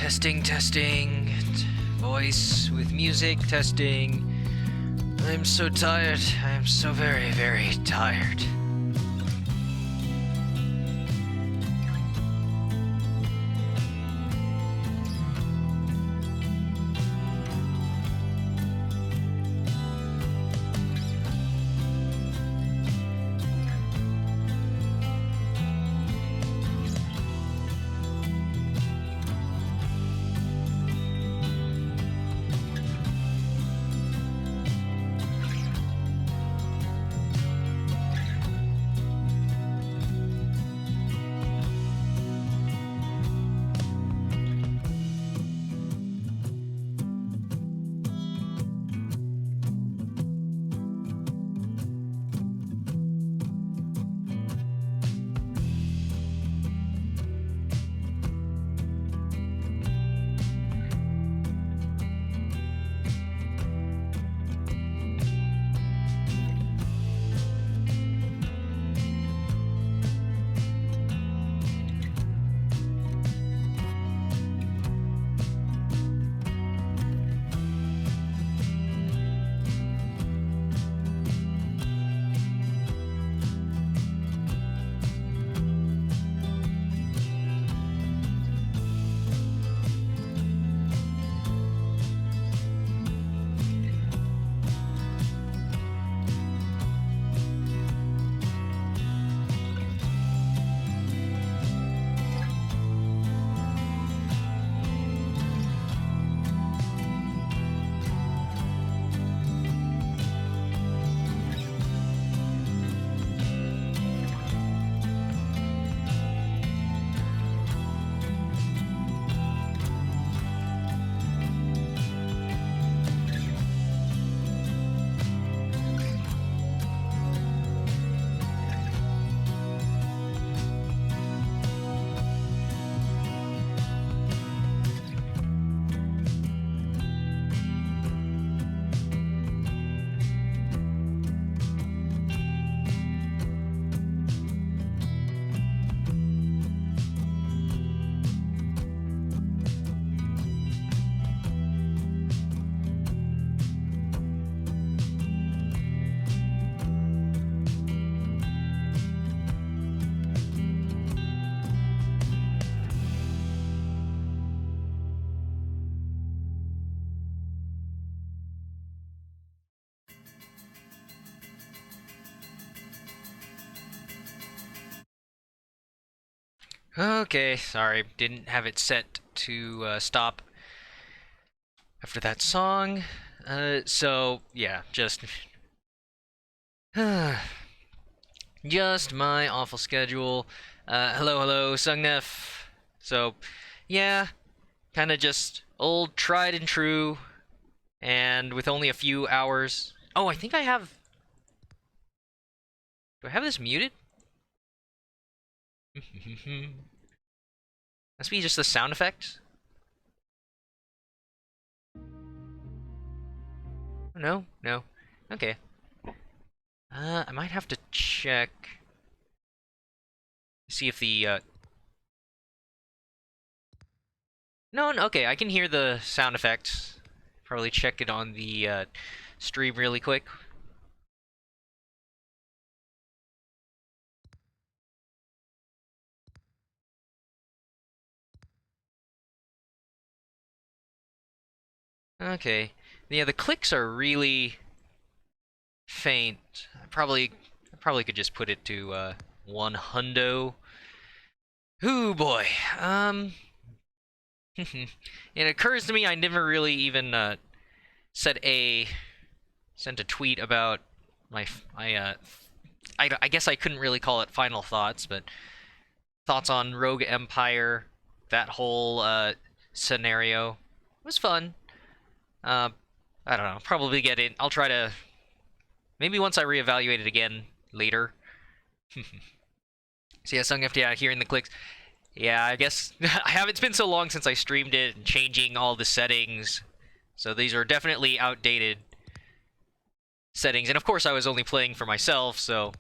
Testing, testing. Voice with music, testing. I'm so tired. I am so very, very tired. Okay, sorry, didn't have it set to stop after that song. So yeah, just my awful schedule. Hello, hello, Sungnef. So yeah, kind of just old, tried and true, and with only a few hours. Oh, I think I have. Do I have this muted? Must be just the sound effects. No, no. Okay. I might have to check. See if the, No, no, okay, I can hear the sound effects. Probably check it on the, stream really quick. Okay. Yeah, the clicks are really faint. I probably could just put it to, 1 hundo. Ooh, boy. It occurs to me I never really even, said a sent a tweet about I guess I couldn't really call it final thoughts, but thoughts on Rogue Empire, that whole scenario. It was fun. Uh, I don't know. Probably get it. I'll try to maybe once I reevaluate it again later. So yeah, Sung FTI hearing the clicks. Yeah, I guess I have. It's been so long since I streamed it and changing all the settings, so these are definitely outdated settings. And of course, I was only playing for myself, so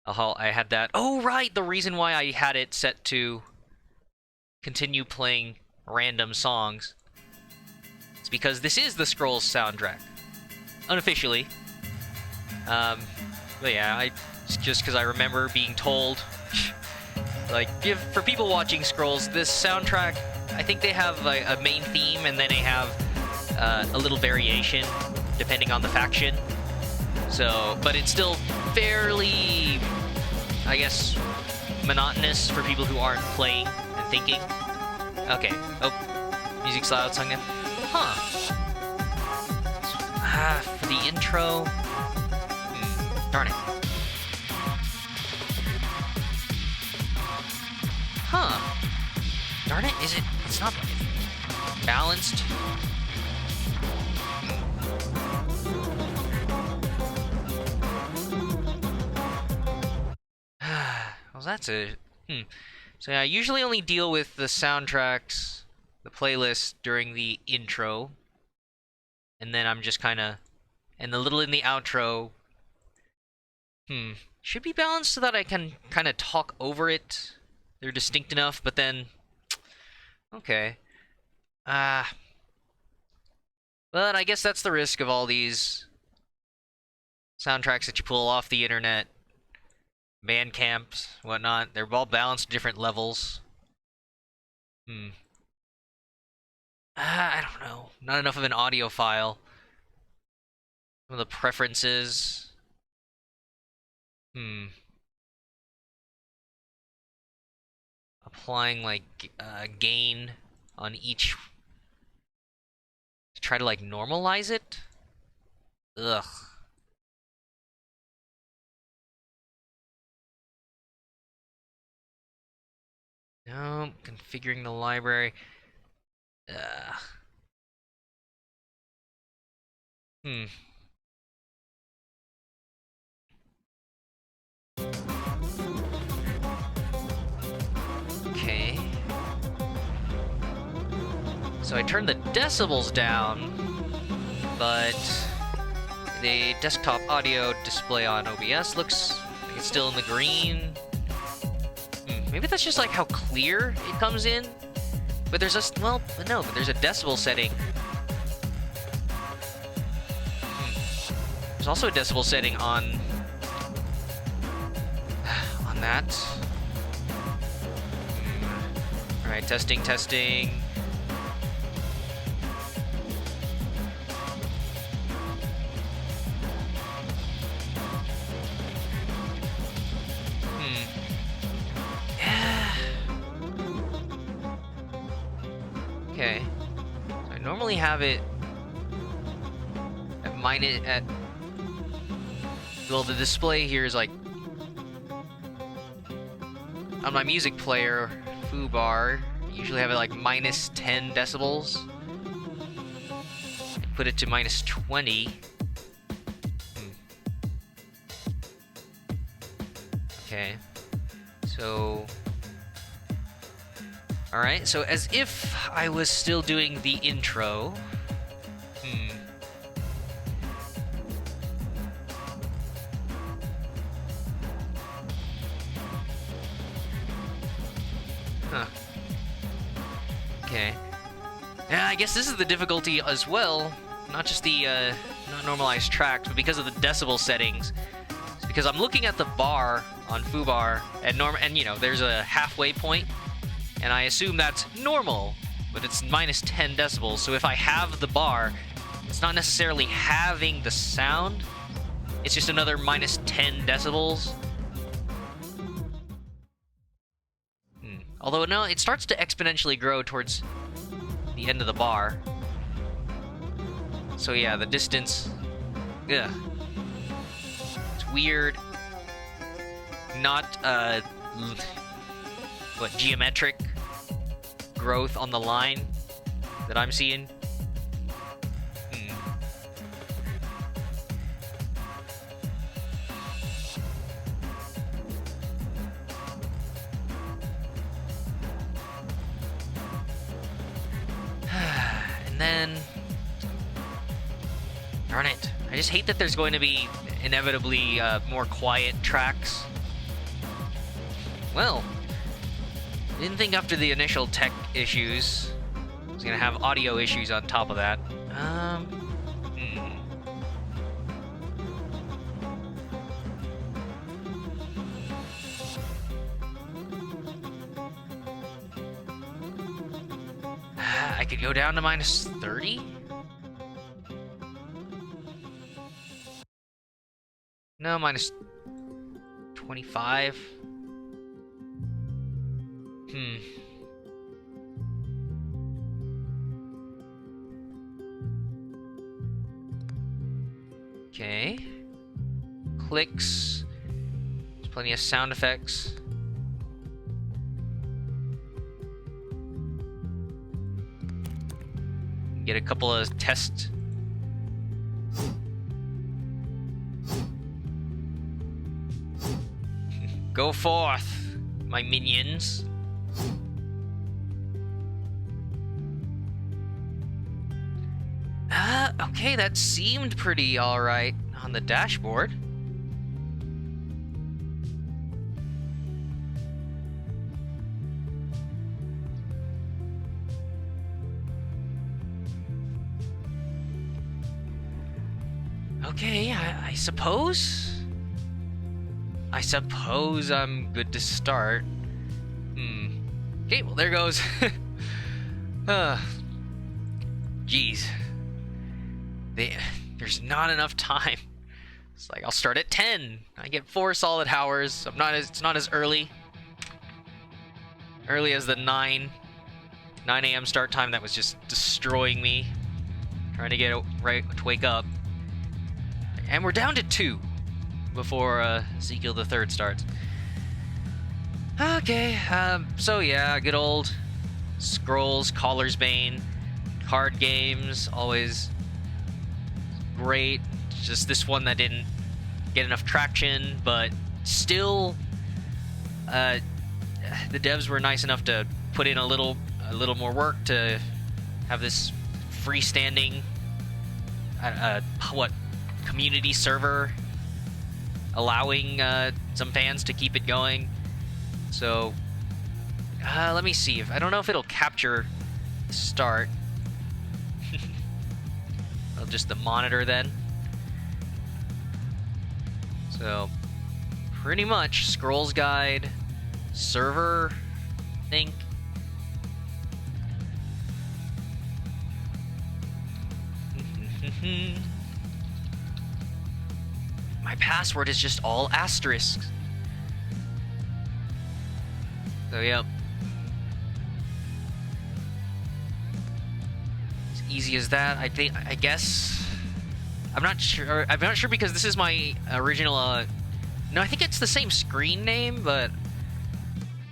I had that. Oh, right, the reason why I had it set to continue playing random songs. It's because this is the Scrolls soundtrack. Unofficially. But yeah, just because I remember being told, like, for people watching Scrolls, this soundtrack, I think they have a main theme, and then they have a little variation depending on the faction. So, but it's still fairly, I guess, monotonous for people who aren't playing and thinking. Okay. Oh, music's loud, sung in. Huh. For the intro. Darn it. Huh. Darn it, it's not balanced. Well, that's a... So yeah, I usually only deal with the soundtracks, the playlist, during the intro. And then I'm just kind of... And a little in the outro. Should be balanced so that I can kind of talk over it. They're distinct enough, but then... Okay. But I guess that's the risk of all these soundtracks that you pull off the internet. Bandcamps, whatnot. They're all balanced at different levels. I don't know. Not enough of an audio file. Some of the preferences... Applying, like, gain on each... To try to, like, normalize it? Ugh. No, configuring the library. Okay. So I turned the decibels down, but the desktop audio display on OBS looks like it's still in the green. Maybe that's just like how clear it comes in. But there's a, well, no, but there's a decibel setting. There's also a decibel setting on that. Alright, testing. Okay. So I normally have it at well, the display here is like on my music player, foobar, I usually have it like minus 10 decibels. Put it to minus 20. Okay. So... Alright, so as if I was still doing the intro. Huh. Okay. Yeah, I guess this is the difficulty as well. Not just the not normalized tracks, but because of the decibel settings. It's because I'm looking at the bar on foobar and you know, there's a halfway point. And I assume that's normal, but it's minus 10 decibels. So if I have the bar, it's not necessarily having the sound. It's just another minus 10 decibels. Although, no, it starts to exponentially grow towards the end of the bar. So yeah, the distance... Ugh. It's weird. Not, what, geometric growth on the line that I'm seeing. And then... Darn it. I just hate that there's going to be inevitably more quiet tracks. Well... Didn't think after the initial tech issues was gonna have audio issues on top of that. I could go down to minus 30? No, minus 25. Okay. Clicks. There's plenty of sound effects. Get a couple of tests. Go forth, my minions. Okay, that seemed pretty alright on the dashboard. Okay, I suppose I'm good to start. Okay, well there goes. Jeez. There's not enough time. It's like I'll start at 10. I get 4 solid hours. It's not as early as the 9 a.m. start time that was just destroying me. Trying to get right to wake up. And we're down to 2 before Ezekiel the Third starts. Okay, so yeah, good old Scrolls, Caller's Bane, card games, always great. Just this one that didn't get enough traction, but still, the devs were nice enough to put in a little more work to have this freestanding, community server, allowing some fans to keep it going. So, let me see. I don't know if it'll capture the start. Well, just the monitor then. So, pretty much Scrolls Guide, server, I think. My password is just all asterisks. So, yep. As easy as that. I guess. I'm not sure because this is my original, no, I think it's the same screen name, but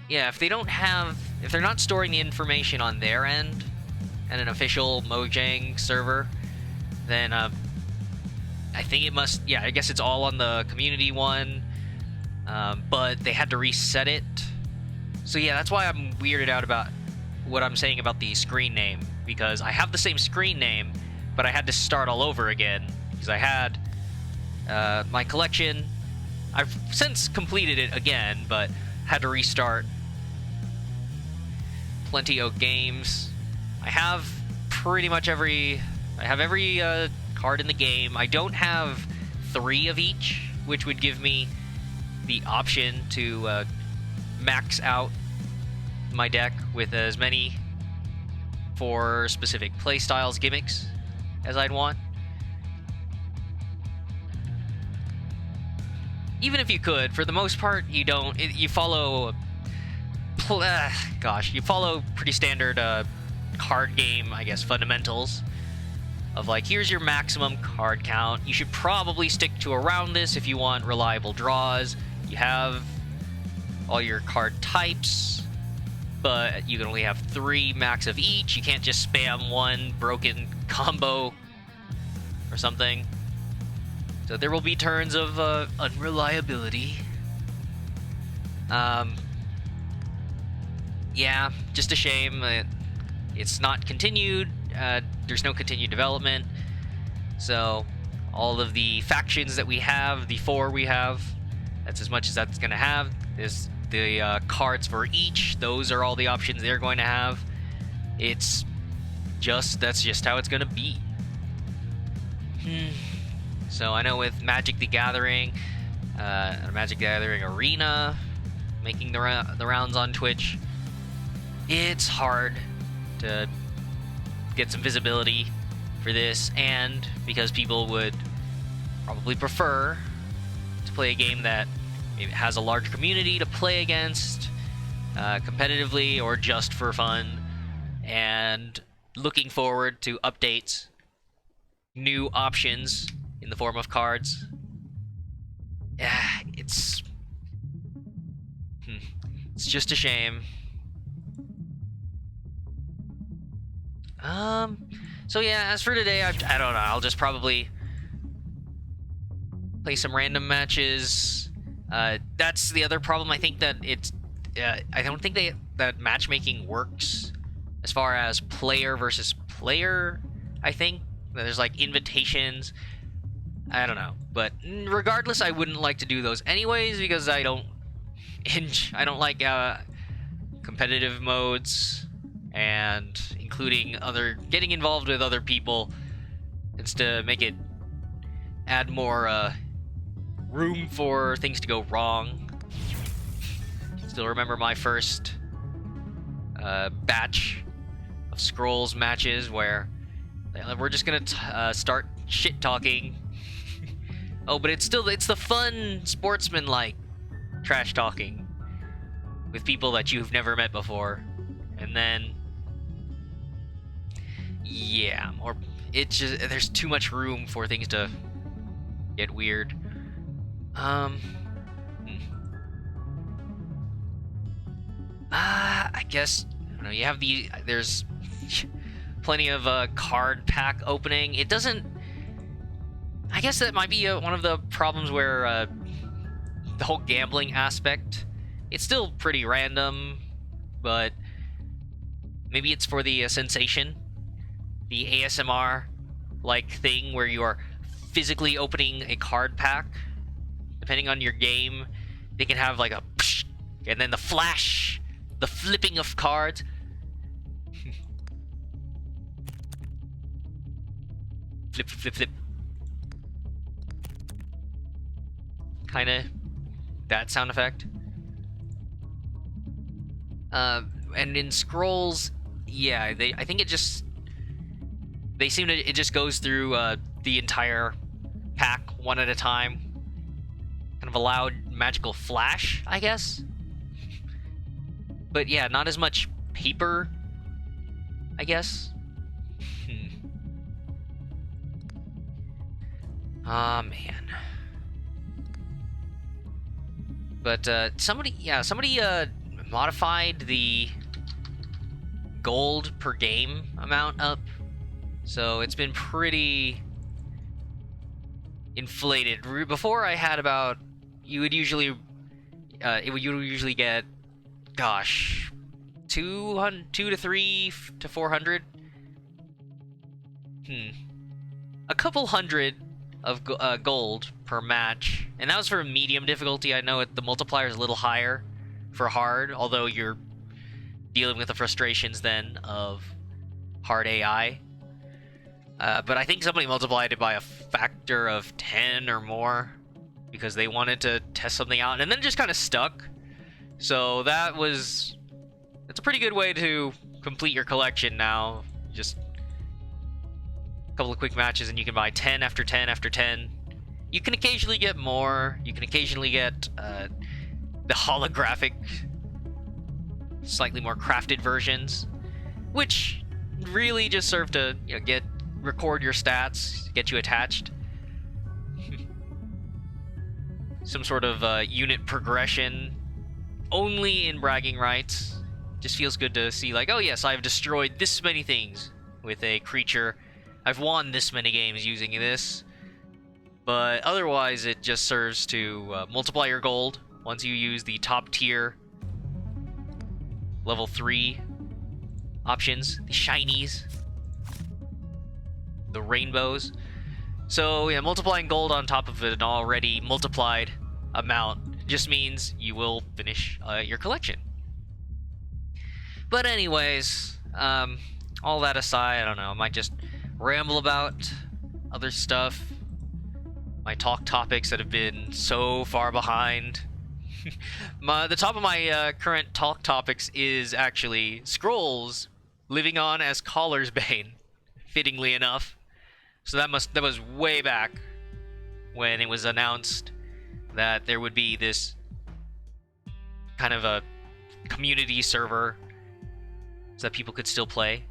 yeah, if they're not storing the information on their end and an official Mojang server, then, I think it must, yeah, I guess it's all on the community one, but they had to reset it. So yeah, that's why I'm weirded out about what I'm saying about the screen name, because I have the same screen name, but I had to start all over again, because I had my collection. I've since completed it again, but had to restart. Plenty of games. I have pretty much every card in the game. I don't have 3 of each, which would give me the option to max out my deck with as many for specific playstyles, gimmicks as I'd want. Even if you could, for the most part, you don't. You follow, you follow pretty standard card game, I guess, fundamentals of like, here's your maximum card count. You should probably stick to around this if you want reliable draws. You have all your card types, but you can only have 3 max of each. You can't just spam one broken combo or something. So there will be turns of unreliability. Yeah, just a shame. It's not continued. There's no continued development. So all of the factions that we have, the 4 we have, that's as much as that's going to have. There's the cards for each. Those are all the options they're going to have. It's that's just how it's gonna be. So I know with Magic the Gathering, Magic the Gathering Arena, making the rounds on Twitch, it's hard to get some visibility for this, and because people would probably prefer to play a game that maybe has a large community to play against competitively or just for fun, and looking forward to updates, new options in the form of cards. Yeah, it's just a shame. So yeah, as for today, I don't know. I'll just probably play some random matches. That's the other problem. I think that I don't think that matchmaking works as far as player versus player. I think there's like invitations. I don't know, but regardless, I wouldn't like to do those anyways because I don't like competitive modes, and including getting involved with other people tends to make it add more room for things to go wrong. Still remember my first batch of Scrolls matches where we're just gonna start shit talking. Oh, but it's the fun sportsman-like trash talking with people that you've never met before, and then yeah, or it's just there's too much room for things to get weird. I guess I don't know. You have there's plenty of card pack opening. It doesn't. I guess that might be one of the problems where the whole gambling aspect. It's still pretty random, but maybe it's for the sensation, the ASMR like thing where you are physically opening a card pack. Depending on your game, they can have like a psh, and then the flash, the flipping of cards. Flip, flip, flip, flip. Kind of that sound effect. And in Scrolls, yeah, I think it just goes through the entire pack one at a time. Kind of a loud magical flash, I guess. But yeah, not as much paper, I guess. Ah, man. But somebody modified the gold per game amount up, so it's been pretty inflated. Before I had about you would usually get, gosh, 2 to 3 to 400. A couple hundred of gold per match, and that was for medium difficulty. I know the multiplier is a little higher for hard, although you're dealing with the frustrations then of hard AI. But I think somebody multiplied it by a factor of 10 or more because they wanted to test something out, and then it just kind of stuck. So that's a pretty good way to complete your collection now. Just a couple of quick matches and you can buy 10 after 10 after 10. You can occasionally get more. You can occasionally get the holographic, slightly more crafted versions, which really just serve to record your stats, get you attached. Some sort of unit progression, only in bragging rights. Just feels good to see, like, oh yes, I've destroyed this many things with a creature. I've won this many games using this. But otherwise, it just serves to multiply your gold once you use the top tier level 3 options, the shinies, the rainbows. So yeah, multiplying gold on top of an already multiplied amount just means you will finish your collection. But anyways, on all that aside, I don't know, I might just ramble about other stuff. My talk topics that have been so far behind. The top of my current talk topics is actually Scrolls living on as Caller's Bane, fittingly enough. So that was way back when it was announced that there would be this kind of a community server so that people could still play.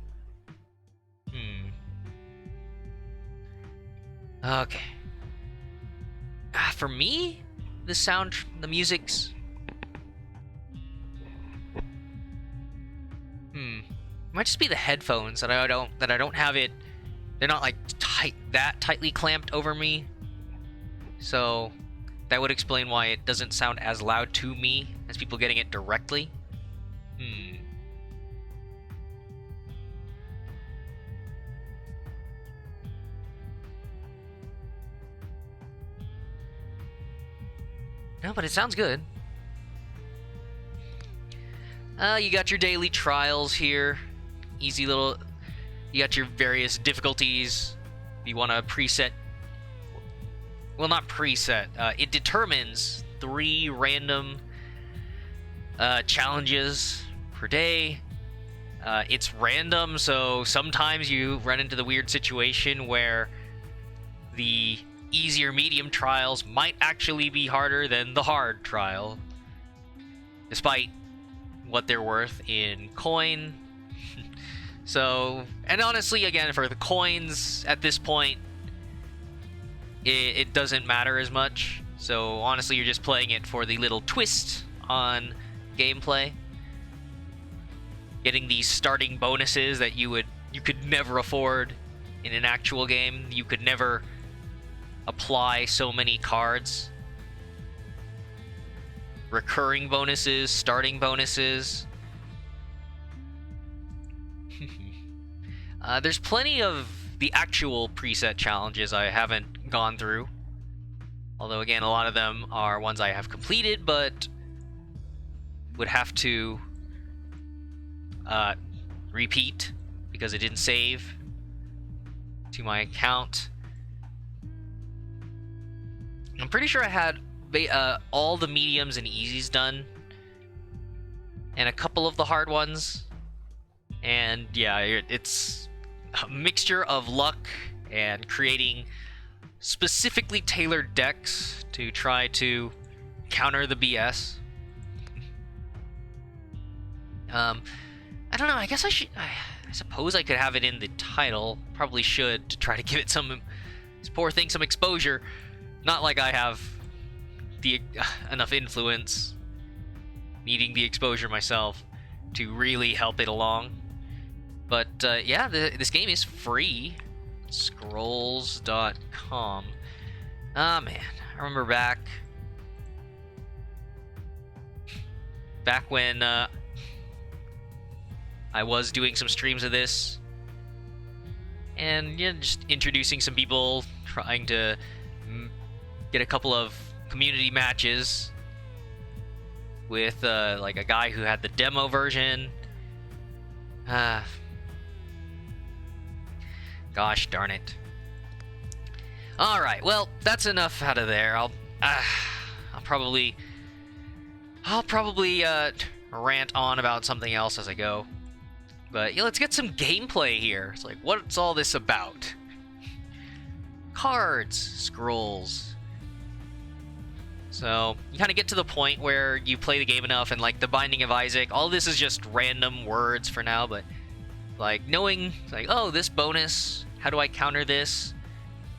Okay. For me, the music's... It might just be the headphones that I don't have it. They're not like that tightly clamped over me. So that would explain why it doesn't sound as loud to me as people getting it directly. No, but it sounds good. You got your daily trials here. Easy little... You got your various difficulties. You want to preset... Well, not preset. It determines 3 random challenges per day. It's random, so sometimes you run into the weird situation where the easier medium trials might actually be harder than the hard trial, despite what they're worth in coin. So, and honestly, again, for the coins at this point, it doesn't matter as much. So honestly, you're just playing it for the little twist on gameplay, getting these starting bonuses that you could never afford in an actual game. You could never apply so many cards. Recurring bonuses, starting bonuses. There's plenty of the actual preset challenges I haven't gone through. Although, again, a lot of them are ones I have completed, but would have to repeat because it didn't save to my account. I'm pretty sure I had all the mediums and easies done, and a couple of the hard ones. And yeah, it's a mixture of luck and creating specifically tailored decks to try to counter the BS. I don't know, I guess I suppose I could have it in the title. Probably should, to try to give it this poor thing some exposure. Not like I have enough influence, needing the exposure myself to really help it along. But yeah, this game is free. Scrolls.com. Ah, man, I remember back when I was doing some streams of this, and yeah, just introducing some people, trying to get a couple of community matches with like a guy who had the demo version. Gosh darn it. Alright, well, that's enough out of there. I'll probably rant on about something else as I go. But yeah, let's get some gameplay here. It's like, what's all this about? Cards, scrolls. So you kind of get to the point where you play the game enough, and like the Binding of Isaac, all this is just random words for now, but like knowing, like, oh, this bonus, how do I counter this?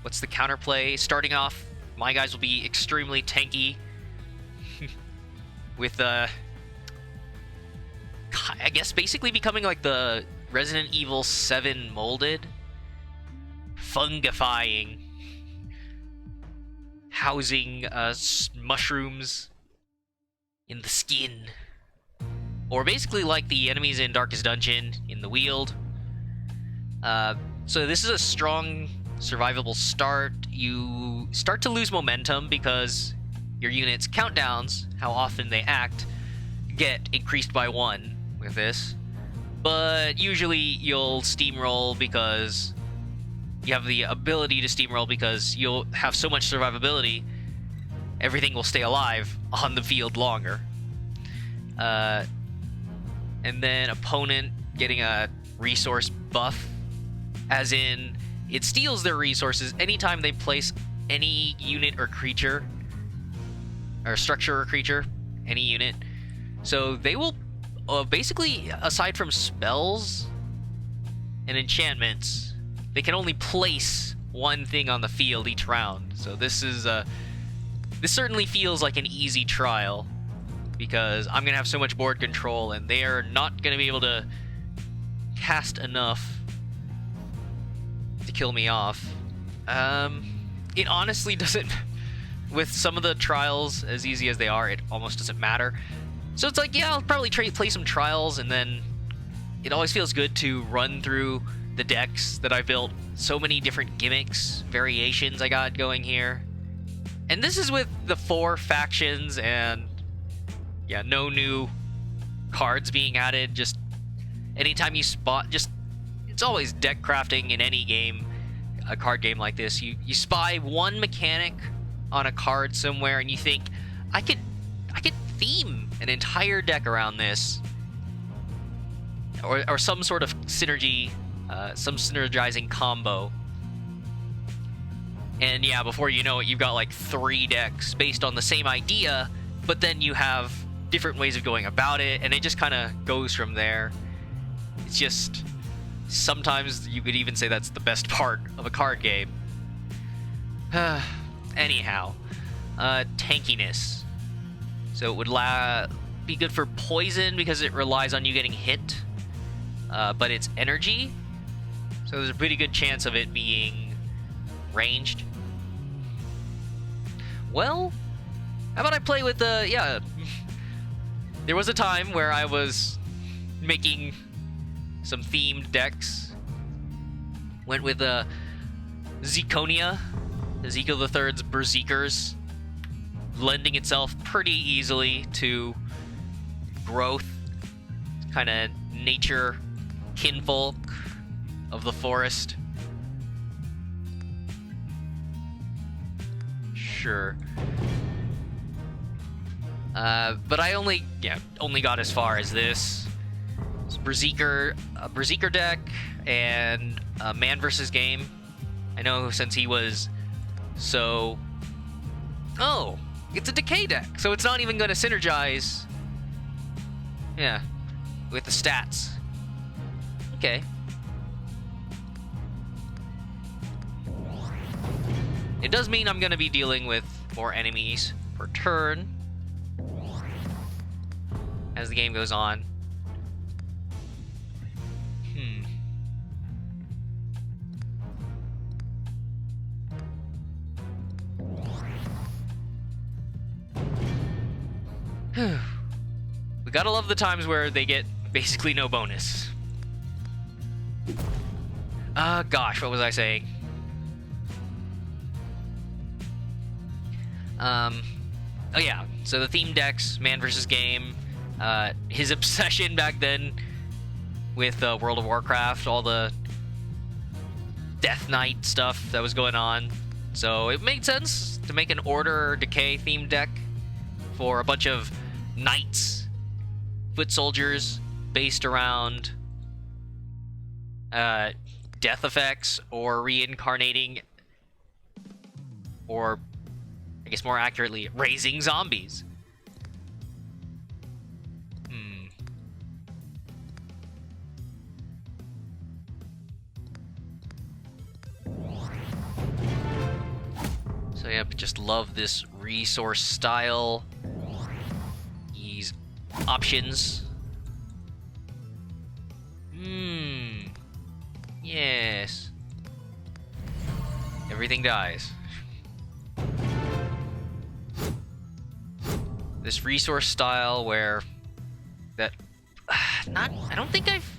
What's the counterplay? Starting off, my guys will be extremely tanky with I guess basically becoming like the Resident Evil 7 molded, fungifying, housing mushrooms in the skin. Or basically like the enemies in Darkest Dungeon in the Weald. So this is a strong survivable start. You start to lose momentum because your unit's countdowns, how often they act, get increased by 1 with this. but usually you'll steamroll because you have the ability to steamroll because you'll have so much survivability, everything will stay alive on the field longer. And then opponent getting a resource buff, as in it steals their resources anytime they place any unit or creature, or structure or creature, any unit. So they will basically, aside from spells and enchantments, they can only place one thing on the field each round. So this certainly feels like an easy trial, because I'm gonna have so much board control and they are not gonna be able to cast enough to kill me off. It honestly doesn't, with some of the trials, as easy as they are, it almost doesn't matter. So it's like, yeah, I'll probably play some trials, and then it always feels good to run through the decks that I built. So many different gimmicks, variations I got going here. And this is with the 4 factions and, yeah, no new cards being added. Just anytime you spot, it's always deck crafting in any game, a card game like this. You spy one mechanic on a card somewhere and you think, I could theme an entire deck around this, or some sort of synergy, some synergizing combo. And yeah, before you know it, you've got like 3 decks based on the same idea, but then you have different ways of going about it, and it just kind of goes from there. It's just, sometimes you could even say that's the best part of a card game. Anyhow, tankiness. So it would be good for poison because it relies on you getting hit, but it's energy, so there's a pretty good chance of it being ranged. Well, how about I play with yeah. There was a time where I was making some themed decks. Went with Zirconia, Ezekiel III's Berserkers, lending itself pretty easily to growth, kind of nature kinfolk of the forest. Sure. But I only got as far as this. It's a Berserker deck, and a man versus game. I know since he was so... Oh, it's a decay deck, so it's not even going to synergize. Yeah, with the stats. Okay. It does mean I'm going to be dealing with more enemies per turn as the game goes on. We gotta love the times where they get basically no bonus. Gosh, what was I saying? Oh yeah, so the theme decks, man versus game, his obsession back then with World of Warcraft, all the Death Knight stuff that was going on. So it made sense to make an Order or Decay themed deck for a bunch of knights, foot soldiers, based around death effects or reincarnating, or I guess more accurately, raising zombies. So yeah, just love this resource style. These options. Yes. Everything dies. This resource style where that I don't think I've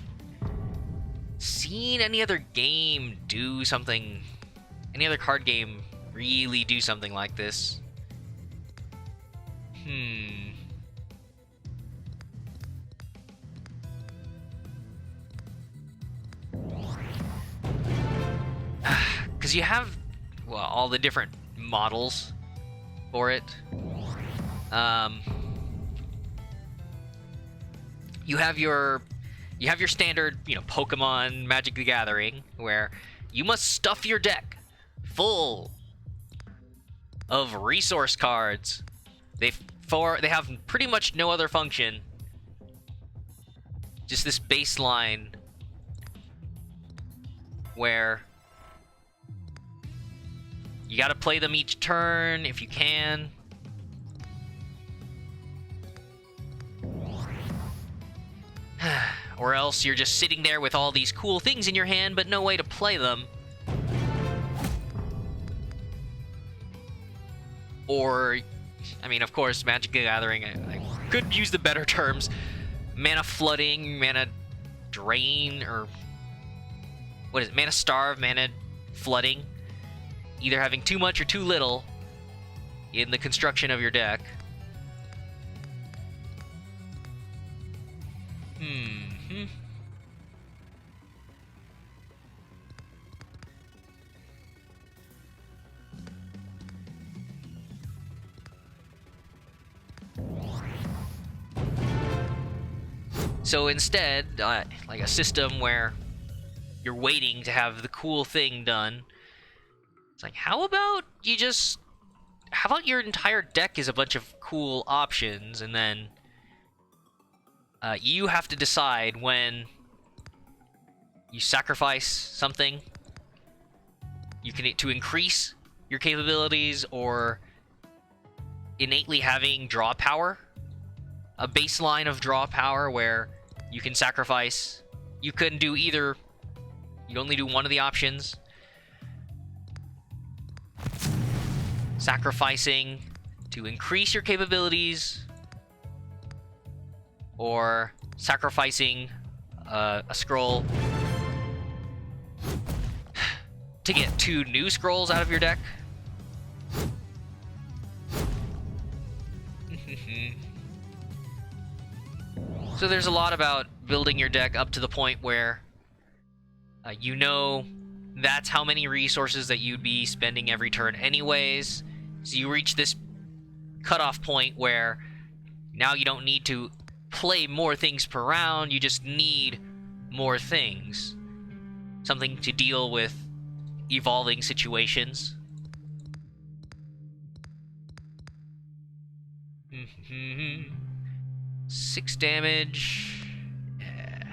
seen any other game do something, any other card game really do something like this. because you have, well, all the different models for it. You have your standard, Pokemon Magic the Gathering, where you must stuff your deck full of resource cards. They have pretty much no other function. Just this baseline where you gotta play them each turn if you can. Or else you're just sitting there with all these cool things in your hand, but no way to play them. Or, I mean, of course, Magic the Gathering, I could use the better terms. Mana flooding, mana drain, or what is it? Mana starve, mana flooding. Either having too much or too little in the construction of your deck. So instead, like a system where you're waiting to have the cool thing done, it's like, how about your entire deck is a bunch of cool options, and then you have to decide when you sacrifice something to increase your capabilities, or innately having draw power, a baseline of draw power where you can sacrifice. You couldn't do either. You only do one of the options. Sacrificing to increase your capabilities, or sacrificing a scroll to get 2 new scrolls out of your deck. So there's a lot about building your deck up to the point where that's how many resources that you'd be spending every turn anyways. So you reach this cutoff point where now you don't need to play more things per round, you just need more things. Something to deal with evolving situations. 6 damage. Yeah.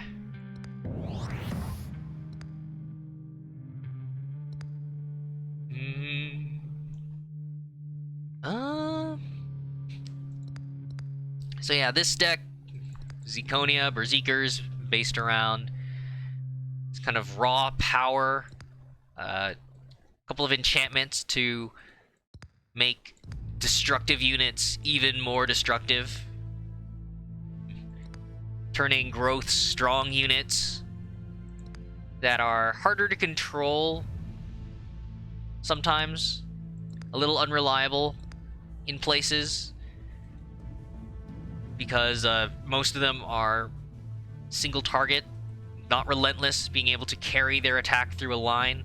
So yeah, this deck, Zirconia, Berserkers, based around it's kind of raw power. A couple of enchantments to make destructive units even more destructive. Turning growth strong units that are harder to control sometimes, a little unreliable in places, because most of them are single target, not relentless, being able to carry their attack through a line.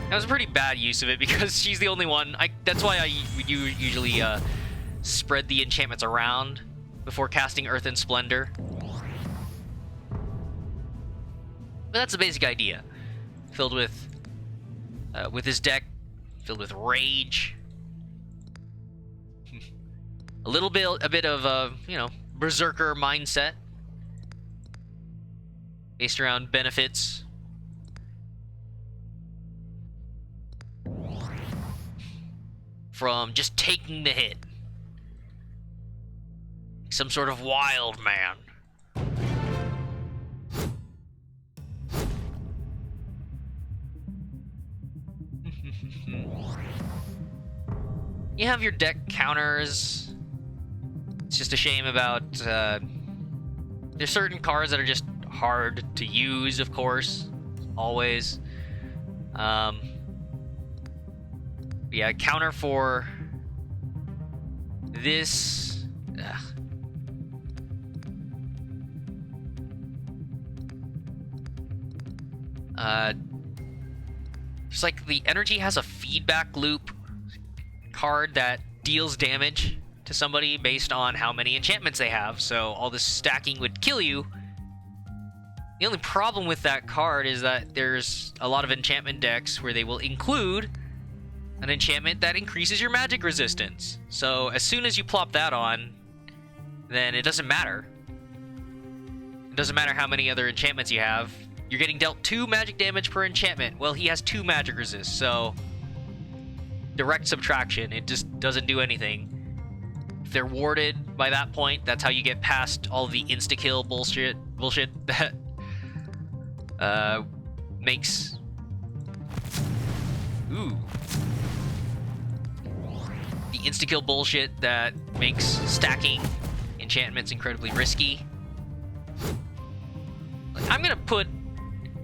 That was a pretty bad use of it because she's the only one. That's why I usually spread the enchantments around before casting Earth and Splendor. But that's the basic idea. Filled with his deck, filled with rage. A bit of Berserker mindset, based around benefits. From just taking the hit. Some sort of wild man. You have your deck counters. It's just a shame about there's certain cards that are just hard to use, of course, always. Yeah, counter for this. It's like the energy has a feedback loop card that deals damage to somebody based on how many enchantments they have, so all this stacking would kill you. The only problem with that card is that there's a lot of enchantment decks where they will include an enchantment that increases your magic resistance. So as soon as you plop that on, then it doesn't matter. It doesn't matter how many other enchantments you have. You're getting dealt 2 magic damage per enchantment. Well, he has 2 magic resist, so direct subtraction. It just doesn't do anything. If they're warded by that point, that's how you get past all the insta-kill bullshit that makes... Ooh. The insta-kill bullshit that makes stacking enchantments incredibly risky. Like, I'm gonna put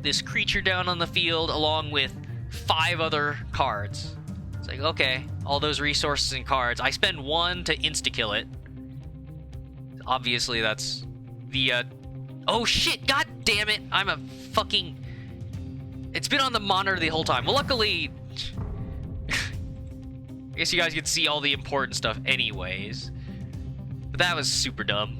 this creature down on the field along with 5 other cards. It's like, okay, all those resources and cards. I spend 1 to insta-kill it. Obviously, that's the, Oh, shit! God damn it! I'm a fucking... It's been on the monitor the whole time. Well, luckily... I guess you guys could see all the important stuff anyways. But that was super dumb.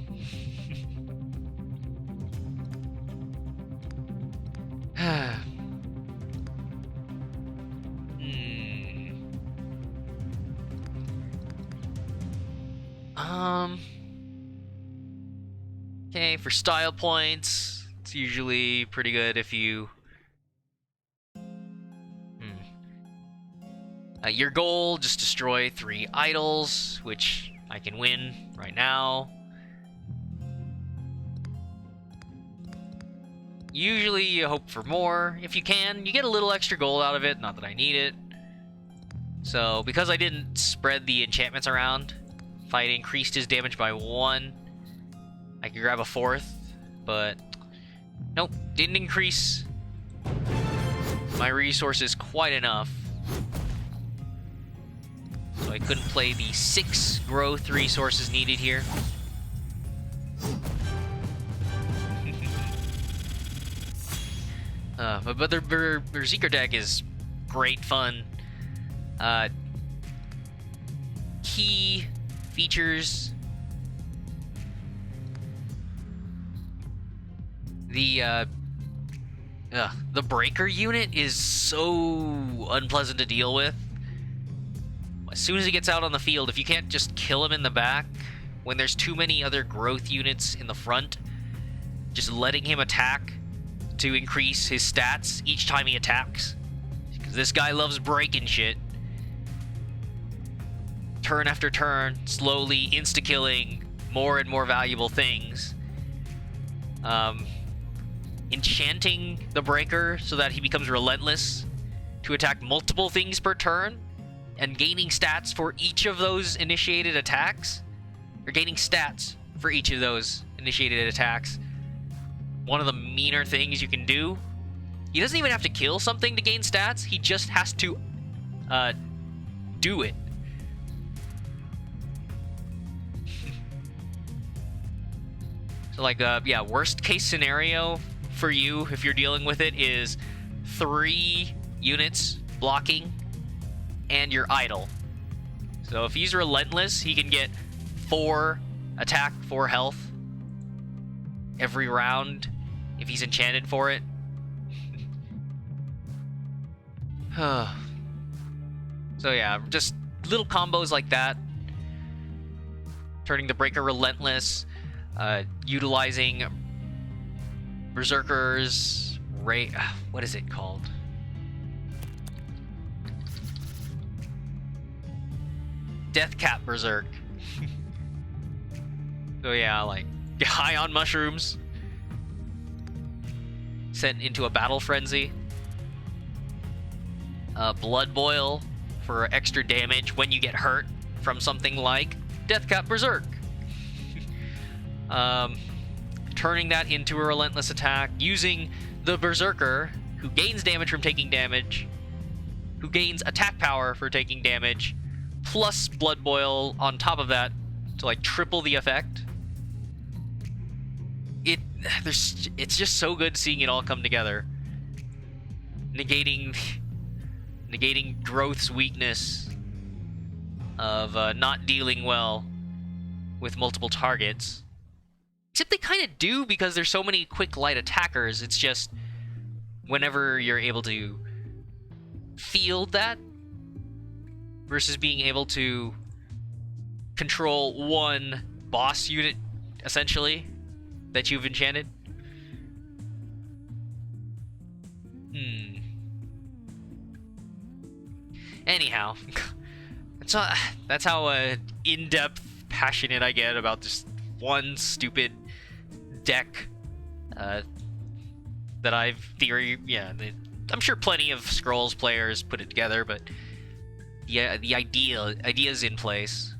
Okay, for style points, it's usually pretty good if you... your goal, just destroy 3 idols, which I can win right now. Usually you hope for more. If you can, you get a little extra gold out of it, not that I need it. So, because I didn't spread the enchantments around, if I had increased his damage by 1, I could grab a 4th, but nope, didn't increase my resources quite enough. So I couldn't play the 6 growth resources needed here. But their Berserker deck is great fun. Key features: the breaker unit is so unpleasant to deal with. As soon as he gets out on the field, if you can't just kill him in the back, when there's too many other growth units in the front, just letting him attack to increase his stats each time he attacks. Because this guy loves breaking shit. Turn after turn, slowly insta-killing more and more valuable things. Enchanting the breaker so that he becomes relentless to attack multiple things per turn, and gaining stats for each of those initiated attacks, or gaining stats for each of those initiated attacks. One of the meaner things you can do. He doesn't even have to kill something to gain stats. He just has to do it. So like, yeah, worst case scenario for you if you're dealing with it is 3 units blocking and your idol. So if he's relentless, he can get 4 attack, 4 health every round if he's enchanted for it. So yeah, just little combos like that. Turning the breaker relentless, utilizing Berserker's what is it called? Death Cap Berserk. So yeah, like, high on mushrooms, sent into a battle frenzy. Blood Boil for extra damage when you get hurt from something like Death Cap Berserk. Turning that into a relentless attack, using the Berserker, who gains damage from taking damage, who gains attack power for taking damage, plus Blood Boil on top of that to like triple the effect. It's just so good seeing it all come together. negating negating growth's weakness of not dealing well with multiple targets. Except they kind of do, because there's so many quick light attackers. It's just whenever you're able to field that versus being able to control one boss unit, essentially, that you've enchanted. Anyhow, that's how in-depth, passionate I get about just one stupid deck that I'm sure plenty of Scrolls players put it together, but yeah, the idea's in place.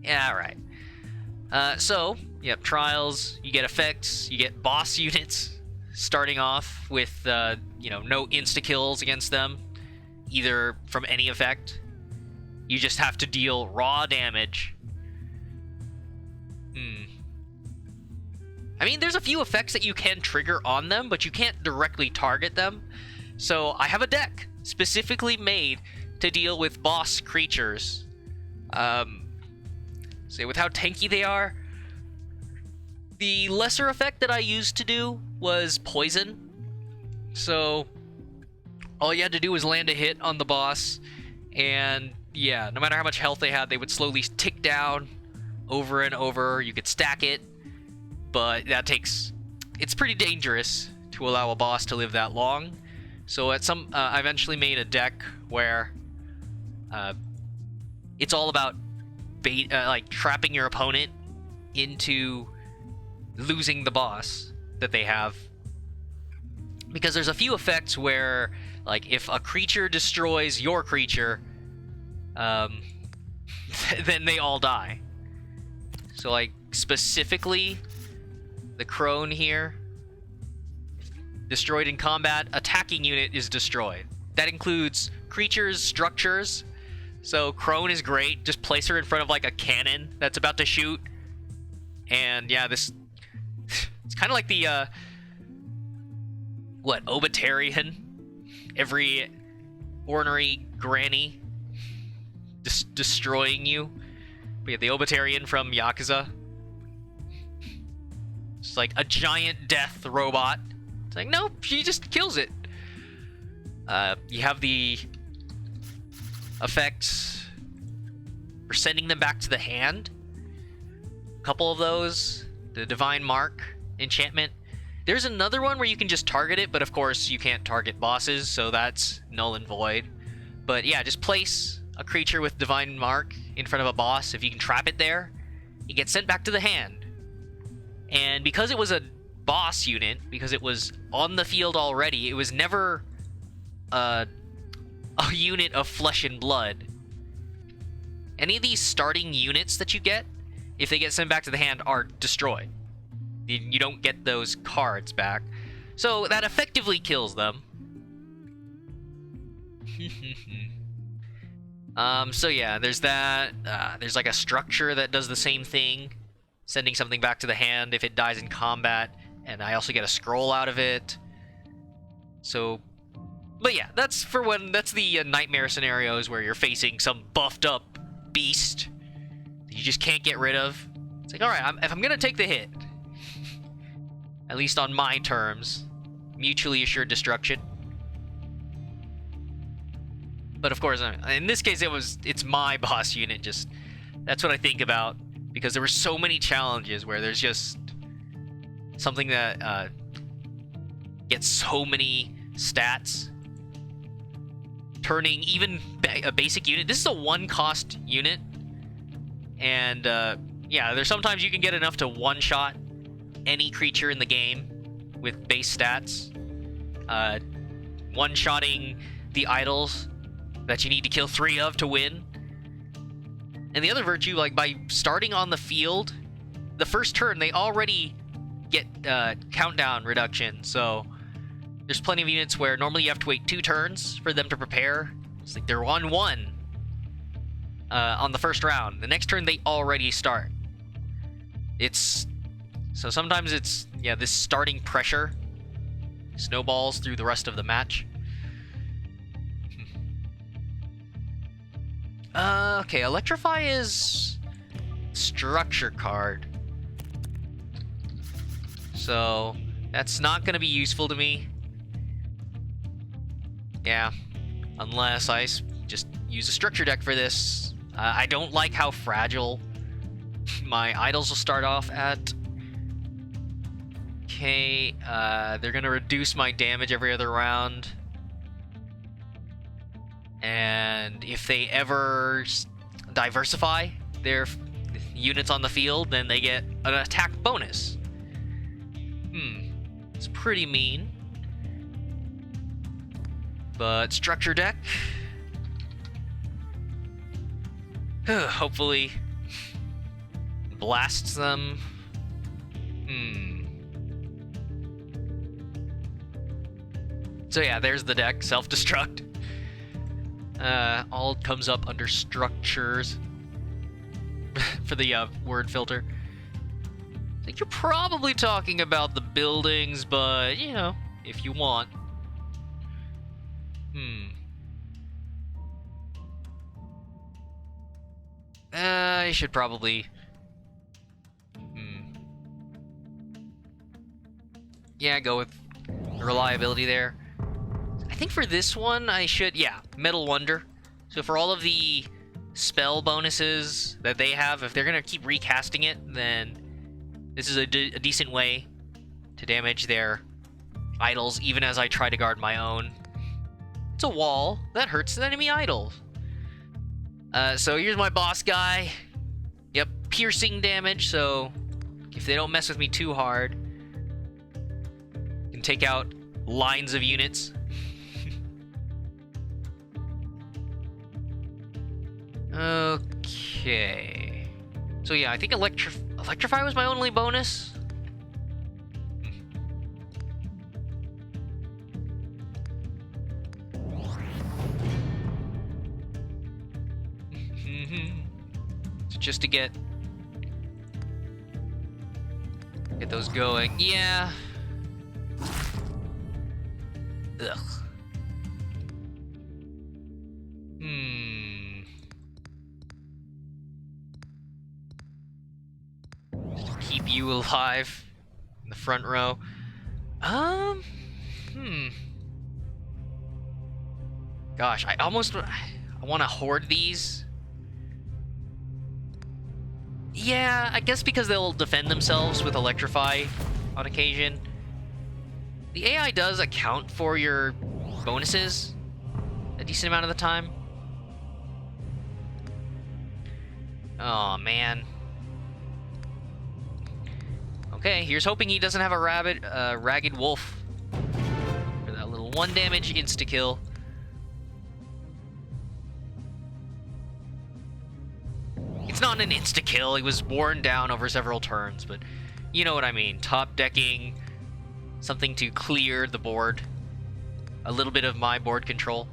Yeah, all right. So, yep, trials, you get effects, you get boss units, starting off with, no insta-kills against them, either from any effect. You just have to deal raw damage. I mean, there's a few effects that you can trigger on them, but you can't directly target them. So I have a deck specifically made to deal with boss creatures. So with how tanky they are, the lesser effect that I used to do was poison. So all you had to do was land a hit on the boss, and yeah, no matter how much health they had, they would slowly tick down over and over. You could stack it, but it's pretty dangerous to allow a boss to live that long. So I eventually made a deck where it's all about trapping your opponent into losing the boss that they have. Because there's a few effects where, like, if a creature destroys your creature, then they all die. So, like, specifically, the crone here, destroyed in combat, attacking unit is destroyed. That includes creatures, structures. So crone is great. Just place her in front of, like, a cannon that's about to shoot. And yeah, it's kind of like the Obitarian. Every ornery granny destroying you. We have the Obitarian from Yakuza. It's like a giant death robot. It's like, nope, she just kills it. You have the effects for sending them back to the hand. A couple of those. The Divine Mark enchantment. There's another one where you can just target it, but of course you can't target bosses, so that's null and void. But yeah, just place a creature with Divine Mark in front of a boss. If you can trap it there, it gets sent back to the hand. And because it was a boss unit, because it was on the field already, it was never a unit of flesh and blood. Any of these starting units that you get, if they get sent back to the hand, are destroyed. You don't get those cards back. So that effectively kills them. So yeah, there's that. There's like a structure that does the same thing, sending something back to the hand if it dies in combat, and I also get a scroll out of it. So, but yeah, that's the nightmare scenarios where you're facing some buffed up beast that you just can't get rid of. It's like, alright, if I'm gonna take the hit, at least on my terms, mutually assured destruction. But of course, in this case, it's my boss unit. Just that's what I think about, because there were so many challenges where there's just something that gets so many stats, turning even a basic unit. This is a one-cost unit, and yeah, there's sometimes you can get enough to one-shot any creature in the game with base stats. One-shotting the idols that you need to kill 3 of to win. And the other virtue, like, by starting on the field, the first turn, they already get countdown reduction. So there's plenty of units where normally you have to wait 2 turns for them to prepare. It's like they're on 1 on the first round. The next turn, they already start. So sometimes it's, yeah, this starting pressure snowballs through the rest of the match. Okay, Electrify is structure card. So, that's not going to be useful to me. Yeah, unless I just use a structure deck for this. I don't like how fragile my idols will start off at. Okay, they're going to reduce my damage every other round. And if they ever diversify their units on the field, then they get an attack bonus. It's pretty mean. But structure deck. Hopefully blasts them. So yeah, there's the deck. Self-destruct. All comes up under structures for the word filter. I think you're probably talking about the buildings, but, you know, if you want. I should probably... Yeah, go with reliability there. I think for this one, I should... Yeah, Metal Wonder. So for all of the spell bonuses that they have, if they're going to keep recasting it, then this is a decent way to damage their idols, even as I try to guard my own. It's a wall. That hurts the enemy idol. So here's my boss guy. Yep, piercing damage, so if they don't mess with me too hard, I can take out lines of units. Okay. So yeah, I think Electrify was my only bonus. So just to get those going. Yeah. Ugh. Just to keep you alive in the front row. Gosh, I want to hoard these. Yeah, I guess because they'll defend themselves with Electrify on occasion. The AI does account for your bonuses a decent amount of the time. Oh, man. Okay, here's hoping he doesn't have a ragged wolf for that little 1 damage insta-kill. It's not an insta-kill, he was worn down over several turns, but you know what I mean. Top decking, something to clear the board. A little bit of my board control.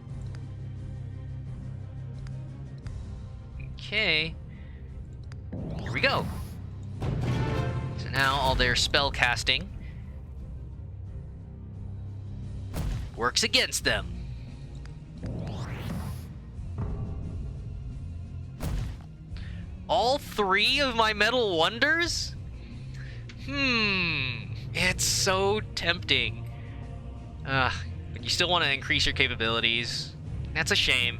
Okay. Here we go. So now all their spell casting works against them. All 3 of my Metal Wonders? It's so tempting. But you still want to increase your capabilities. That's a shame.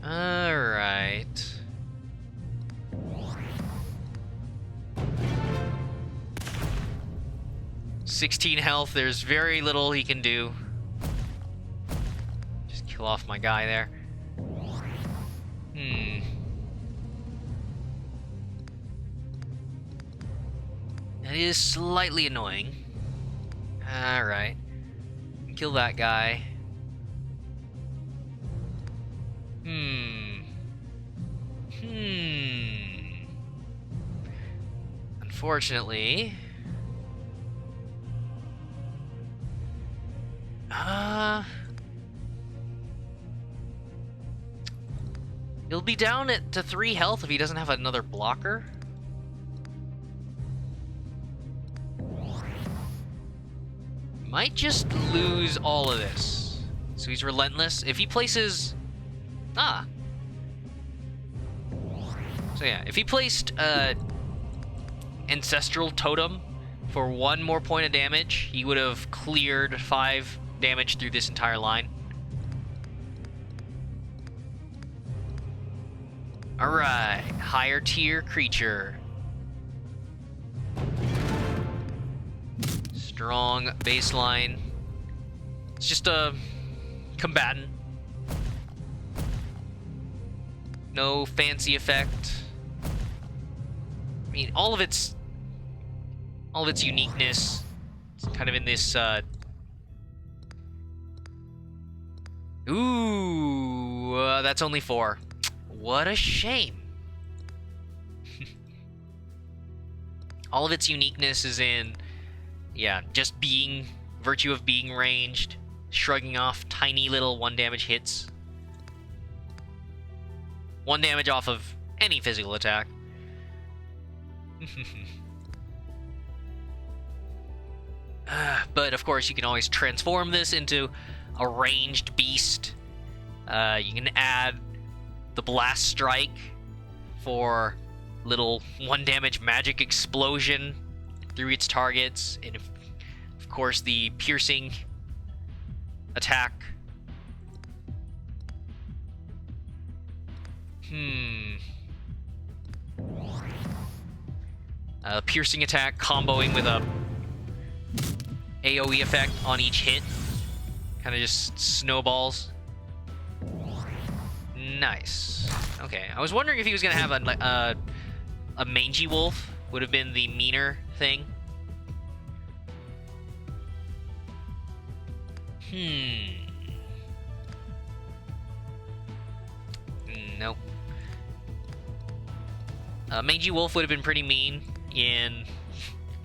Alright. $16 health, there's very little he can do. Just kill off my guy there. That is slightly annoying. Alright. Kill that guy. Unfortunately... He'll be down to 3 health if he doesn't have another blocker. might just lose all of this. So he's relentless. If he places... Ah. So yeah, if he placed Ancestral Totem for 1 more point of damage, he would have cleared 5 damage through this entire line. Alright, higher tier creature. Strong baseline. It's just a combatant. No fancy effect. I mean, all of its uniqueness. It's kind of in this. That's only 4. What a shame. All of its uniqueness is in, yeah, just being, virtue of being ranged, shrugging off tiny little 1 damage hits. 1 damage off of any physical attack. But of course, you can always transform this into a ranged beast. You can add the Blast Strike for little 1 damage magic explosion through its targets, and of course the piercing attack. Piercing attack comboing with a AoE effect on each hit. Kind of just snowballs. Nice. Okay, I was wondering if he was gonna have a mangy wolf. Would have been the meaner thing. Nope. Mangy wolf would have been pretty mean in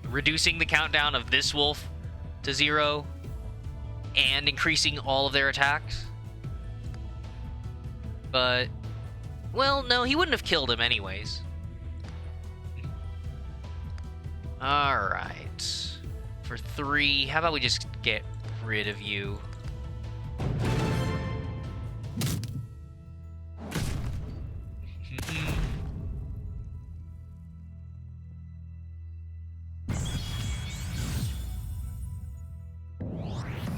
reducing the countdown of this wolf to 0 and increasing all of their attacks. But, well, no, he wouldn't have killed him anyways. Alright. For 3, how about we just get rid of you?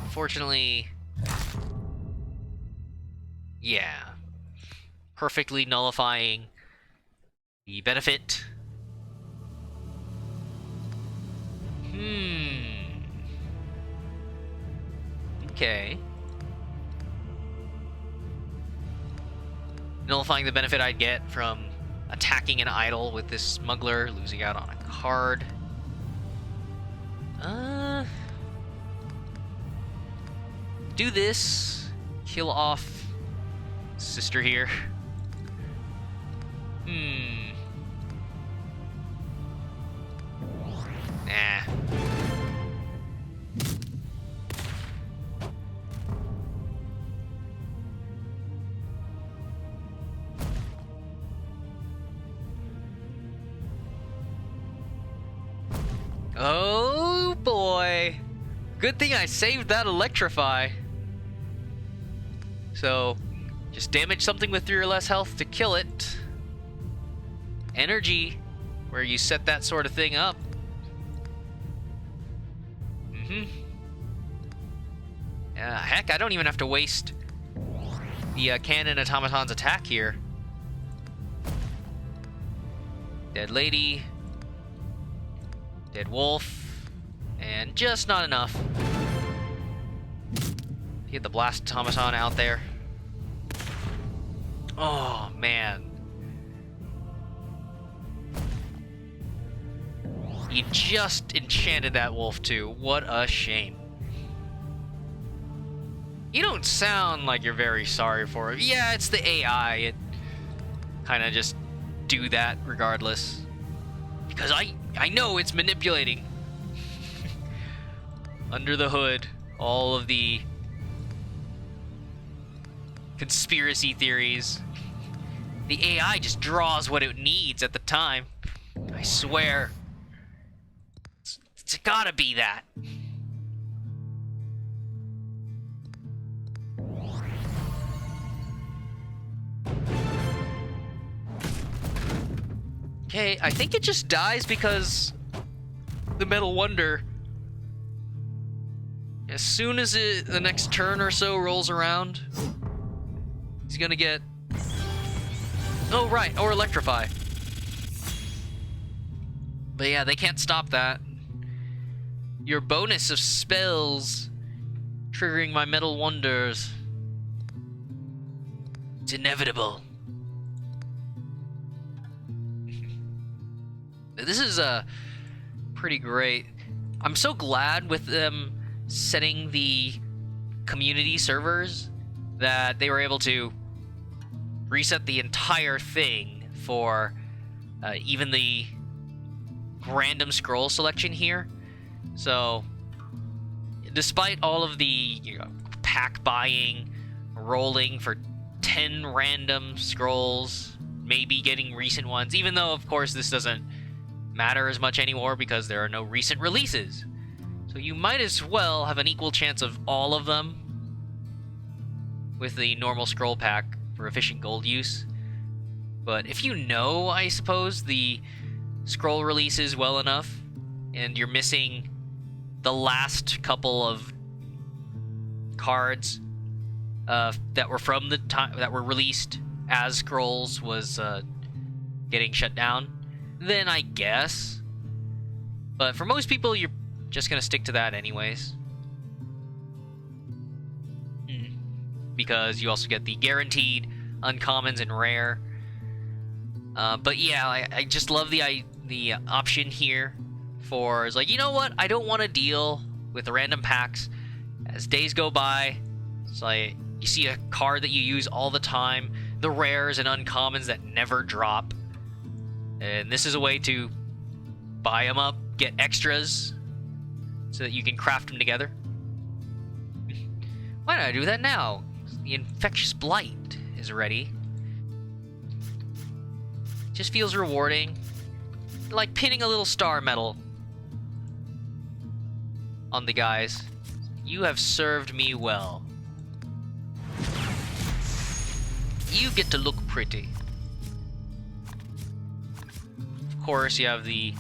Unfortunately, yeah. Perfectly nullifying the benefit. Okay. Nullifying the benefit I'd get from attacking an idol with this smuggler, losing out on a card. Do this. Kill off sister here. Nah. Oh boy. Good thing I saved that electrify. So, just damage something with 3 or less health to kill it. Energy, where you set that sort of thing up. Heck, I don't even have to waste the cannon automaton's attack here. Dead lady. Dead wolf. And just not enough. Get the blast automaton out there. Oh, man. You just enchanted that wolf too. What a shame. You don't sound like you're very sorry for it. Yeah, it's the AI. It kind of just do that regardless. Because I know it's manipulating. Under the hood, all of the conspiracy theories. The AI just draws what it needs at the time. I swear. It's gotta be that. Okay, I think it just dies because the Metal Wonder, as soon as the next turn or so rolls around, he's gonna get... Oh, right, or Electrify. But yeah, they can't stop that. Your bonus of spells triggering my Metal Wonders. It's inevitable. This is pretty great. I'm so glad with them setting the community servers that they were able to reset the entire thing for even the random scroll selection here. So despite all of the pack buying, rolling for 10 random scrolls, maybe getting recent ones, even though of course this doesn't matter as much anymore because there are no recent releases. So you might as well have an equal chance of all of them with the normal scroll pack for efficient gold use. But if you know, I suppose, the scroll releases well enough, and you're missing the last couple of cards that were from the time that were released as scrolls was getting shut down, then I guess. But for most people, you're just gonna stick to that anyways. Because you also get the guaranteed uncommons and rare. But yeah, I just love the option here for, is like, you know what? I don't want to deal with the random packs. As days go by, it's like you see a card that you use all the time, the rares and uncommons that never drop. And this is a way to buy them up, get extras, so that you can craft them together. Why don't I do that now? The Infectious Blight is ready. Just feels rewarding. Like pinning a little star medal on the guys. You have served me well. You get to look pretty. Of course, you have the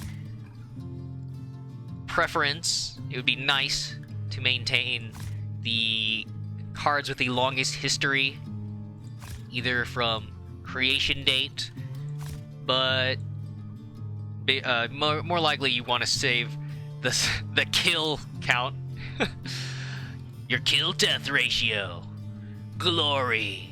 preference. It would be nice to maintain the cards with the longest history, either from creation date, but more likely you want to save the kill count. Your kill death ratio. Glory.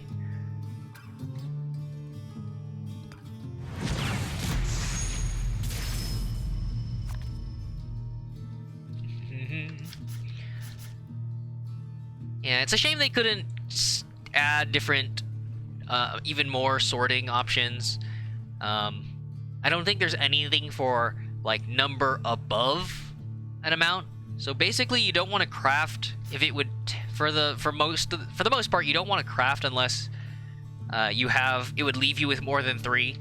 Yeah, it's a shame they couldn't add different, even more sorting options. I don't think there's anything for, like, number above an amount. So basically, you don't want to craft if it would for the most part, you don't want to craft unless it would leave you with more than 3,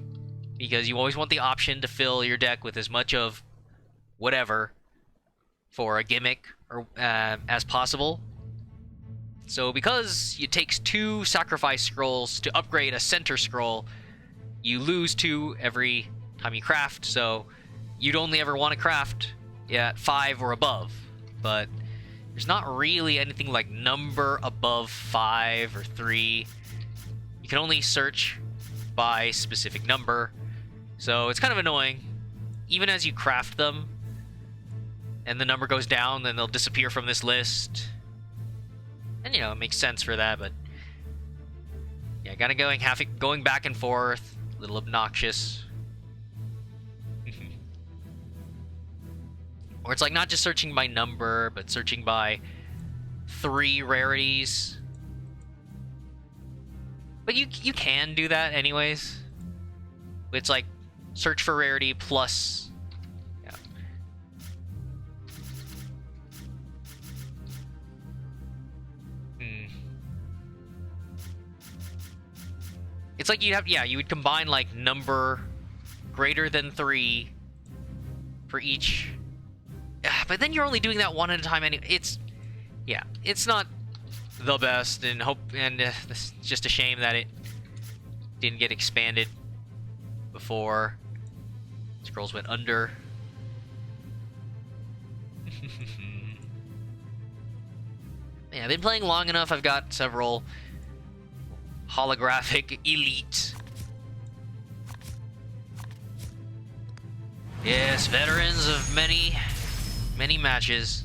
because you always want the option to fill your deck with as much of whatever for a gimmick or as possible. So because it takes 2 sacrifice scrolls to upgrade a center scroll, you lose 2 every time you craft, so you'd only ever want to craft at 5 or above. But there's not really anything like number above 5 or 3. You can only search by specific number, so it's kind of annoying. Even as you craft them and the number goes down, then they'll disappear from this list. And, you know, it makes sense for that, but yeah, going back and forth, a little obnoxious. Or it's like not just searching by number, but searching by 3 rarities. But you can do that anyways. It's like search for rarity plus, yeah. It's like you would combine like number greater than 3 for each. But then you're only doing that one at a time anyway. It's not the best, and it's just a shame that it didn't get expanded before. Scrolls went under. Yeah, I've been playing long enough. I've got several holographic elite. Yes, veterans of many, many matches.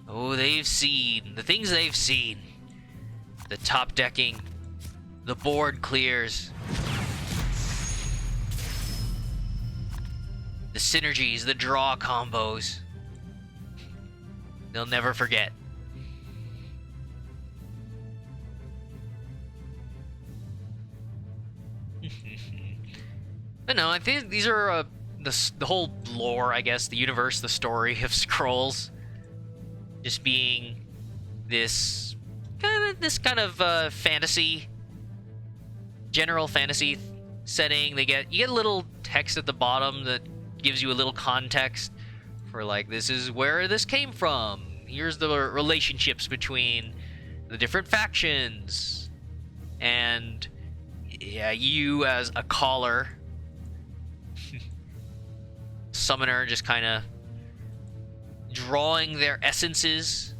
Oh, they've seen the things they've seen. The top decking, the board clears, the synergies, the draw combos. They'll never forget. But no, I think these are the whole lore, I guess, the universe, the story of Scrolls, just being this kind of fantasy, general fantasy setting. You get a little text at the bottom that gives you a little context for, like, this is where this came from. Here's the relationships between the different factions, and yeah, you as a caller, summoner, just kind of drawing their essences,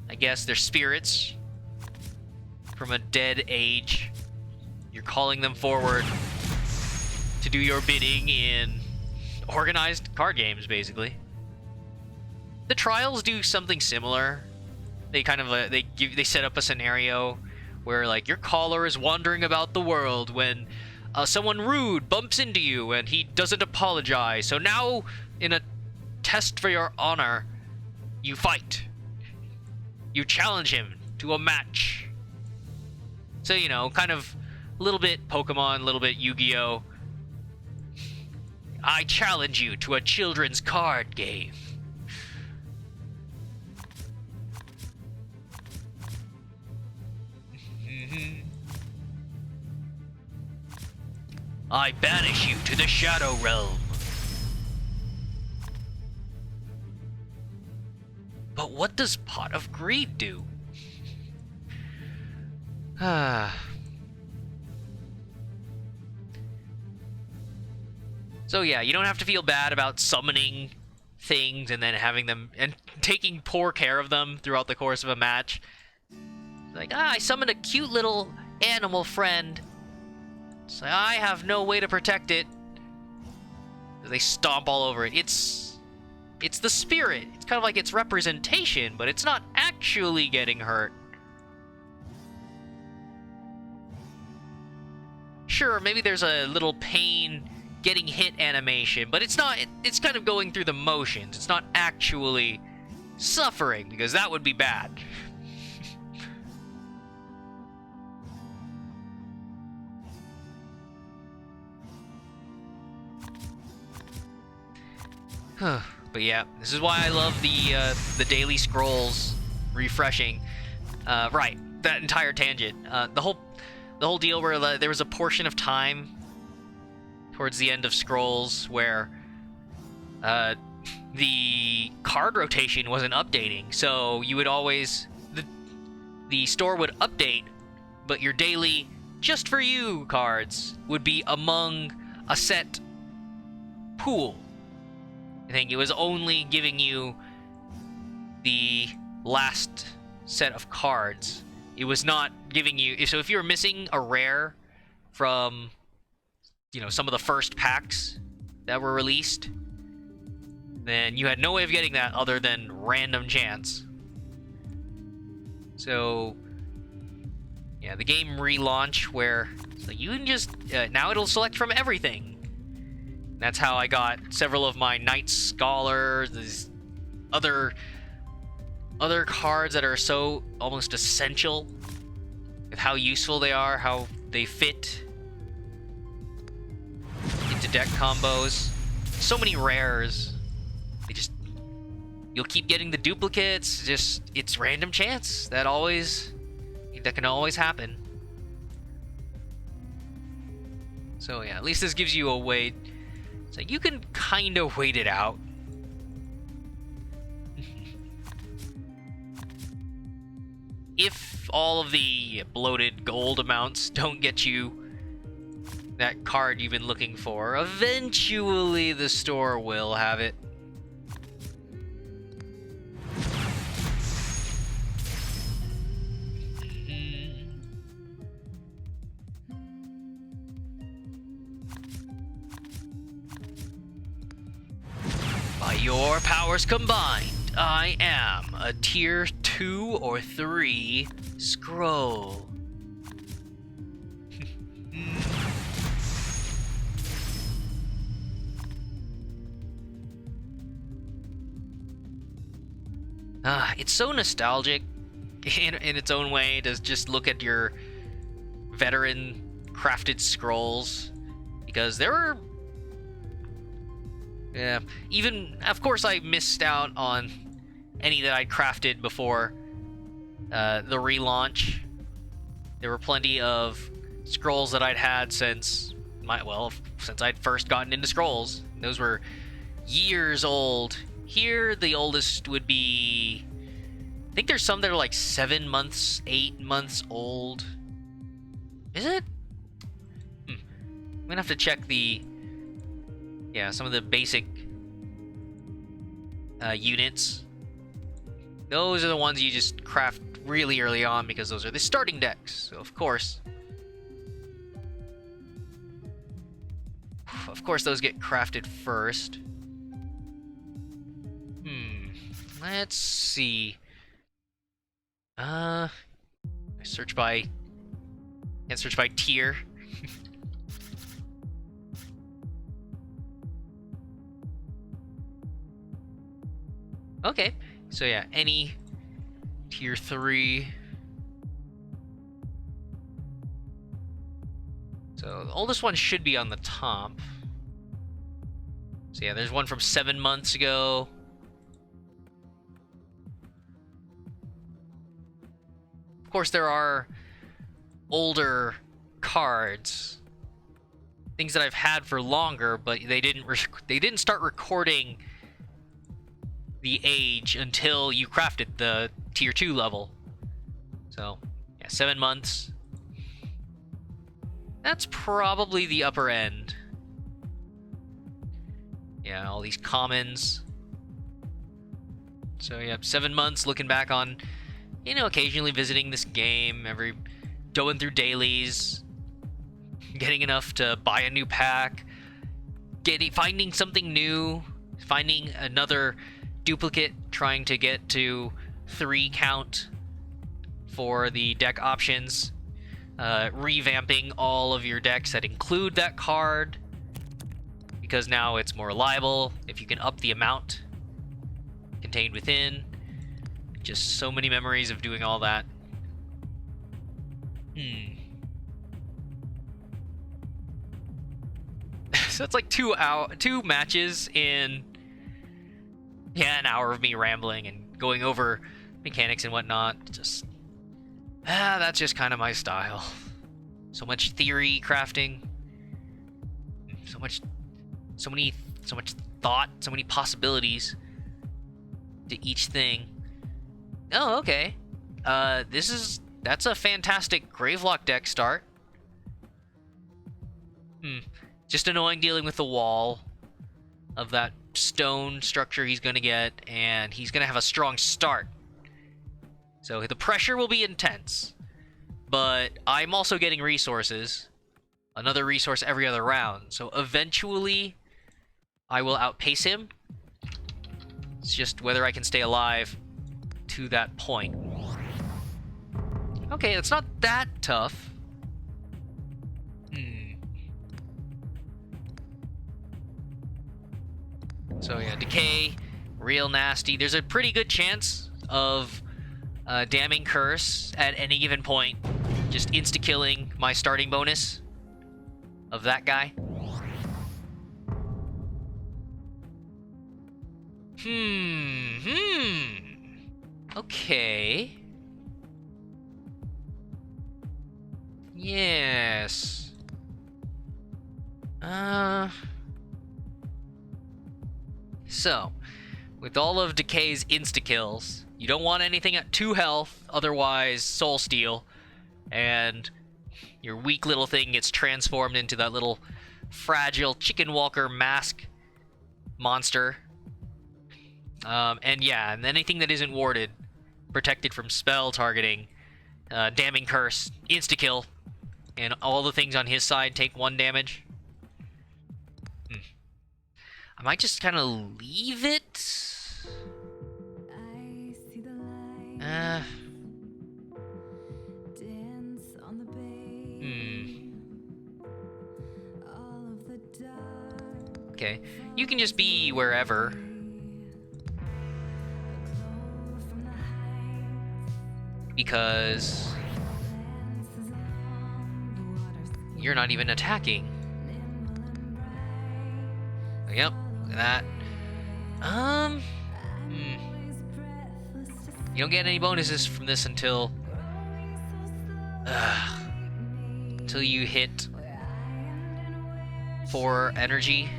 I guess, their spirits from a dead age. You're calling them forward to do your bidding in organized card games, basically. The trials do something similar. They kind of they set up a scenario where, like, your caller is wandering about the world when someone rude bumps into you and he doesn't apologize. So now, in a test for your honor, you fight. You challenge him to a match. So, you know, kind of a little bit Pokemon, a little bit Yu-Gi-Oh! I challenge you to a children's card game. I banish you to the Shadow Realm. But what does Pot of Greed do? So yeah, you don't have to feel bad about summoning things and then having them and taking poor care of them throughout the course of a match. Like, I summoned a cute little animal friend. So I have no way to protect it. They stomp all over it. It's the spirit. It's kind of like its representation, but it's not actually getting hurt. Sure, maybe there's a little pain getting hit animation, but it's not. It's kind of going through the motions. It's not actually suffering, because that would be bad. But yeah, this is why I love the daily scrolls refreshing. Right, that entire tangent. The whole deal where there was a portion of time towards the end of Scrolls where the card rotation wasn't updating, so you would always the store would update, but your daily just for you cards would be among a set pool. I think it was only giving you the last set of cards. It was not giving you... So if you were missing a rare from, you know, some of the first packs that were released, then you had no way of getting that other than random chance. So, yeah, the game relaunch where it's like you can just... now it'll select from everything. That's how I got several of my Knight Scholars, these other cards that are so almost essential with how useful they are, how they fit into deck combos. So many rares. You'll keep getting the duplicates. It's random chance. That can always happen. So yeah, at least this gives you a way. It's like you can kind of wait it out. if all of the bloated gold amounts don't get you that card you've been looking for, eventually the store will have it. By your powers combined, I am a tier 2 or 3 scroll. It's so nostalgic in its own way to just look at your veteran crafted scrolls, because there were, yeah, even, of course, I missed out on any that I'd crafted before the relaunch. There were plenty of scrolls that I'd had since I'd first gotten into scrolls. Those were years old. Here, the oldest would be, I think there's some that are like 7 months, 8 months old. Is it? I'm gonna have to check some of the basic units. Those are the ones you just craft really early on because those are the starting decks. So of course those get crafted first. Let's see. I can't search by tier. Okay, so yeah, any tier 3. So the oldest one should be on the top. So yeah, there's one from 7 months ago. Of course, there are older cards, things that I've had for longer, but they didn't start recording the age until you crafted the tier 2 level. So yeah, 7 months. That's probably the upper end. Yeah, all these commons. So yeah, 7 months looking back on, occasionally visiting this game, going through dailies, getting enough to buy a new pack, finding something new, finding another duplicate, trying to get to 3 count for the deck options, revamping all of your decks that include that card, because now it's more reliable if you can up the amount contained within. Just so many memories of doing all that. So it's like 2 matches in an hour of me rambling and going over mechanics and whatnot. Just that's just kind of my style. So much theory crafting, so much thought, so many possibilities to each thing. Oh, okay. That's a fantastic Gravelock deck start. Just annoying dealing with the wall of that stone structure he's gonna get, and he's gonna have a strong start. So the pressure will be intense, but I'm also getting resources. Another resource every other round. So eventually, I will outpace him. It's just whether I can stay alive to that point. Okay, it's not that tough. So yeah, decay, real nasty. There's a pretty good chance of damning curse at any given point, just insta-killing my starting bonus of that guy. Okay. Yes. So, With all of Decay's insta-kills, you don't want anything at 2 health, otherwise Soul Steal, and your weak little thing gets transformed into that little fragile chicken walker mask monster. And yeah, and anything that isn't warded, protected from spell targeting, damning curse, insta-kill, and all the things on his side take 1 damage. I might just kind of leave it. Okay, you can just be wherever. Because you're not even attacking. Yep, look at that. You don't get any bonuses from this until you hit 4 energy.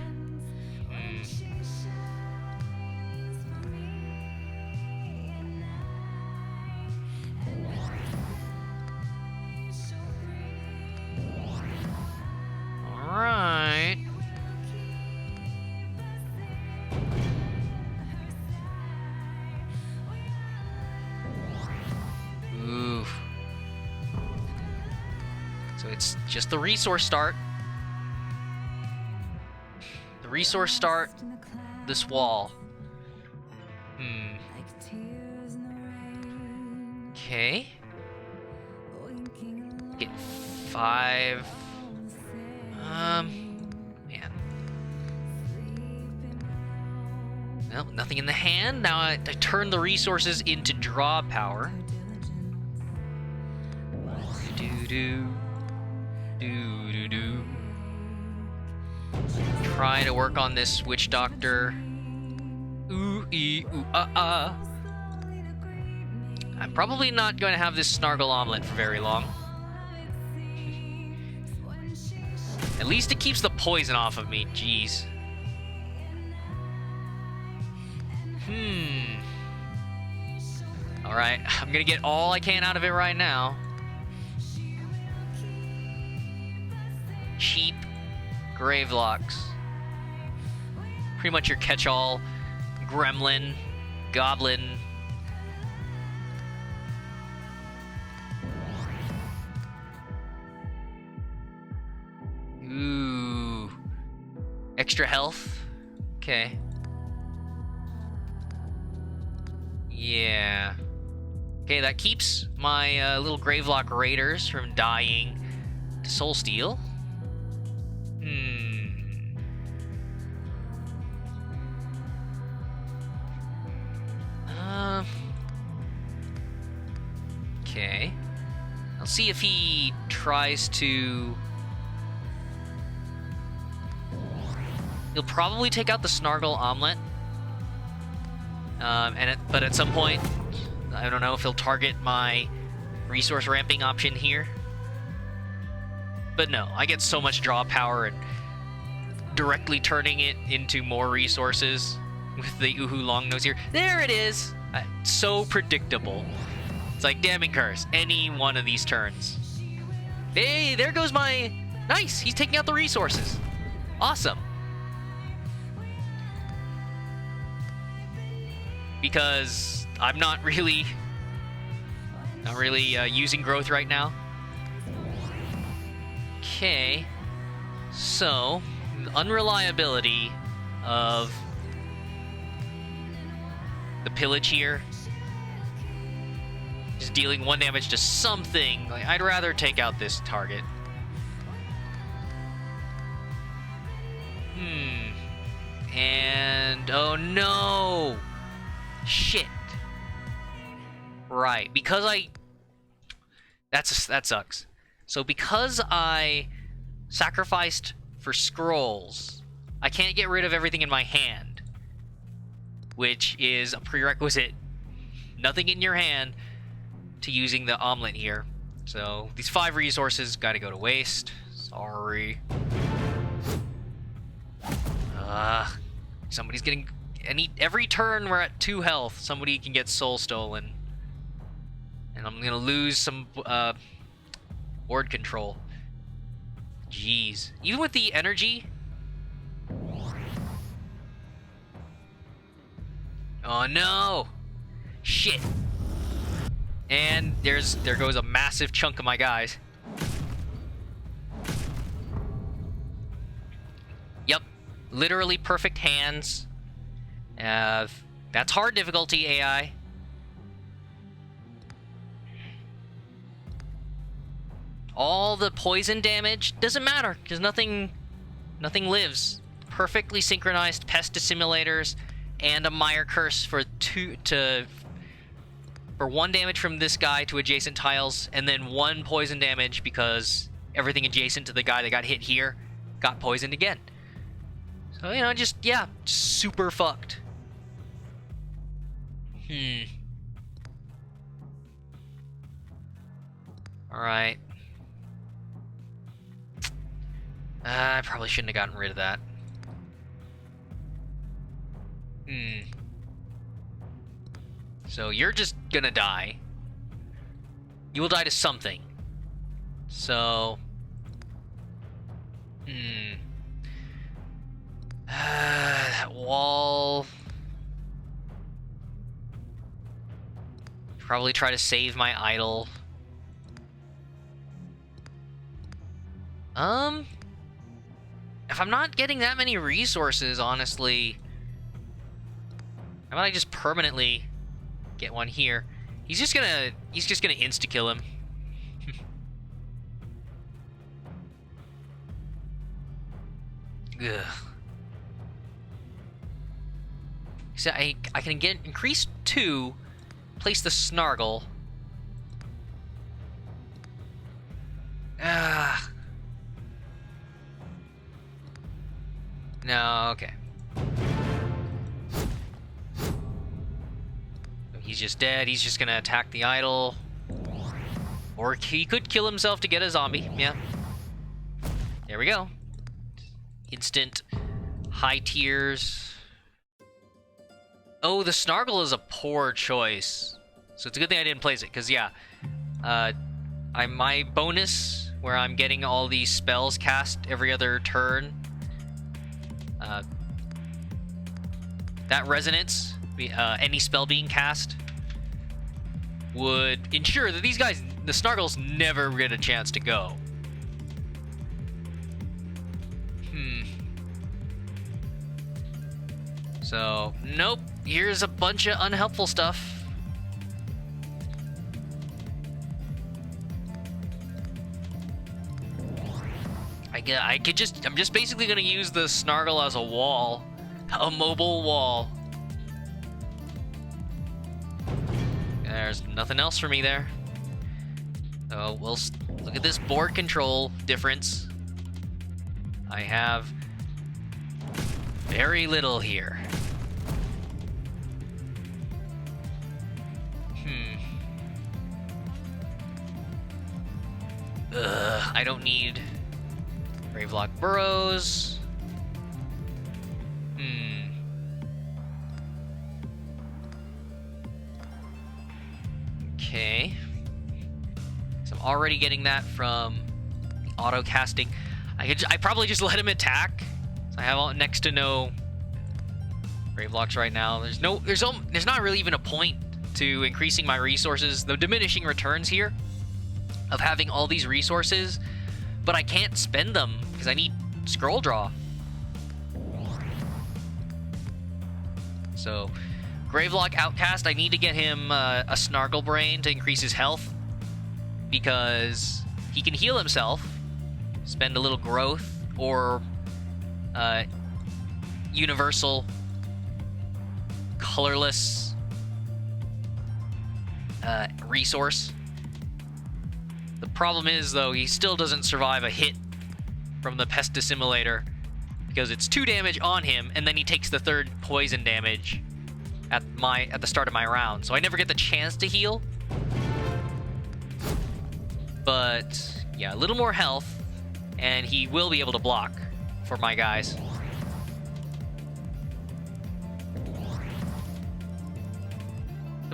Alright. Oof. So it's just the resource start. The resource start, this wall. Okay. Get 5. Man. Nope, nothing in the hand. Now I turn the resources into draw power. Do. Try to work on this witch doctor. I'm probably not going to have this Snargle omelet for very long. At least it keeps the poison off of me. Jeez. Alright, I'm gonna get all I can out of it right now. Cheap Gravelocks. Pretty much your catch-all gremlin, goblin. Ooh. Extra health? Okay. Yeah. Okay, that keeps my little Gravelock Raiders from dying to Soul Steal. Okay. I'll see if he tries to... He'll probably take out the Snargle omelet. But at some point, I don't know if he'll target my resource ramping option here. But no, I get so much draw power and directly turning it into more resources with the Uhu Longnose here. There it is! So predictable. It's like Damning Curse, any one of these turns. Hey, there goes my... Nice, he's taking out the resources. Awesome. Because I'm not really using growth right now. Okay, so the unreliability of the pillage here, just dealing 1 damage to something. Like, I'd rather take out this target. And oh no. Shit. Right, because that sucks. So because I sacrificed for scrolls, I can't get rid of everything in my hand, which is a prerequisite. Nothing in your hand to using the omelet here. So these 5 resources gotta go to waste. Sorry. Somebody's getting every turn we're at 2 health, somebody can get soul stolen. And I'm gonna lose some board control. Jeez. Even with the energy. Oh no! Shit. And there goes a massive chunk of my guys. Yep. Literally perfect hands. That's hard difficulty, AI. All the poison damage doesn't matter because nothing lives. Perfectly synchronized pest simulators and a Mire Curse for 1 damage from this guy to adjacent tiles, and then 1 poison damage because everything adjacent to the guy that got hit here got poisoned again. So, you know, just super fucked. Alright. I probably shouldn't have gotten rid of that. So you're just gonna die. You will die to something. So... that wall... Probably try to save my idol. If I'm not getting that many resources, honestly, how about I just permanently get one here? He's just gonna insta-kill him. Ugh. So I can get increase 2, place the Snargle. No, okay. He's just dead. He's just gonna attack the idol. Or he could kill himself to get a zombie. Yeah. There we go. Instant high tiers. Oh, the Snargle is a poor choice. So it's a good thing I didn't place it, because yeah. My bonus, where I'm getting all these spells cast every other turn, that resonance, any spell being cast, would ensure that these guys, the Snargles, never get a chance to go. So, nope. Here's a bunch of unhelpful stuff. I'm just basically gonna use the Snargle as a wall. A mobile wall. There's nothing else for me there. So we'll look at this board control difference. I have very little here. I don't need Gravelock Burrows. Okay. So I'm already getting that from the auto casting. I probably just let him attack. So I have next to no Gravelocks right now. There's not really even a point to increasing my resources. The diminishing returns here of having all these resources, but I can't spend them because I need scroll draw. So, Gravelock Outcast, I need to get him a Snargle Brain to increase his health, because he can heal himself, spend a little growth, or universal colorless resource. The problem is, though, he still doesn't survive a hit from the Pest Dissimulator, because it's 2 damage on him, and then he takes the 3rd poison damage at the start of my round. So I never get the chance to heal. But yeah, a little more health, and he will be able to block for my guys.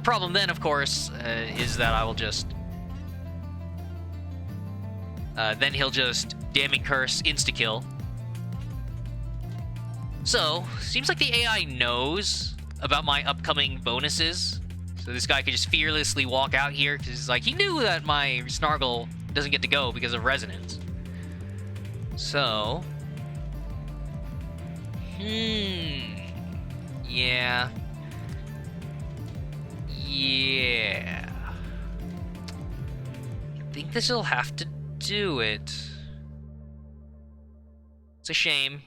problem then, of course, is that I will just... then he'll just Damning Curse insta-kill. So, seems like the AI knows about my upcoming bonuses. So this guy could just fearlessly walk out here, because like, he knew that my Snargle doesn't get to go because of Resonance. So... Yeah. Yeah. I think this'll have to do it. It's a shame.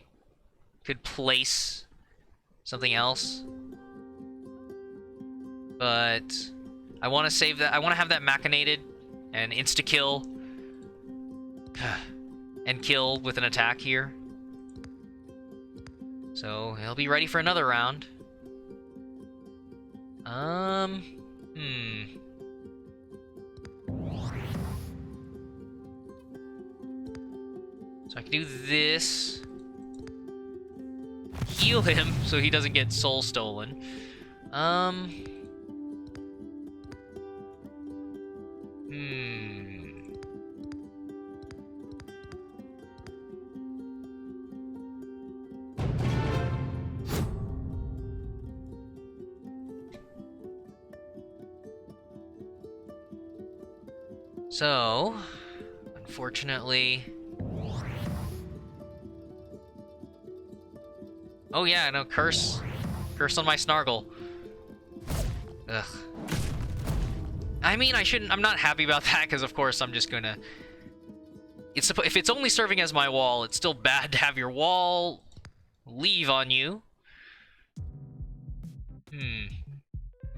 Could place something else. But I want to save that. I want to have that machinated and insta-kill. And kill with an attack here. So he'll be ready for another round. So I can do this. Heal him so he doesn't get soul stolen. So, unfortunately... Oh yeah, no, curse. Curse on my Snargle. Ugh. I mean, I'm not happy about that, because of course I'm just gonna... if it's only serving as my wall, it's still bad to have your wall leave on you.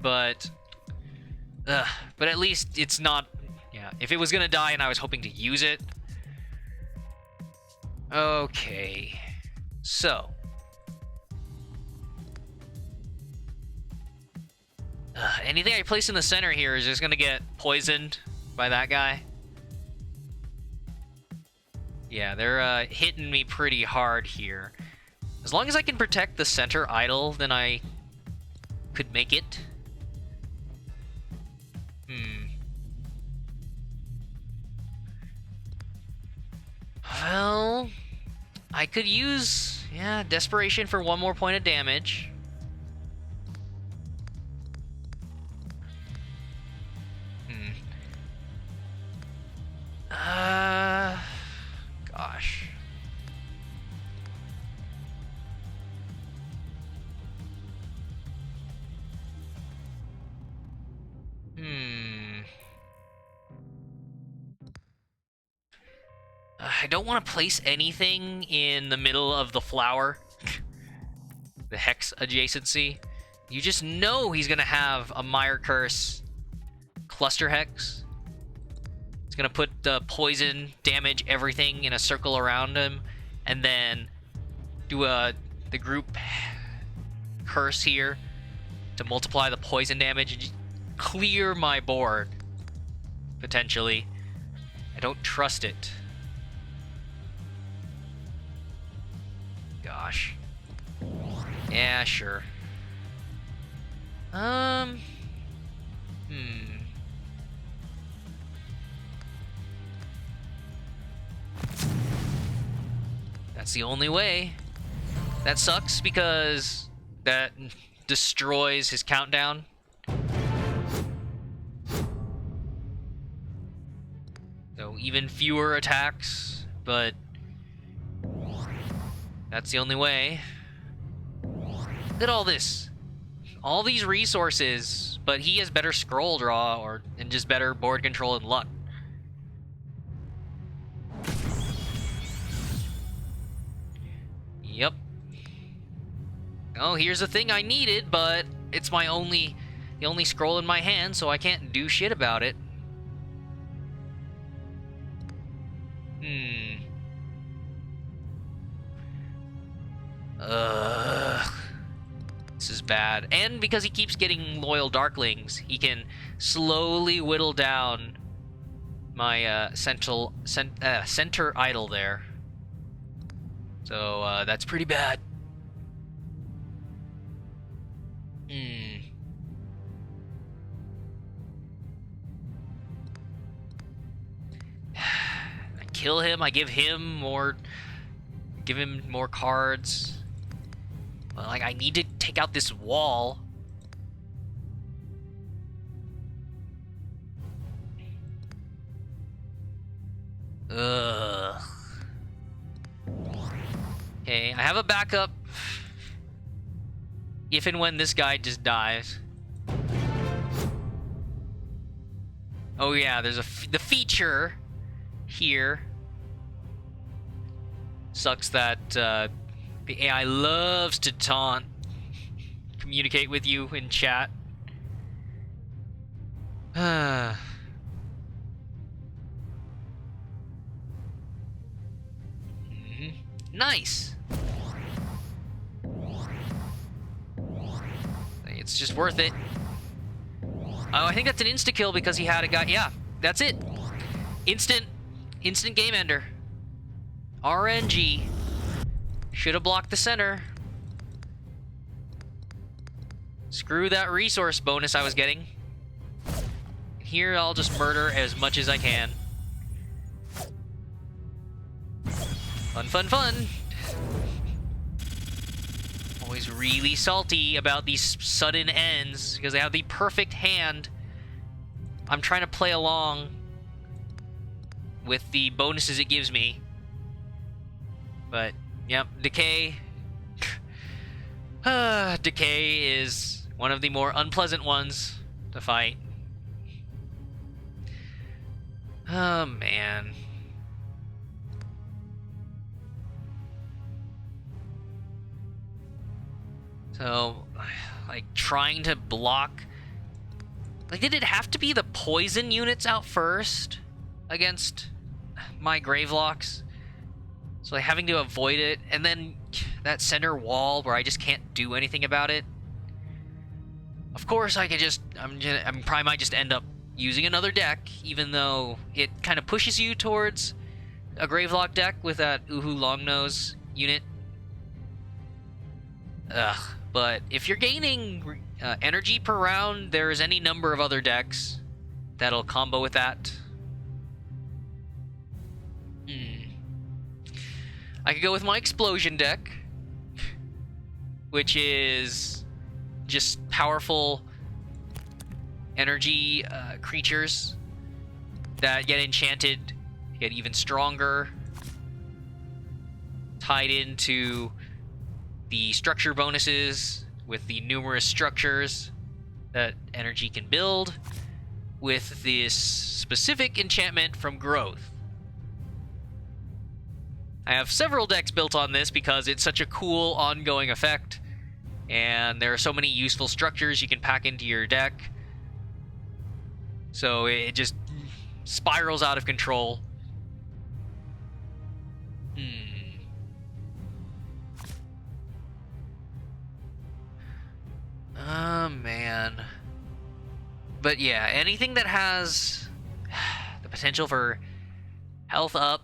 But at least it's not... Yeah, if it was gonna die and I was hoping to use it... Okay. So... anything I place in the center here is just gonna get poisoned by that guy. Yeah, they're hitting me pretty hard here. As long as I can protect the center idol, then I could make it. Well, I could use, yeah, Desperation for one more point of damage. Gosh. I don't want to place anything in the middle of the flower. The Hex adjacency. You just know he's going to have a Mire Curse Cluster Hex. It's going to put the poison, damage everything in a circle around him, and then do the group curse here to multiply the poison damage and just clear my board, potentially. I don't trust it. Gosh. Yeah, sure. That's the only way. That sucks because that destroys his countdown. So even fewer attacks, but that's the only way. Look at all this. All these resources, but he has better scroll draw and just better board control and luck. Yep. Oh, here's the thing I needed, but it's the only scroll in my hand, so I can't do shit about it. This is bad. And because he keeps getting loyal Darklings, he can slowly whittle down my center idol there. So that's pretty bad. kill him, I give him more cards. But, like, I need to take out this wall. Ugh. Okay, I have a backup if and when this guy just dies. Oh yeah, there's the feature here. Sucks that the AI loves to taunt, communicate with you in chat. Nice. It's just worth it. Oh, I think that's an insta-kill because he had a guy. Yeah, that's it. Instant game ender. RNG. Should have blocked the center. Screw that resource bonus I was getting. Here, I'll just murder as much as I can. Fun, fun, fun. Always really salty about these sudden ends because they have the perfect hand. I'm trying to play along with the bonuses it gives me. But, yep, Decay. Decay is one of the more unpleasant ones to fight. Oh, man. So, like, trying to block... Like, did it have to be the poison units out first against my Gravelocks? So, like, having to avoid it, and then that center wall where I just can't do anything about it. Of course, I could just... I probably might just end up using another deck, even though it kind of pushes you towards a Gravelock deck with that Uhu Longnose unit. Ugh. But if you're gaining energy per round, there's any number of other decks that'll combo with that. I could go with my Explosion deck, which is just powerful energy creatures that get enchanted, get even stronger, tied into the structure bonuses with the numerous structures that energy can build with this specific enchantment from Growth. I have several decks built on this because it's such a cool ongoing effect, and there are so many useful structures you can pack into your deck. So it just spirals out of control. Oh, man. But yeah, anything that has the potential for health up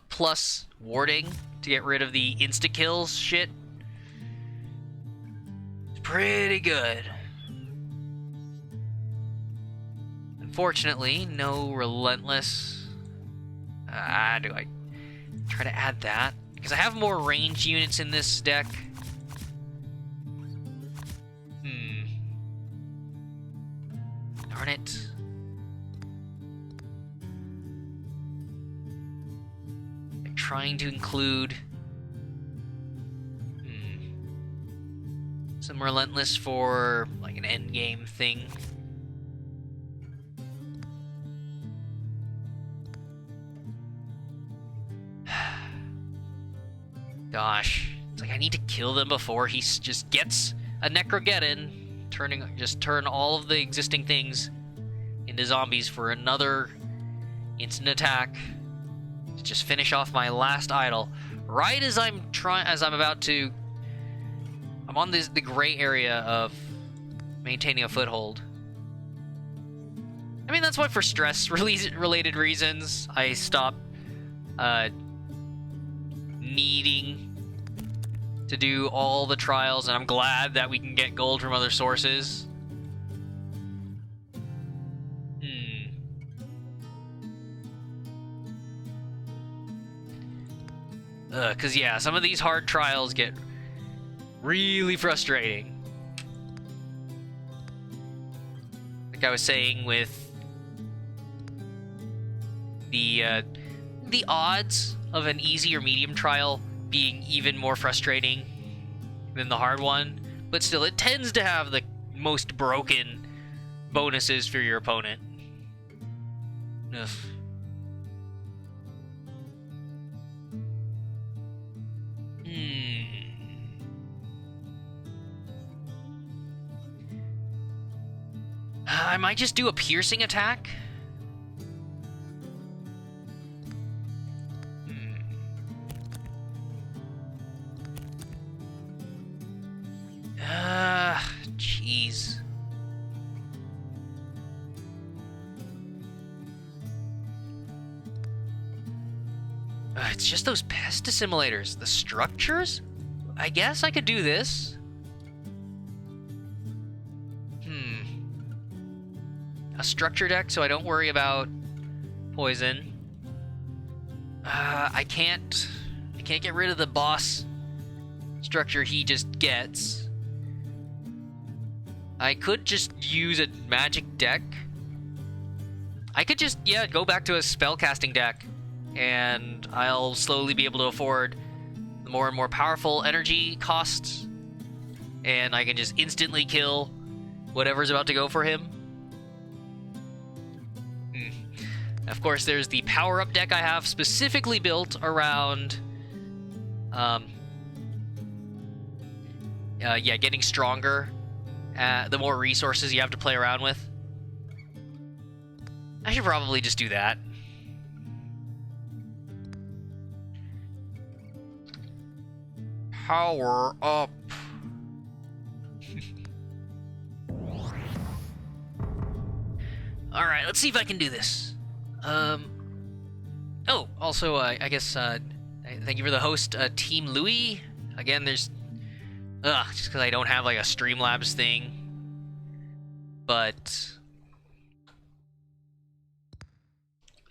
plus warding to get rid of the insta-kills shit, it's pretty good. Unfortunately, no Relentless. Do I try to add that? Because I have more ranged units in this deck. Darn it. I'm trying to include some Relentless for like an endgame thing. Gosh, it's like I need to kill them before he just gets a Necrogeddon. Turn all of the existing things into zombies for another instant attack to just finish off my last idol. Right as I'm about to, I'm on the gray area of maintaining a foothold. I mean, that's why for stress related reasons I stop needing to do all the trials, and I'm glad that we can get gold from other sources. Because, yeah, some of these hard trials get really frustrating. Like I was saying with the odds of an easy or medium trial being even more frustrating than the hard one, but still it tends to have the most broken bonuses for your opponent. Ugh. I might just do a piercing attack. Jeez. It's just those pest assimilators. The structures? I guess I could do this. A structure deck so I don't worry about poison. I can't get rid of the boss structure he just gets. I could just use a magic deck. I could just, yeah, go back to a spellcasting deck, and I'll slowly be able to afford the more and more powerful energy costs, and I can just instantly kill whatever's about to go for him. Of course, there's the power-up deck I have specifically built around, getting stronger. The more resources you have to play around with. I should probably just do that. Power up. Alright, let's see if I can do this. Oh, also, I guess, thank you for the host, Team Louie. Again, there's... just because I don't have, like, a Streamlabs thing. But...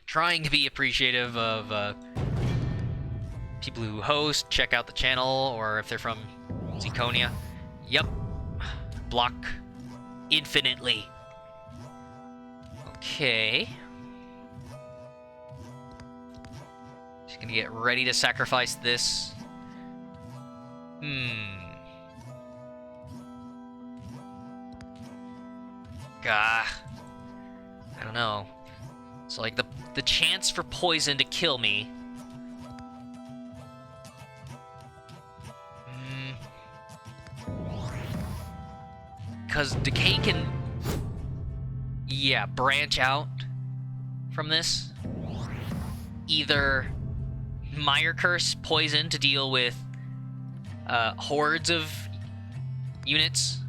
trying to be appreciative of, people who host, check out the channel, or if they're from Ziconia. Yep. Block infinitely. Okay. Just gonna get ready to sacrifice this. Gah. I don't know. So, like, the chance for poison to kill me. Because decay can... yeah, branch out from this. Either Mire Curse poison to deal with hordes of units,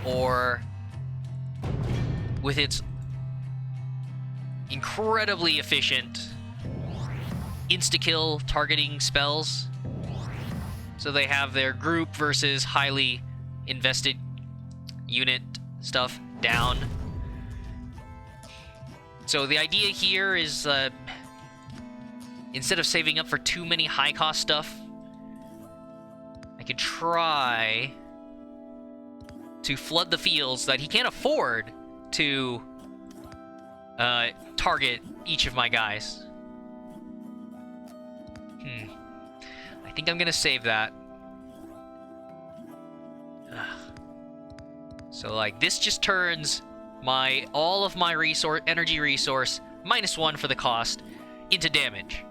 or with its incredibly efficient insta-kill targeting spells. So they have their group versus highly invested unit stuff down. So the idea here is, instead of saving up for too many high-cost stuff, I could try to flood the fields so that he can't afford to target each of my guys. I think I'm gonna save that. So, like, this just turns all of my energy resource -1 for the cost into damage.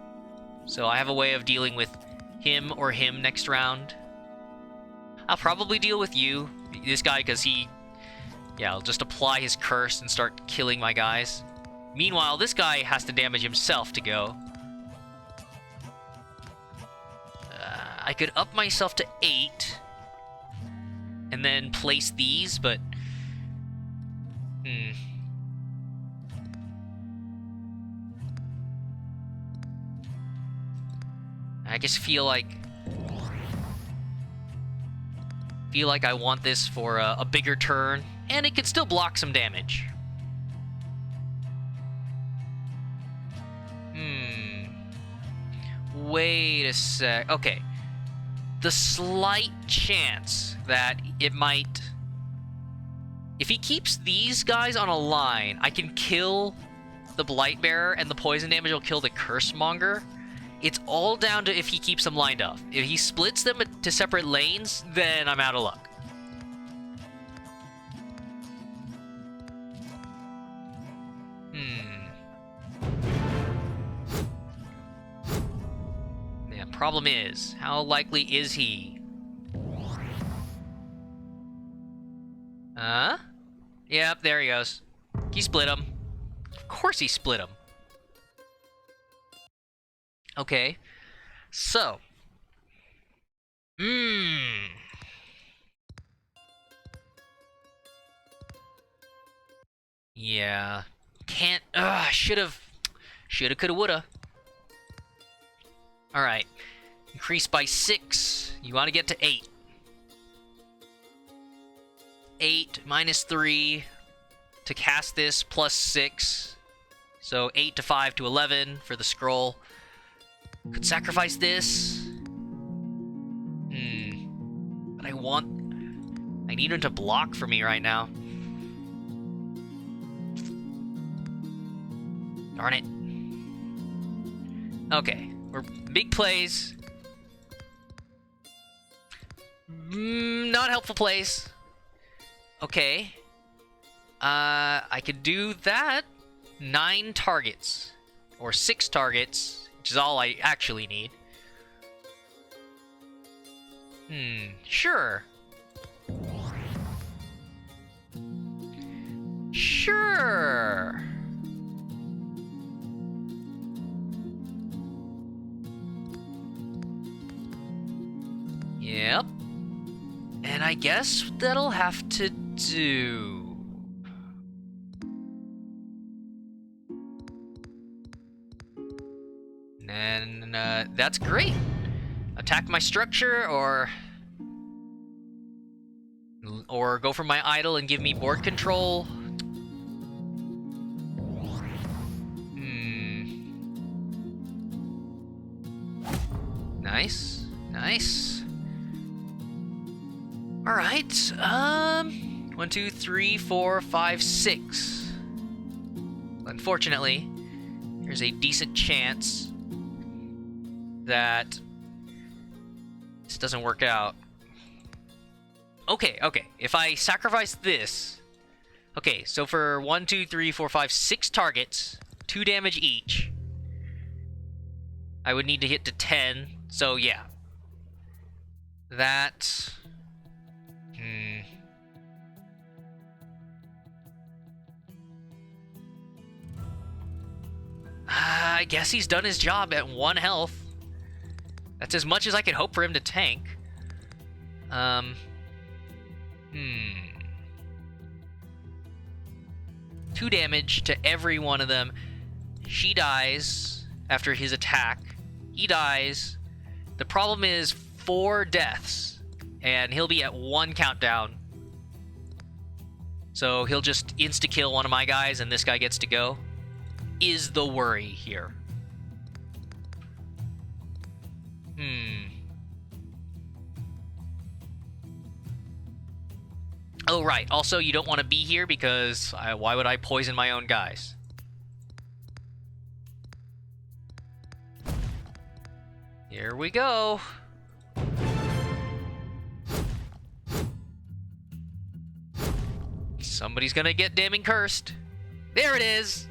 So I have a way of dealing with him or him next round. I'll probably deal with this guy, because I'll just apply his curse and start killing my guys. Meanwhile, this guy has to damage himself to go. I could up myself to 8 and then place these, but I just feel like I want this for a bigger turn, and it could still block some damage. wait a sec. Okay. The slight chance that it might... If he keeps these guys on a line, I can kill the Blightbearer and the poison damage will kill the Cursemonger. It's all down to if he keeps them lined up. If he splits them to separate lanes, then I'm out of luck. Yeah, problem is, how likely is he? Yep, there he goes. He split him. Of course he split him. Okay. So. Yeah. Can't... should've... Shoulda, coulda, woulda. Alright. Increase by 6. You want to get to 8. 8 minus 3 to cast this plus 6. So 8 to 5 to 11 for the scroll. Could sacrifice this. But I need him to block for me right now. Darn it. Okay, we're big plays. Not helpful plays. Okay. I could do that. 9 targets. Or 6 targets, which is all I actually need. Sure. Sure. Yep. And I guess that'll have to do. And that's great. Attack my structure or go for my idol and give me board control. Nice. Nice. Alright, 1, 2, 3, 4, 5, 6. Unfortunately, there's a decent chance that this doesn't work out. Okay. If I sacrifice this... Okay, so for 1, 2, 3, 4, 5, 6 targets, 2 damage each, I would need to hit to 10, so yeah. That... I guess he's done his job at 1 health. That's as much as I could hope for him to tank. 2 damage to every one of them. She dies after his attack. He dies. The problem is 4 deaths, and he'll be at 1 countdown. So he'll just insta-kill one of my guys, and this guy gets to go. Is the worry here. Oh, right. Also, you don't want to be here because why would I poison my own guys? Here we go. Somebody's gonna get damning cursed. There it is.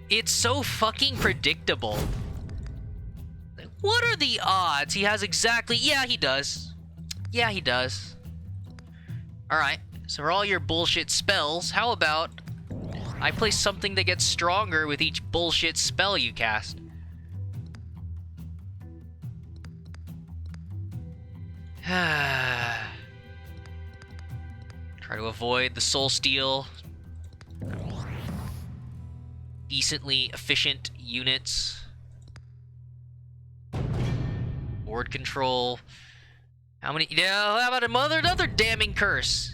It's so fucking predictable. What are the odds he has exactly... Yeah, he does. Yeah, he does. Alright, so for all your bullshit spells, how about I play something that gets stronger with each bullshit spell you cast? Try to avoid the soul steal. Decently efficient units. Board control. How many? Yeah, how about another damning curse?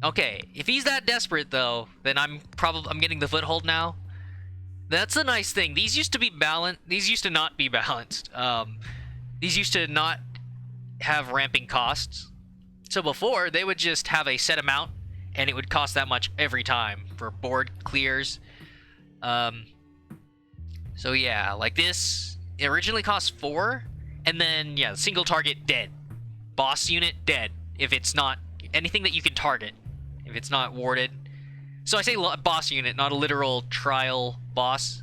Okay, if he's that desperate though, then I'm getting the foothold now. That's the nice thing. These used to be balanced. These used to not be balanced. These used to not have ramping costs. So before, they would just have a set amount, and it would cost that much every time for board clears. So yeah, like this, it originally cost 4, and then, yeah, single target, dead. Boss unit, dead. If it's not anything that you can target. If it's not warded. So I say boss unit, not a literal trial boss.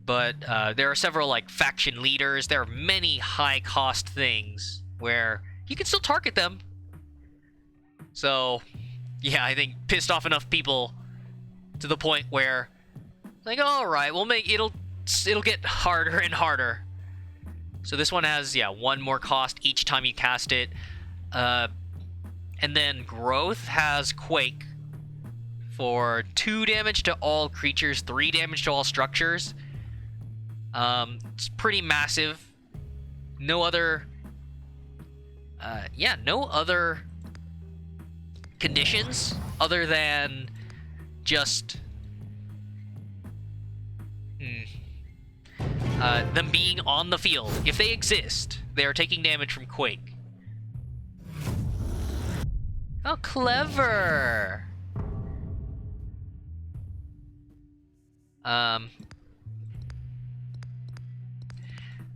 But there are several, like, faction leaders. There are many high-cost things where you can still target them. So, yeah, I think pissed off enough people to the point where, like, all right, we'll make it'll get harder and harder. So this one has, yeah, 1 more cost each time you cast it. And then Growth has Quake for 2 damage to all creatures, 3 damage to all structures. It's pretty massive. No other... no other conditions other than just... them being on the field. If they exist, they are taking damage from Quake. Oh, clever!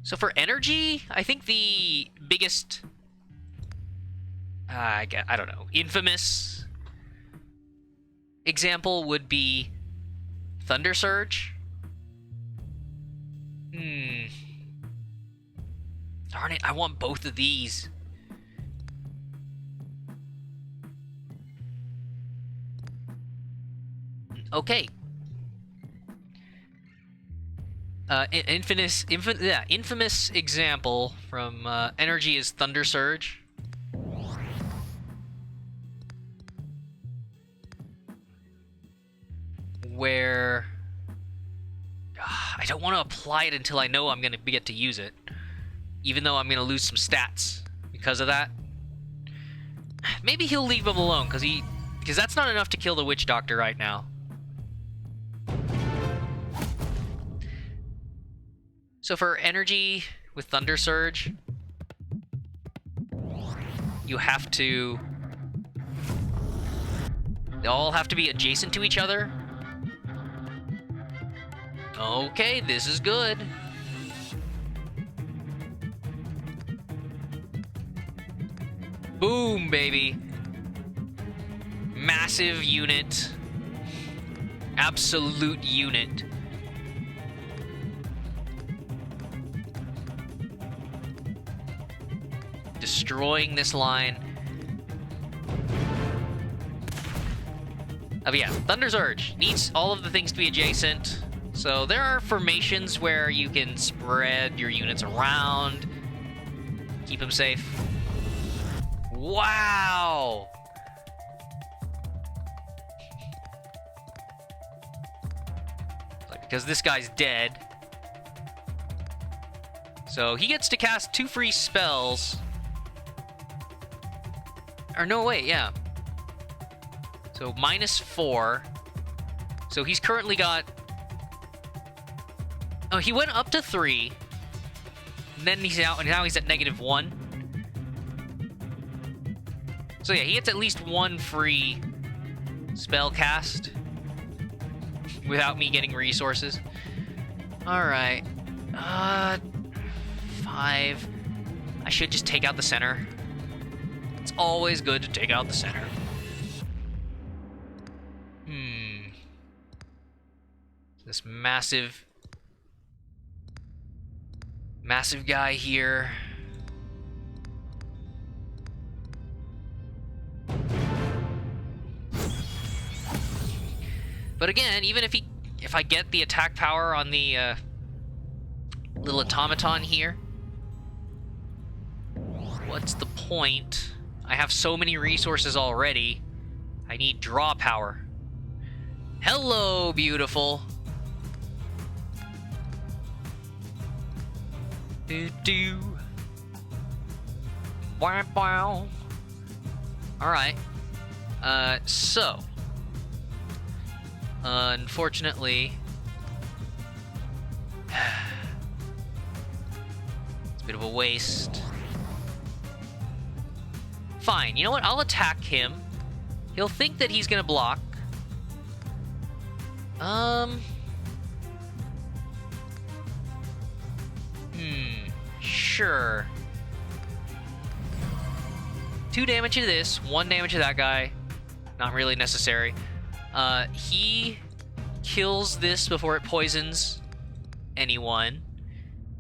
So for energy, I think the biggest... I don't know, infamous example would be Thunder Surge. Darn it, I want both of these. Okay. Infamous example from energy is Thunder Surge. Where I don't want to apply it until I know I'm going to get to use it. Even though I'm going to lose some stats because of that. Maybe he'll leave him alone, because that's not enough to kill the Witch Doctor right now. So for energy with Thunder Surge, you have to... They all have to be adjacent to each other. Okay, this is good. Boom, baby. Massive unit. Absolute unit. Destroying this line. Oh yeah, Thunder Surge needs all of the things to be adjacent. So there are formations where you can spread your units around, keep them safe. Wow! Like, because this guy's dead. So he gets to cast 2 free spells. Or no, wait, yeah. So -4. So he's currently got... Oh, he went up to 3. And then he's out, and now he's at -1. So yeah, he gets at least 1 free spell cast without me getting resources. Alright. 5. I should just take out the center. It's always good to take out the center. This massive guy here. But again, even if I get the attack power on the little automaton here, what's the point? I have so many resources already. I need draw power. Hello, beautiful. Do. Wow. Alright. So. Unfortunately, It's a bit of a waste. Fine, you know what? I'll attack him. He'll think that he's gonna block. Sure. 2 damage to this, 1 damage to that guy. Not really necessary. He kills this before it poisons anyone.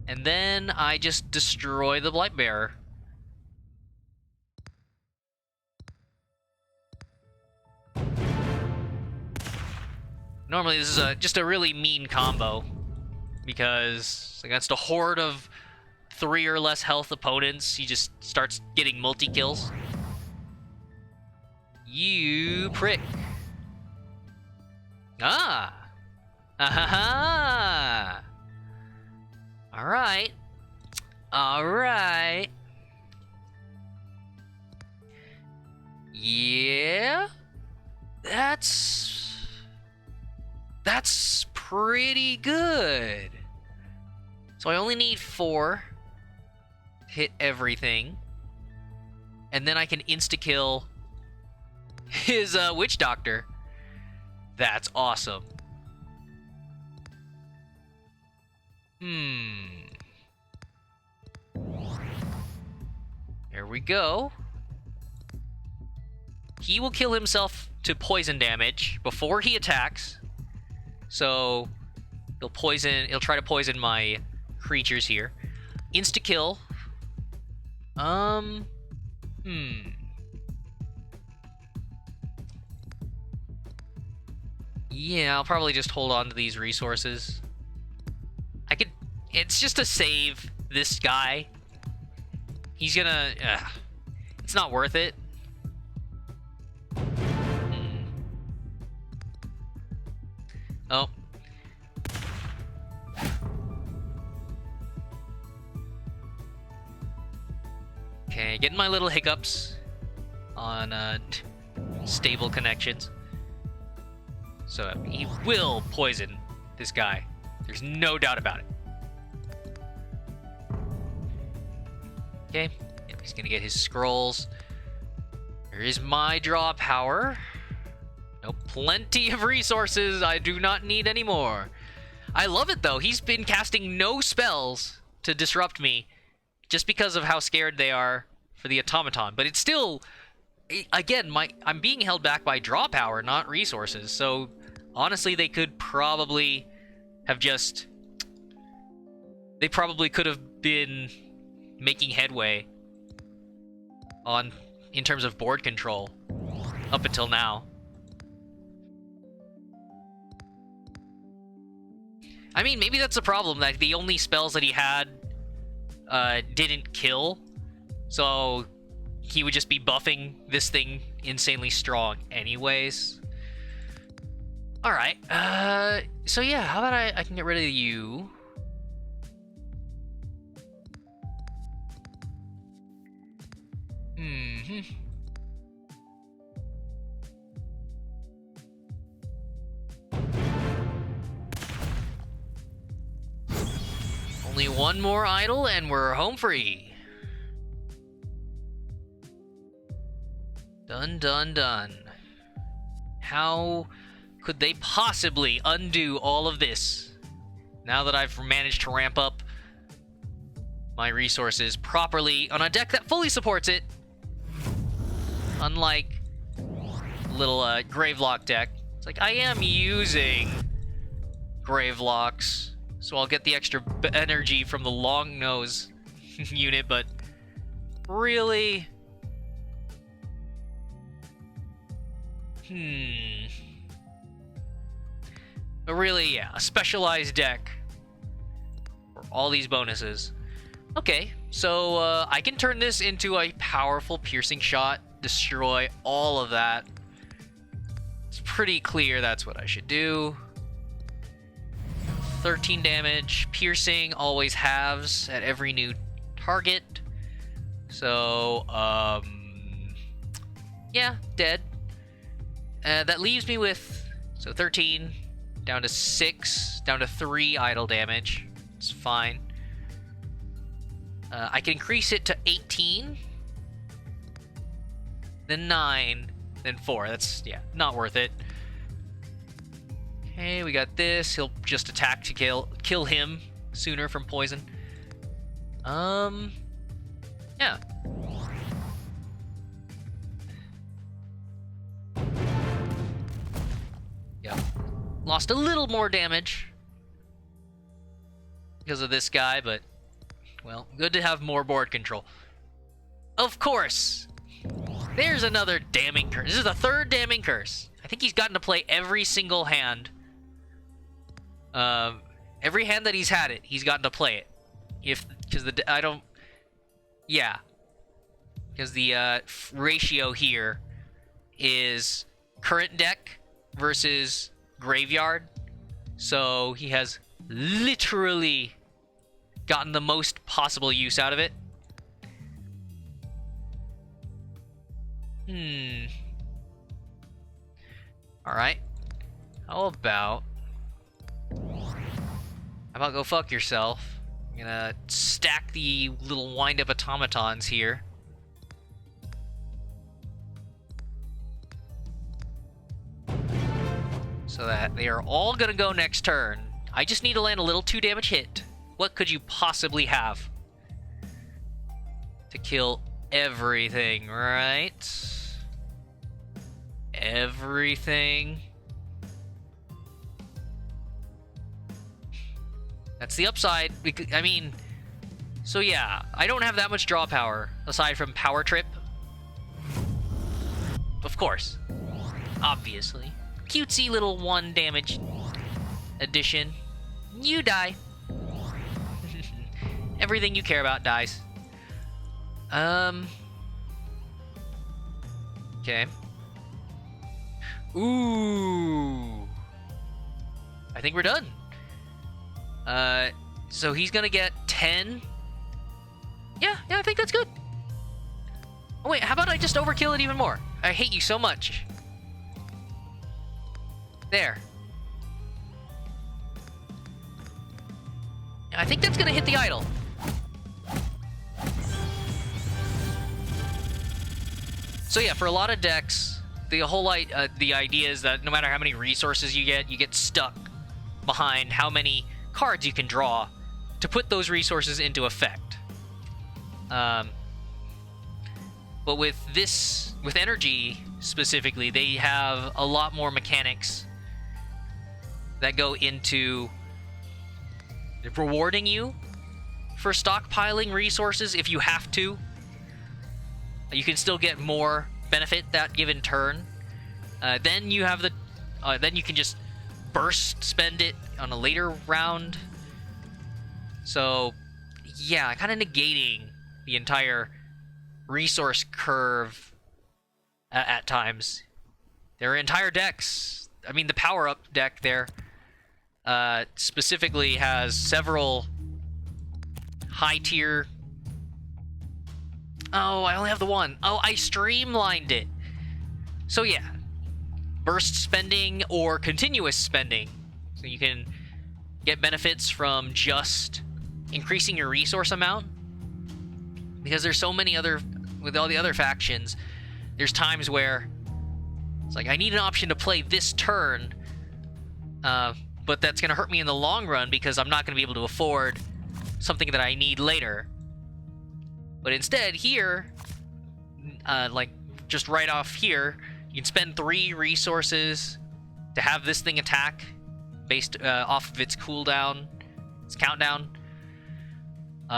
And then I just destroy the Blightbearer. Normally this is just a really mean combo, because against a horde of 3 or less health opponents, he just starts getting multi-kills. You prick. Ah! Ahaha! Alright. Alright. Yeah? That's pretty good. So I only need 4. Hit everything. And then I can insta-kill his Witch Doctor. That's awesome. There we go. He will kill himself to poison damage before he attacks. So he'll try to poison my creatures here. Insta-kill. Yeah, I'll probably just hold on to these resources. It's just to save this guy. He's gonna, it's not worth it. Oh. Okay, getting my little hiccups on stable connections. So he will poison this guy. There's no doubt about it. Okay, yep, he's gonna get his scrolls. There is my draw power. No, plenty of resources. I do not need any more. I love it though. He's been casting no spells to disrupt me just because of how scared they are for the automaton. But it's still, again, I'm being held back by draw power, not resources. So honestly, they could probably have just, they probably could have been making headway in terms of board control up until now. I mean, maybe that's the problem, that the only spells that he had didn't kill, so he would just be buffing this thing insanely strong anyways. Alright, so yeah, how about I can get rid of you. Only one more idol and we're home free. Done, done, done. How could they possibly undo all of this now that I've managed to ramp up my resources properly on a deck that fully supports it? Unlike little Gravelock deck. It's like, I am using Gravelocks, so I'll get the extra energy from the long nose unit, but really? But really, yeah, a specialized deck for all these bonuses. Okay, so I can turn this into a powerful piercing shot, destroy all of that. It's pretty clear that's what I should do. 13 damage. Piercing always halves at every new target. So, yeah, dead. That leaves me with, so 13, down to 6, down to 3 idle damage. It's fine. I can increase it to 18, then 9, then 4. That's, yeah, not worth it. Okay, we got this. He'll just attack to kill him sooner from poison. Yeah. Yeah. Lost a little more damage because of this guy, but, well, good to have more board control. Of course! There's another damning curse. This is the third damning curse. I think he's gotten to play every single hand. Every hand that he's had it, he's gotten to play it. Because the ratio here is current deck versus graveyard. So he has literally gotten the most possible use out of it. Alright. How about go fuck yourself? I'm gonna stack the little wind-up automatons here. So that they are all gonna go next turn. I just need to land a little 2 damage hit. What could you possibly have to kill everything, right? Everything. That's the upside. I mean, so yeah, I don't have that much draw power aside from Power Trip. Of course. Obviously. Cutesy little 1 damage addition. You die. Everything you care about dies. Okay. Ooh. I think we're done. So he's gonna get 10. Yeah, I think that's good. Oh wait, how about I just overkill it even more? I hate you so much. There. I think that's gonna hit the idol. So yeah, for a lot of decks, the idea is that no matter how many resources you get stuck behind how many cards you can draw to put those resources into effect. But with energy specifically, they have a lot more mechanics that go into rewarding you for stockpiling resources if you have to. You can still get more benefit that given turn. Then you have then you can just burst spend it on a later round. So, yeah, kind of negating the entire resource curve at times. There are entire decks. I mean, the power-up deck there specifically has several high-tier... Oh, I only have the one. Oh, I streamlined it. So, yeah. Burst spending or continuous spending. So you can get benefits from just increasing your resource amount. Because there's so many with all the other factions, there's times where it's like, I need an option to play this turn, but that's going to hurt me in the long run because I'm not going to be able to afford something that I need later. But instead, here, like, just right off here, you can spend 3 resources to have this thing attack based off of its cooldown, its countdown.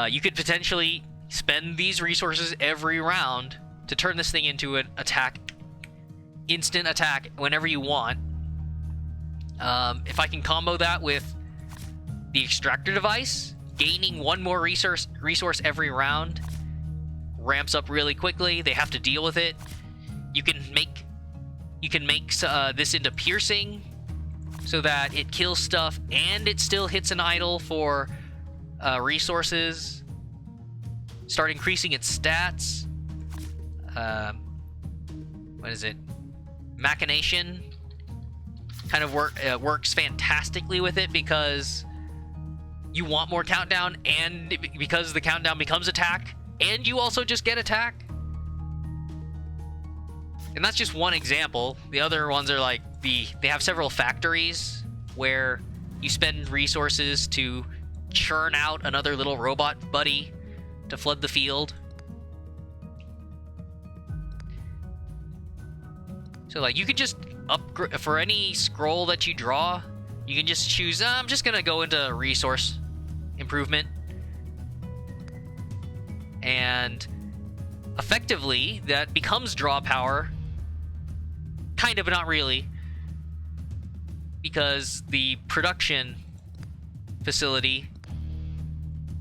You could potentially spend these resources every round to turn this thing into an instant attack whenever you want. If I can combo that with the extractor device, gaining 1 more resource every round ramps up really quickly. They have to deal with it. You can make this into piercing so that it kills stuff and it still hits an idol for resources. Start increasing its stats. What is it? Machination kind of works fantastically with it because you want more countdown, and because the countdown becomes attack, and you also just get attack. And that's just one example. The other ones are like they have several factories where you spend resources to churn out another little robot buddy to flood the field. So like you can just upgrade for any scroll that you draw, you can just choose, I'm just gonna go into resource improvement. And effectively that becomes draw power. Kind of, but not really. Because the production facility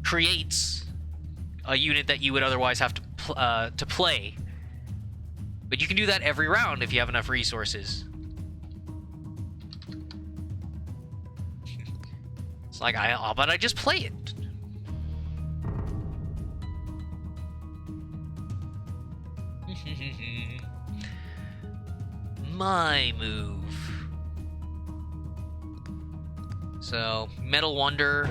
creates a unit that you would otherwise have to play. But you can do that every round if you have enough resources. It's like, how about I just play it? My move. So, Metal Wonder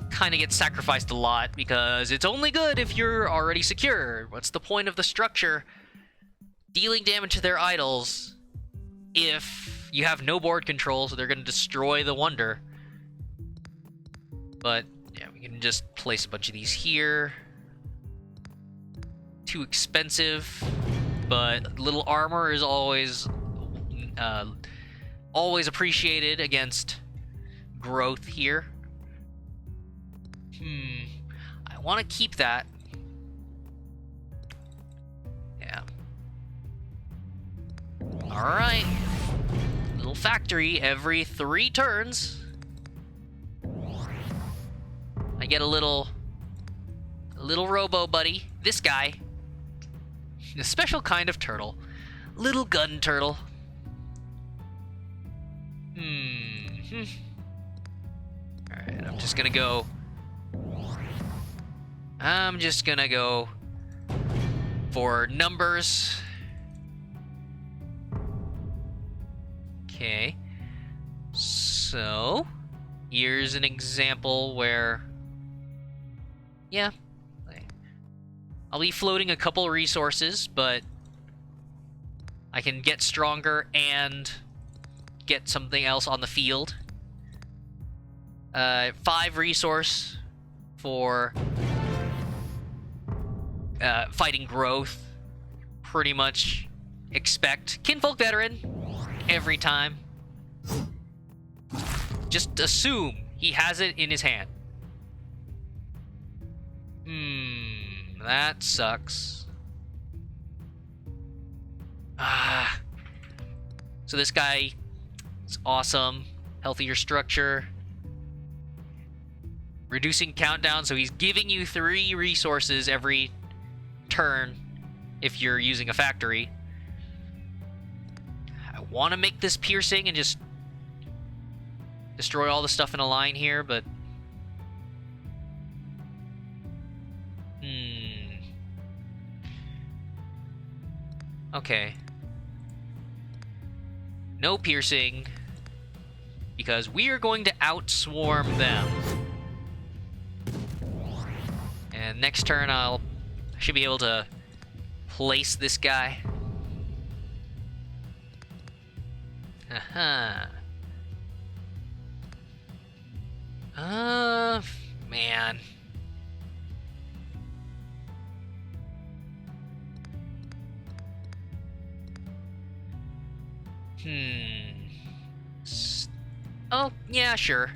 kind of gets sacrificed a lot because it's only good if you're already secure. What's the point of the structure dealing damage to their idols if you have no board control, so they're going to destroy the Wonder? But, yeah, we can just place a bunch of these here. Too expensive. But little armor is always appreciated against growth here. I want to keep that. Yeah. Alright. Little factory every 3 turns. I get a little robo buddy. This guy. A special kind of turtle. Little gun turtle. Alright, I'm just gonna go for numbers. Okay. So, here's an example where... Yeah. I'll be floating a couple resources, but I can get stronger and get something else on the field. 5 resource for fighting growth. Pretty much expect Kinfolk Veteran every time. Just assume he has it in his hand. That sucks. So this guy is awesome. Healthier structure. Reducing countdown, so he's giving you 3 resources every turn if you're using a factory. I want to make this piercing and just destroy all the stuff in a line here, but... Okay. No piercing, because we are going to outswarm them. And next turn I should be able to place this guy. Man. Oh, yeah, sure.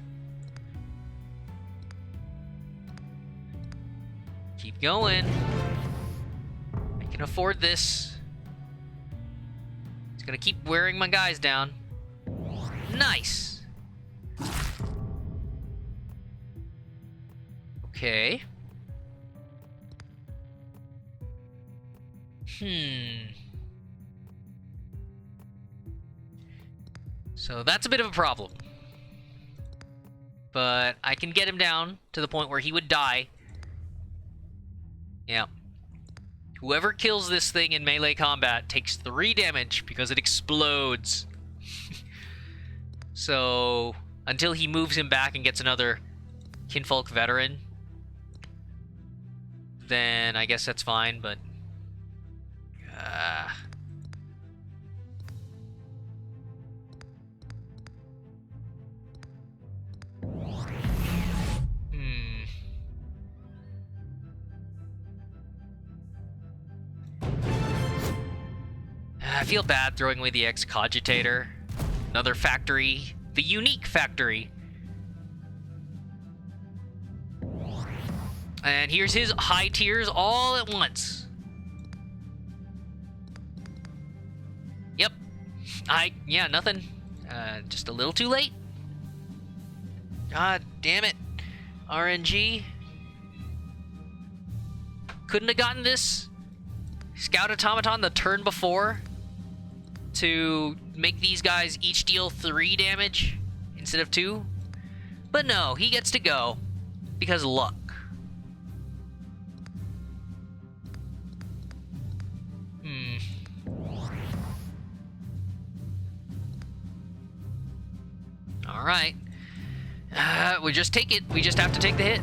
Keep going. I can afford this. It's gonna keep wearing my guys down. Nice. Okay. So that's a bit of a problem. But I can get him down to the point where he would die. Yeah. Whoever kills this thing in melee combat takes 3 damage because it explodes. So Until he moves him back and gets another Kinfolk veteran, then I guess that's fine, but... I feel bad throwing away the Excogitator. Another factory. The unique factory. And here's his high tiers all at once. Yep. Yeah, nothing. Just a little too late. God damn it. RNG. Couldn't have gotten this Scout Automaton the turn before to make these guys each deal 3 damage instead of 2. But no, he gets to go because luck. Alright. We just take it. We just have to take the hit.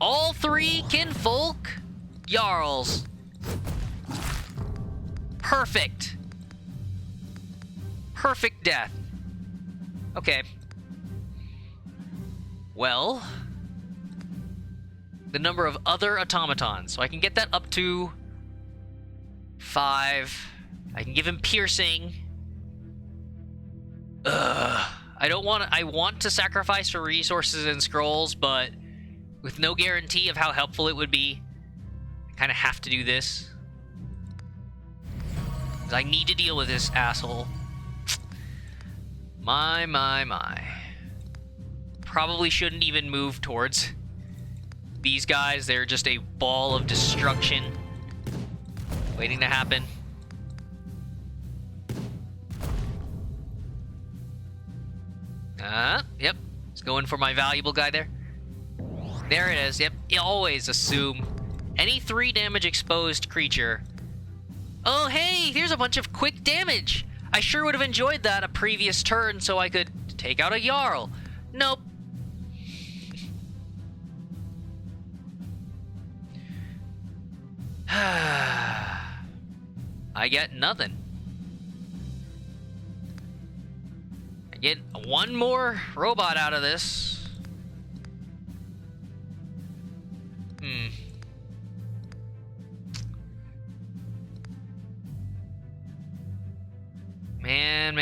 All 3 Kinfolk Jarls. Perfect. Perfect death. Okay. Well, the number of other automatons. So I can get that up to 5. I can give him piercing. I want to sacrifice for resources and scrolls, but with no guarantee of how helpful it would be, I kind of have to do this. I need to deal with this asshole. My. Probably shouldn't even move towards these guys. They're just a ball of destruction waiting to happen. Yep. It's going for my valuable guy there. There it is. Yep. You always assume any 3 damage exposed creature. Oh, hey, here's a bunch of quick damage. I sure would have enjoyed that a previous turn so I could take out a Jarl. Nope. I get nothing. I get 1 more robot out of this. Man.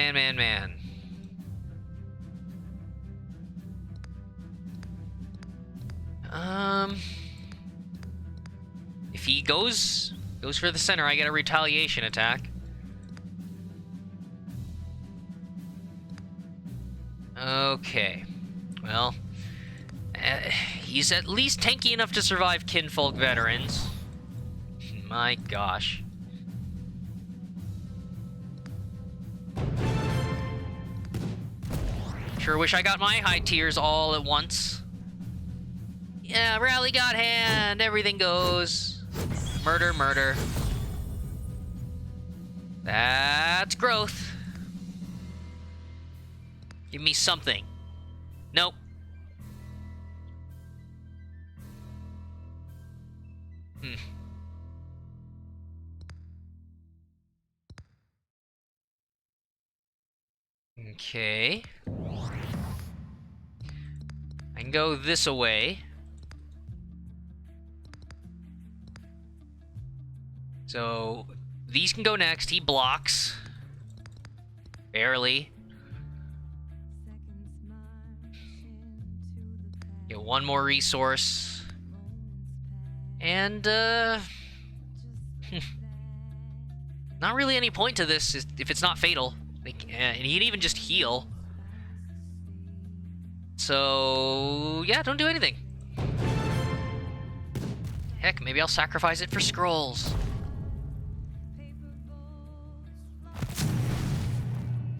If he goes for the center, I get a retaliation attack. Okay. Well, he's at least tanky enough to survive Kinfolk veterans. My gosh. Sure wish I got my high tiers all at once. Yeah, rally got hand, everything goes. Murder. That's growth. Give me something. Nope. Okay. I can go this away. So, these can go next. He blocks. Barely. Get 1 more resource. And, not really any point to this if it's not fatal. And he can even just heal. So, yeah, don't do anything. Heck, maybe I'll sacrifice it for scrolls.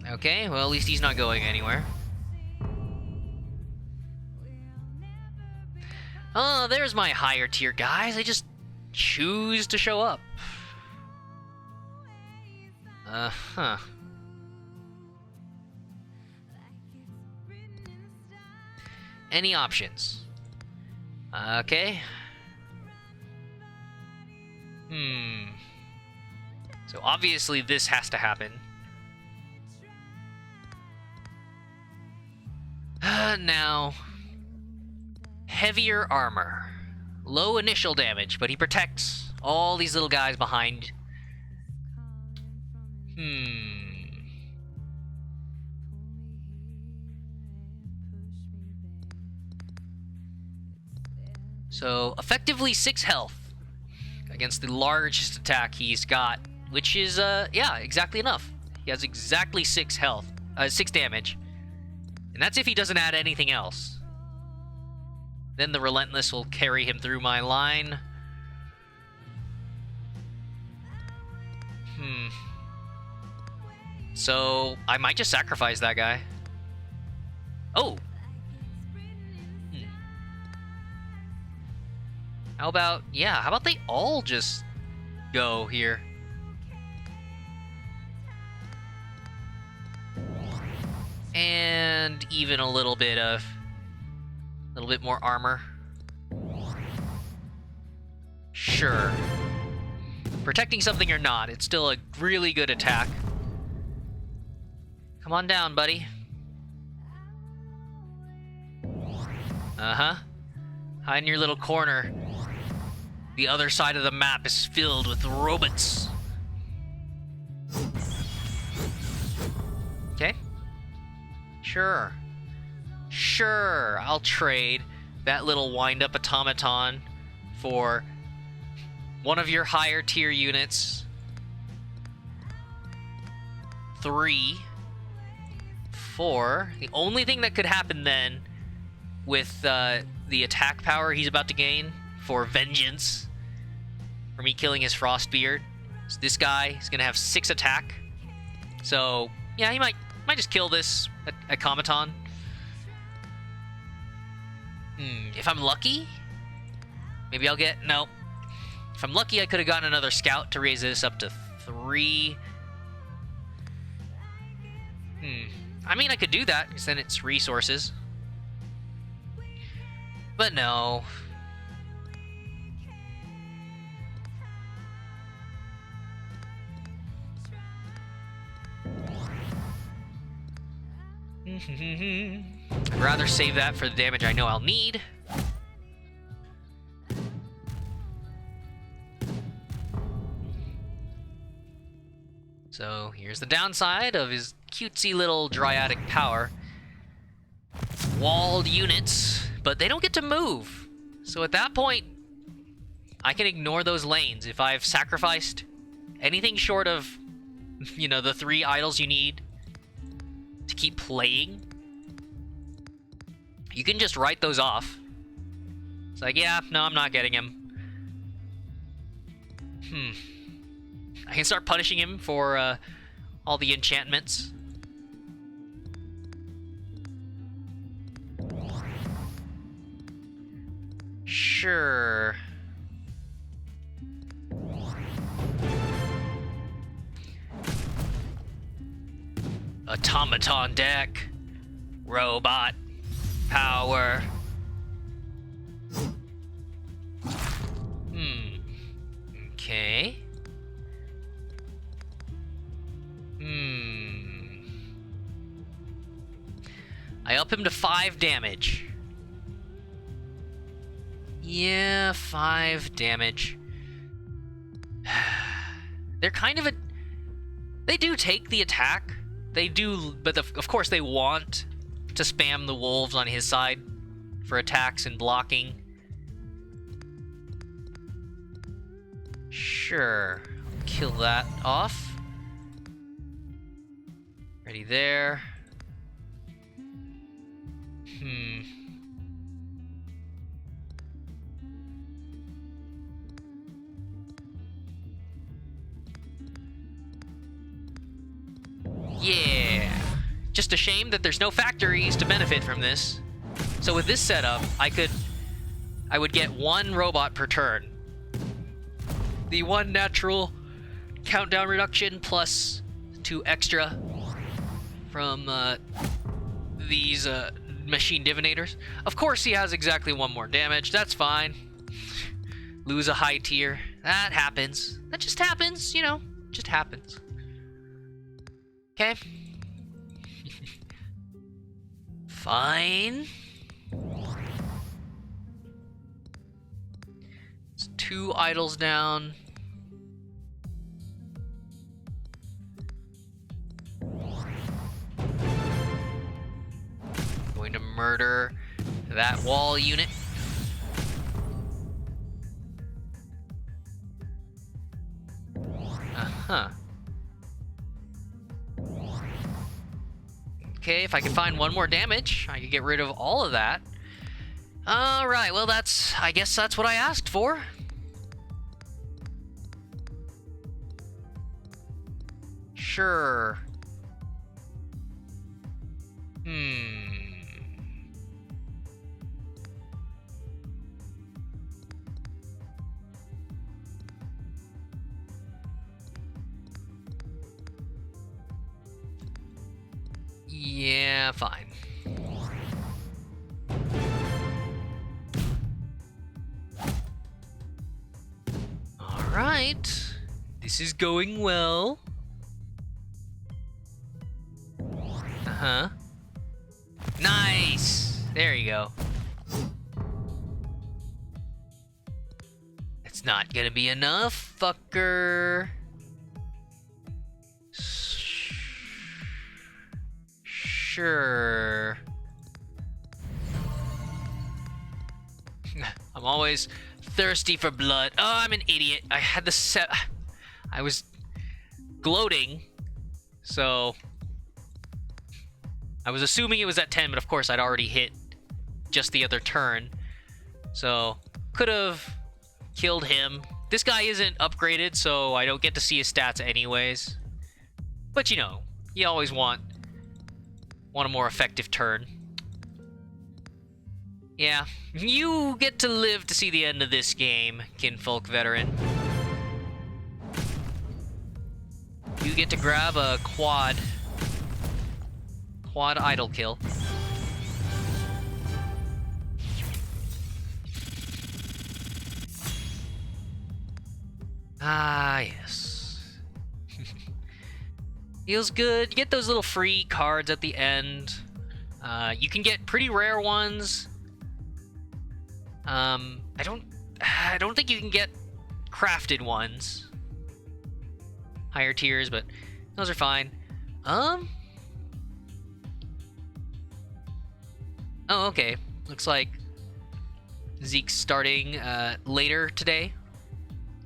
Okay, well, at least he's not going anywhere. Oh, there's my higher tier guys. They just choose to show up. Any options? Okay. So obviously this has to happen. Now, heavier armor. Low initial damage, but he protects all these little guys behind. So, effectively 6 health against the largest attack he's got, which is, yeah, exactly enough. He has exactly 6 health, 6 damage. And that's if he doesn't add anything else. Then the Relentless will carry him through my line. So, I might just sacrifice that guy. Oh! How about, yeah, how about they all just go here? And even a little bit more armor. Sure. Protecting something or not, it's still a really good attack. Come on down, buddy. Uh-huh. Hide in your little corner. The other side of the map is filled with robots. Okay. Sure. Sure, I'll trade that little wind-up automaton for one of your higher tier units. 3. 4. The only thing that could happen then with the attack power he's about to gain for vengeance, for me killing his Frostbeard, so this guy is going to have 6 attack. So, yeah, he might just kill this automaton. If I'm lucky, maybe I'll get... No. If I'm lucky, I could have gotten another scout to raise this up to 3. I mean, I could do that, because then it's resources. But no. I'd rather save that for the damage I know I'll need. So here's the downside of his cutesy little Dryatic power. Walled units, but they don't get to move. So at that point, I can ignore those lanes. If I've sacrificed anything short of, you know, the 3 idols you need to keep playing, you can just write those off. It's like, yeah, no, I'm not getting him. I can start punishing him for all the enchantments. Sure. Automaton deck. Robot. Power. Okay. I up him to 5 damage. Yeah, 5 damage. They're kind of a... They do take the attack. They do, but of course they want to spam the wolves on his side for attacks and blocking. Sure. Kill that off. Ready there. Yeah. Just a shame that there's no factories to benefit from this. So with this setup, I would get 1 robot per turn. The 1 natural countdown reduction plus 2 extra from these machine divinators. Of course he has exactly 1 more damage. That's fine. Lose a high tier. That happens. That just happens, you know. Just happens. Okay. Fine. It's 2 idols down. Going to murder that wall unit. Uh-huh. Okay, if I can find 1 more damage, I can get rid of all of that. Alright, well I guess that's what I asked for. Sure. Yeah, fine. Alright. This is going well. Uh-huh. Nice! There you go. It's not gonna be enough, fucker. Sure. I'm always thirsty for blood. Oh, I'm an idiot. I had the set. I was gloating, so I was assuming it was at 10, but of course I'd already hit just the other turn. So could have killed him. This guy isn't upgraded, so I don't get to see his stats anyways. But you know, you always want a more effective turn. Yeah, you get to live to see the end of this game, Kinfolk Veteran. You get to grab a quad idol kill. Ah, yes. Feels good. You get those little free cards at the end. You can get pretty rare ones. I don't think you can get crafted ones. Higher tiers, but those are fine. Oh, okay. Looks like Zeke's starting later today.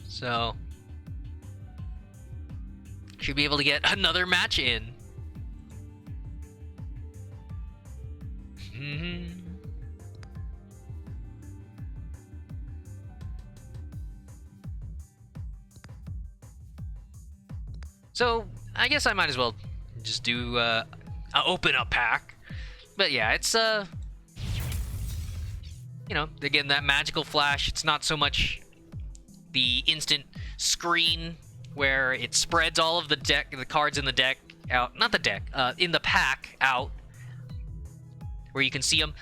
So should be able to get another match in. So I guess I might as well just do open a pack. But yeah, it's you know, again, that magical flash. It's not so much the instant screen where it spreads all of the cards in the deck out, not the deck, in the pack out, where you can see them.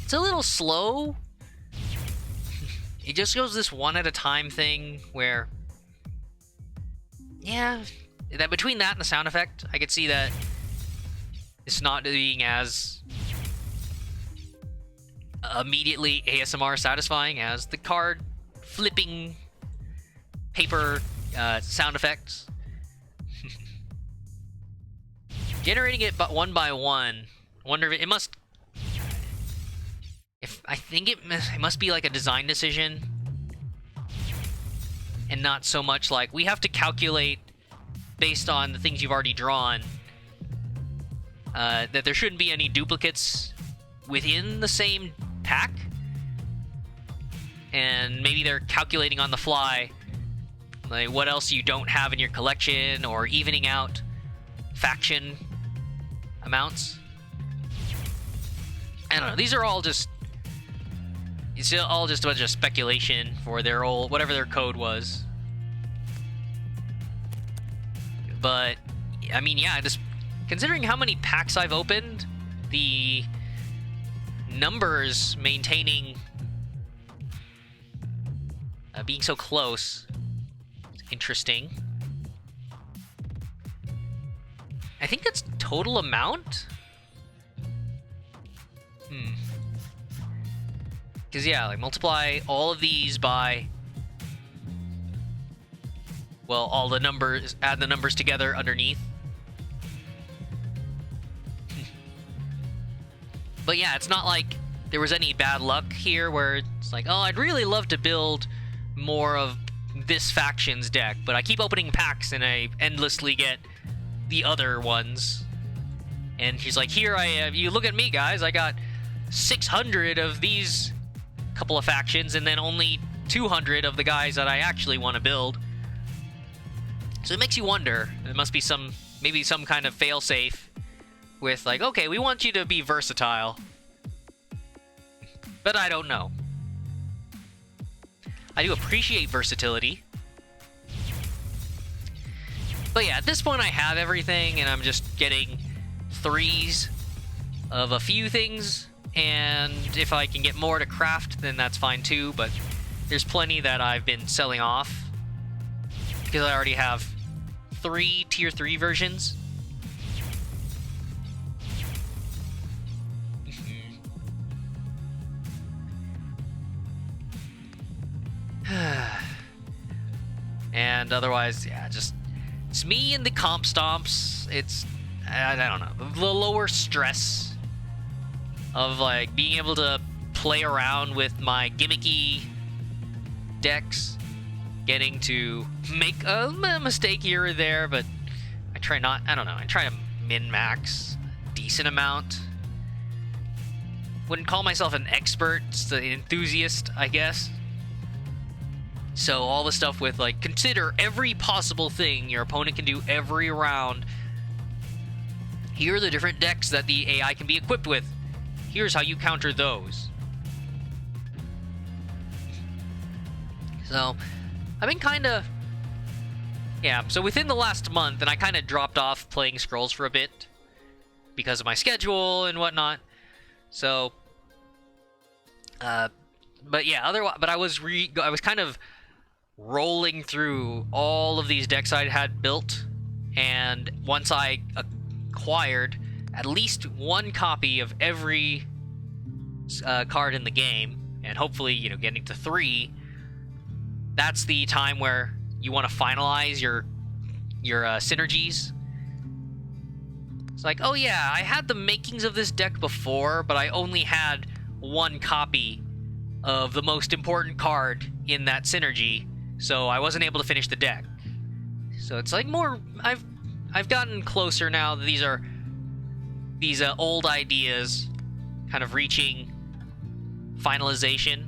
It's a little slow. It just goes this one at a time thing where, yeah, that between that and the sound effect, I could see that it's not being as immediately ASMR satisfying as the card flipping paper sound effects. Generating it but one by one. Wonder if it must. I think it must be like a design decision, and not so much like we have to calculate based on the things you've already drawn. That there shouldn't be any duplicates within the same pack, and maybe they're calculating on the fly, like what else you don't have in your collection, or evening out faction amounts. I don't know. These are all just. It's all just a bunch of speculation for their old whatever their code was. But I mean, yeah, just considering how many packs I've opened, the numbers maintaining being so close. It's interesting. I think that's total amount? Because, yeah, like, multiply all of these by... well, all the numbers... add the numbers together underneath. But, yeah, it's not like there was any bad luck here where it's like, oh, I'd really love to build more of this faction's deck, but I keep opening packs and I endlessly get the other ones. And he's like, here I am. You look at me, guys. I got 600 of these couple of factions and then only 200 of the guys that I actually want to build. So it makes you wonder. There must be maybe some kind of fail-safe with like, okay, we want you to be versatile. But I don't know. I do appreciate versatility. But yeah, at this point I have everything, and I'm just getting 3s of a few things, and if I can get more to craft, then that's fine too, but there's plenty that I've been selling off, because I already have 3 tier 3 versions. And otherwise, yeah, just it's me and the comp stomps. It's I don't know, the lower stress of like being able to play around with my gimmicky decks, getting to make a mistake here or there, but I try not. I don't know. I try to min-max a decent amount. Wouldn't call myself an expert, just an enthusiast, I guess. So all the stuff with, like, consider every possible thing your opponent can do every round. Here are the different decks that the AI can be equipped with. Here's how you counter those. So, I've been kind of... yeah, so within the last month, and I kind of dropped off playing Scrolls for a bit because of my schedule and whatnot. So, but yeah, otherwise, but I was kind of rolling through all of these decks I had built, and once I acquired at least 1 copy of every card in the game, and hopefully, you know, getting to 3, that's the time where you want to finalize your synergies. It's like, oh yeah, I had the makings of this deck before, but I only had 1 copy of the most important card in that synergy, so I wasn't able to finish the deck. So it's like more... I've gotten closer now. These are these old ideas kind of reaching finalization.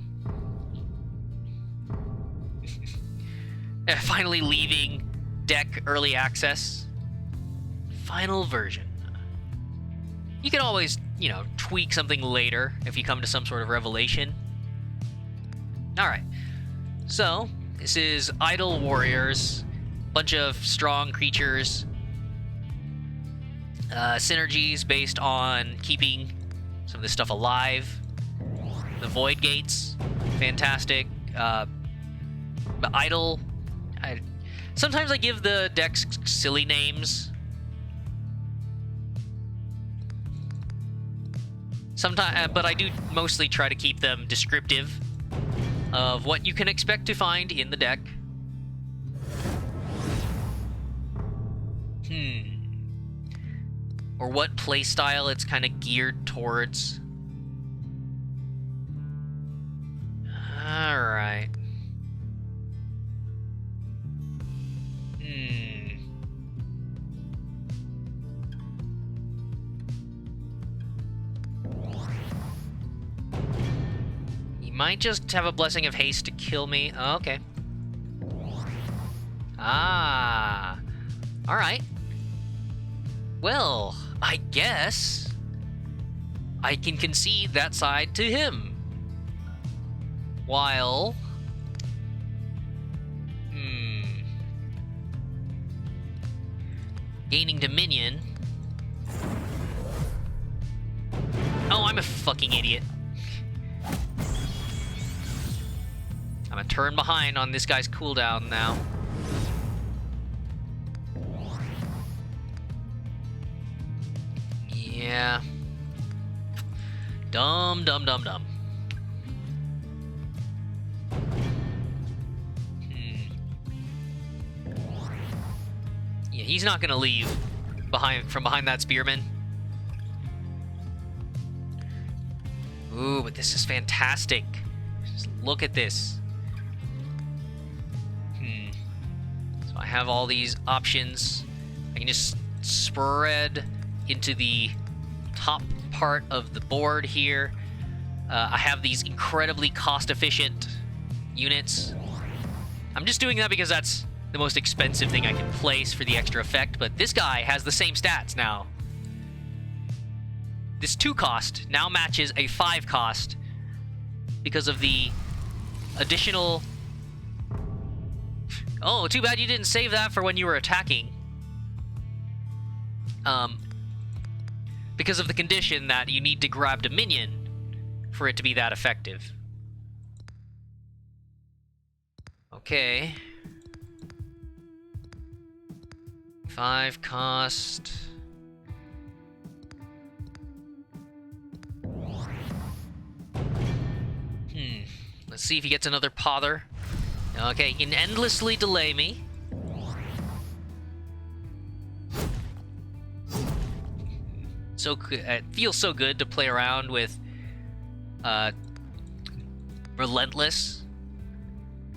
Finally leaving deck early access. Final version. You can always, you know, tweak something later if you come to some sort of revelation. Alright. So, this is Idle Warriors. Bunch of strong creatures. Synergies based on keeping some of this stuff alive. The Void Gates. Fantastic. But Idle... sometimes I give the decks silly names. Sometimes, but I do mostly try to keep them descriptive of what you can expect to find in the deck. Or what playstyle it's kind of geared towards. Alright. He might just have a Blessing of Haste to kill me. Oh, okay. Ah. Alright. Well, I guess I can concede that side to him. While... gaining Dominion. I'm a fucking idiot. I'm a turn behind on this guy's cooldown now. Yeah. Dumb. Yeah, he's not gonna leave from behind that spearman. Ooh, but this is fantastic. Just look at this. So I have all these options. I can just spread into the top part of the board here. I have these incredibly cost-efficient units. I'm just doing that because that's the most expensive thing I can place for the extra effect, but this guy has the same stats now. This 2 cost now matches a 5 cost because of the additional... Oh, too bad you didn't save that for when you were attacking. Because of the condition that you need to grab Dominion for it to be that effective. Okay. 5 cost. Let's see if he gets another pother. Okay, he can endlessly delay me. So it feels so good to play around with Relentless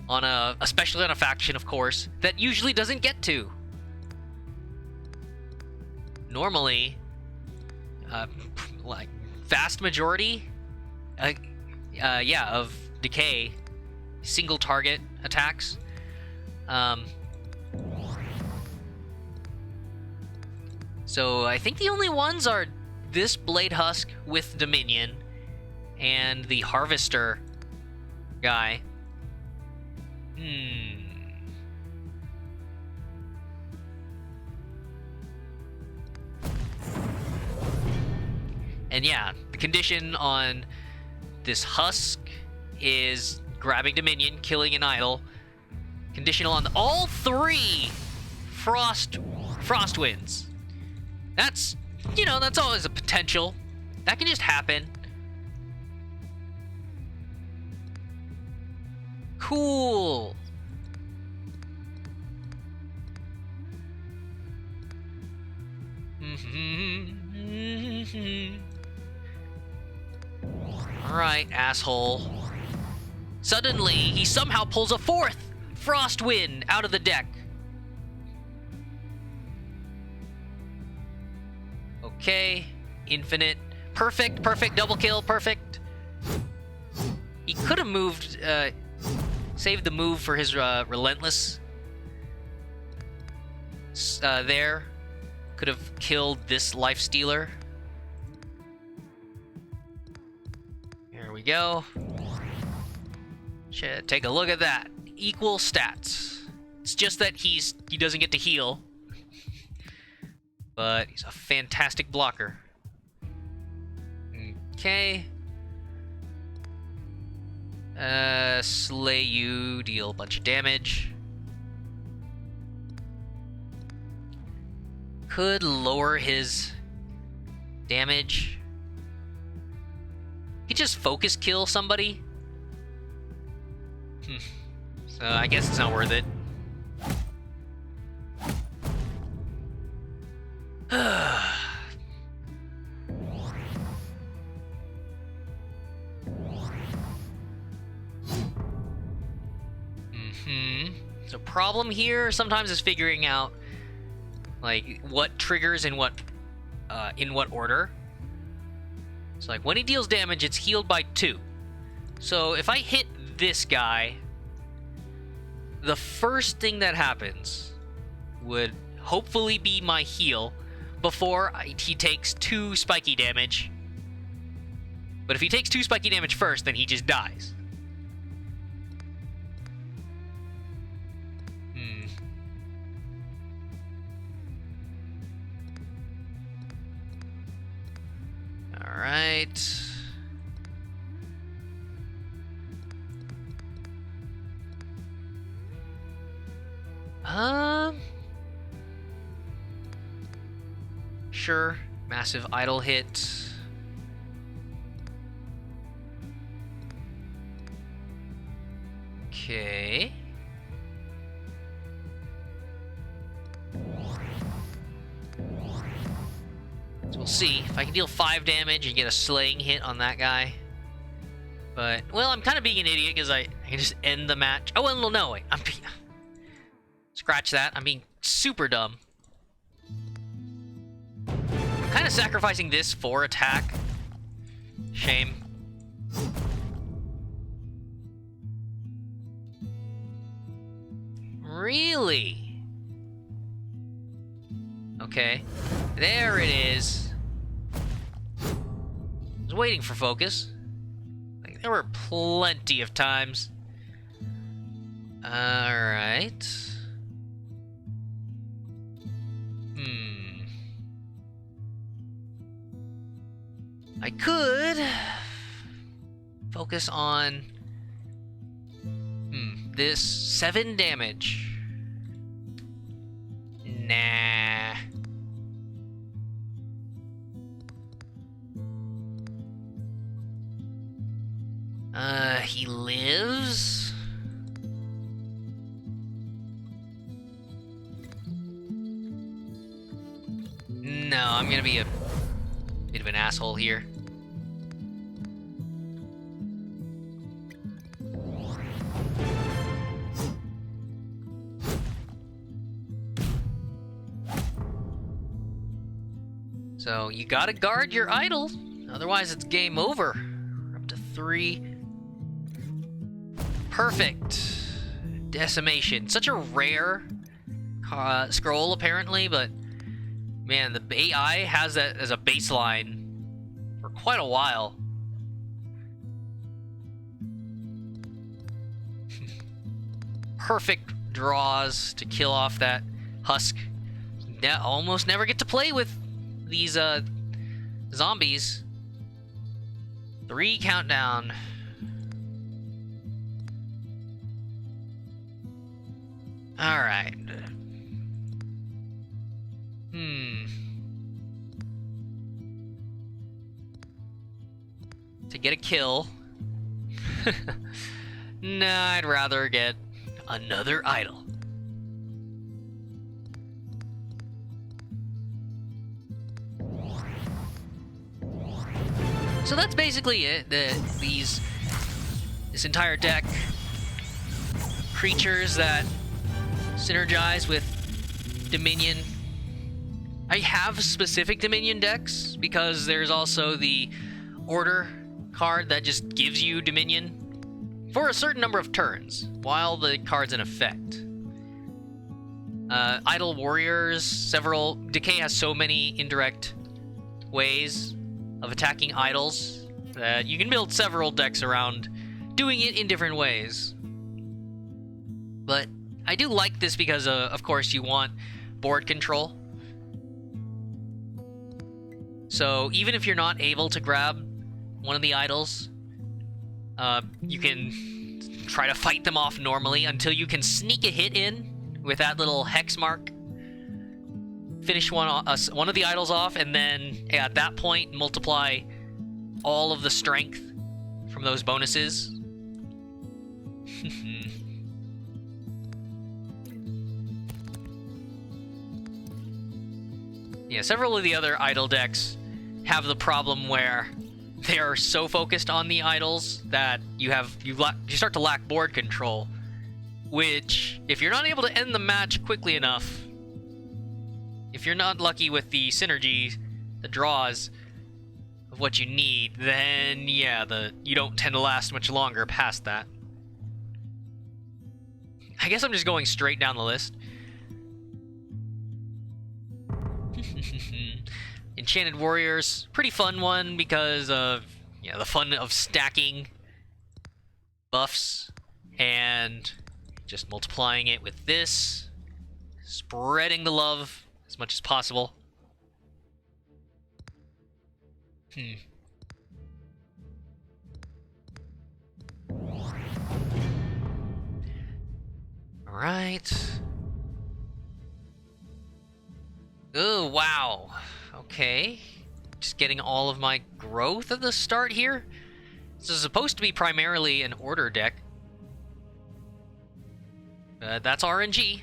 on especially on a faction, of course, that usually doesn't get to. Normally, like vast majority, of decay, single target attacks. So I think the only ones are this Blade Husk with Dominion and the Harvester guy. And yeah, the condition on this Husk is grabbing Dominion, killing an idol. Conditional on all 3 Frost Winds. That's, that's always a potential. That can just happen. Cool. Alright, asshole. Suddenly, he somehow pulls a 4th Frostwind out of the deck. Okay, infinite. Perfect, double kill, perfect. He could have moved, saved the move for his Relentless. There. Could have killed this Life Stealer. Here we go. Take a look at that. Equal stats. It's just that he doesn't get to heal. But he's a fantastic blocker. Okay. Slay you, deal a bunch of damage. Could lower his damage. He just focus kill somebody. So I guess it's not worth it. So problem here sometimes is figuring out like what triggers in what order. So like when he deals damage, it's healed by 2. So if I hit this guy, the first thing that happens would hopefully be my heal before he takes 2 spiky damage. But if he takes 2 spiky damage first, then he just dies. Alright. Um, sure. Massive idle hit. Okay. So we'll see if I can deal 5 damage and get a slaying hit on that guy. But, well, I'm kind of being an idiot because I can just end the match. Oh, well, no, wait. Scratch that. I'm being super dumb. I'm kind of sacrificing this for attack. Shame. Really? Okay. There it is. I was waiting for focus. Like, there were plenty of times. Alright. I could focus on this 7 damage. Nah. He lives? No, I'm gonna be a bit of an asshole here. So you gotta guard your idol, otherwise it's game over. Up to 3. Perfect. Decimation. Such a rare scroll, apparently, but man, the AI has that as a baseline for quite a while. Perfect draws to kill off that husk. Almost never get to play with these zombies. 3 countdown. All right. To get a kill. Nah, I'd rather get another idol. So that's basically it. This entire deck, creatures that synergize with Dominion. I have specific Dominion decks because there's also the Order card that just gives you Dominion for a certain number of turns while the card's in effect. Idle Warriors, Decay has so many indirect ways of attacking idols that you can build several decks around doing it in different ways. But I do like this because, of course, you want board control. So even if you're not able to grab one of the idols, you can try to fight them off normally until you can sneak a hit in with that little hex mark. Finish one of the idols off, and then at that point, multiply all of the strength from those bonuses. Yeah, several of the other idol decks have the problem where they are so focused on the idols that you start to lack board control, which, if you're not able to end the match quickly enough, if you're not lucky with the synergy, the draws of what you need, then yeah, you don't tend to last much longer past that. I guess I'm just going straight down the list. Enchanted Warriors, pretty fun one because of the fun of stacking buffs and just multiplying it with this, spreading the love as much as possible. All right. Oh, wow. Okay. Just getting all of my growth at the start here. This is supposed to be primarily an order deck. That's RNG.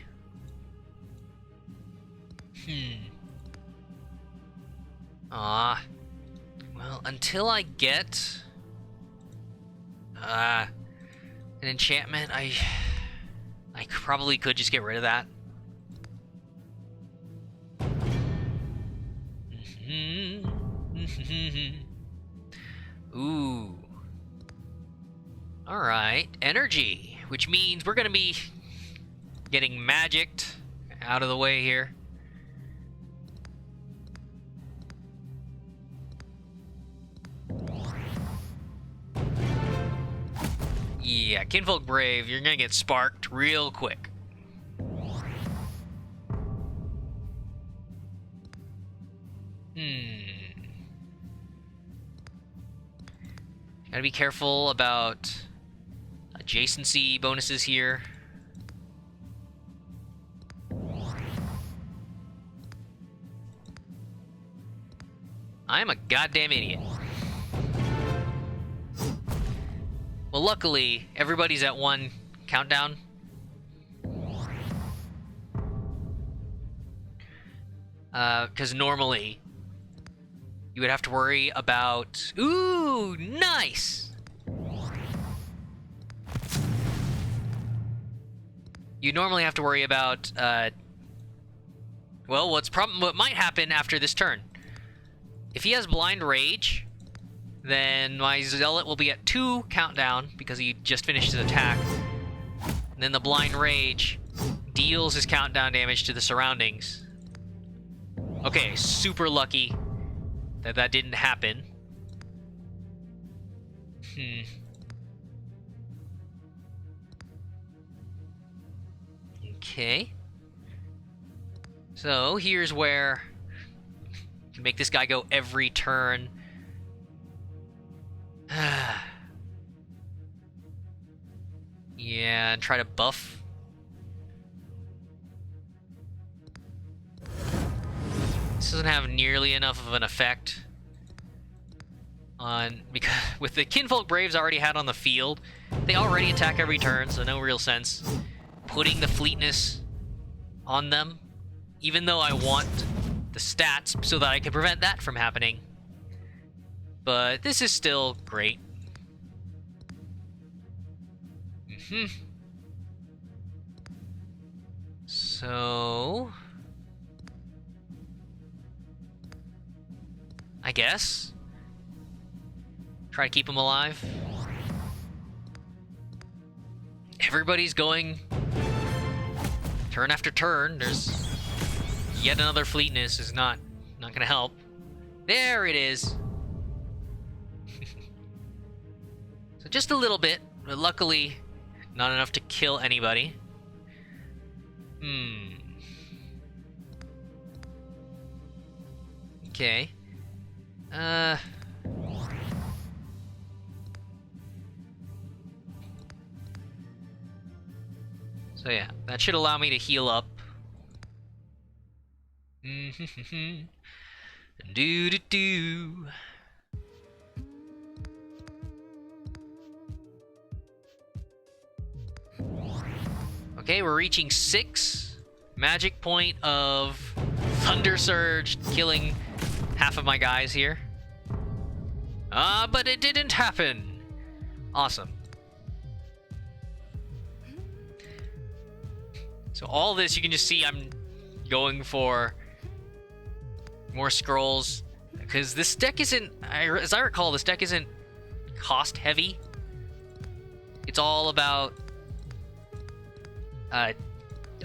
Well, until I get an enchantment, I probably could just get rid of that. Ooh. Alright, energy, which means we're gonna be getting magicked out of the way here. Yeah, Kinfolk Brave, you're gonna get sparked real quick. Gotta be careful about adjacency bonuses here. I'm a goddamn idiot. Well, luckily, everybody's at 1 countdown. Because normally, you would have to worry about... Ooh, nice! You normally have to worry about, well, what might happen after this turn. If he has Blind Rage, then my Zealot will be at 2 countdown because he just finished his attack. And then the Blind Rage deals his countdown damage to the surroundings. Okay, super lucky that that didn't happen. Okay. So, here's where you can make this guy go every turn. Yeah, and try to buff. This doesn't have nearly enough of an effect on... Because with the Kinfolk Braves already had on the field, they already attack every turn, so no real sense putting the fleetness on them, even though I want the stats so that I can prevent that from happening. But this is still great. So... I guess. Try to keep him alive. Everybody's going turn after turn. There's yet another fleetness is not gonna help. There it is. So just a little bit, but luckily not enough to kill anybody. Okay. So yeah, that should allow me to heal up. Do. Okay, we're reaching 6 magic point of Thunder Surge, killing half of my guys here. But it didn't happen. Awesome. So all this, you can just see I'm going for more scrolls, because this deck isn't, as I recall, this deck isn't cost heavy. It's all about a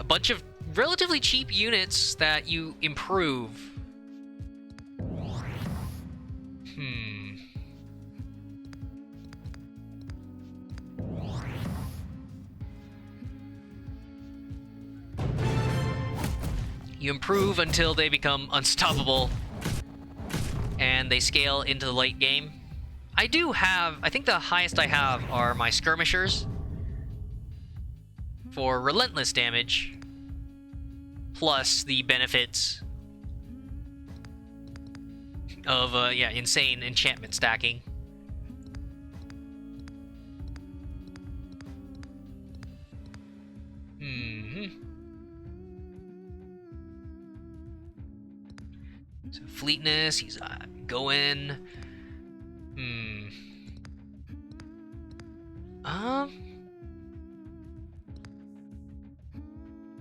bunch of relatively cheap units that you improve. You improve until they become unstoppable, and they scale into the late game. I think the highest I have are my skirmishers for relentless damage, plus the benefits of yeah, insane enchantment stacking. So fleetness, he's going.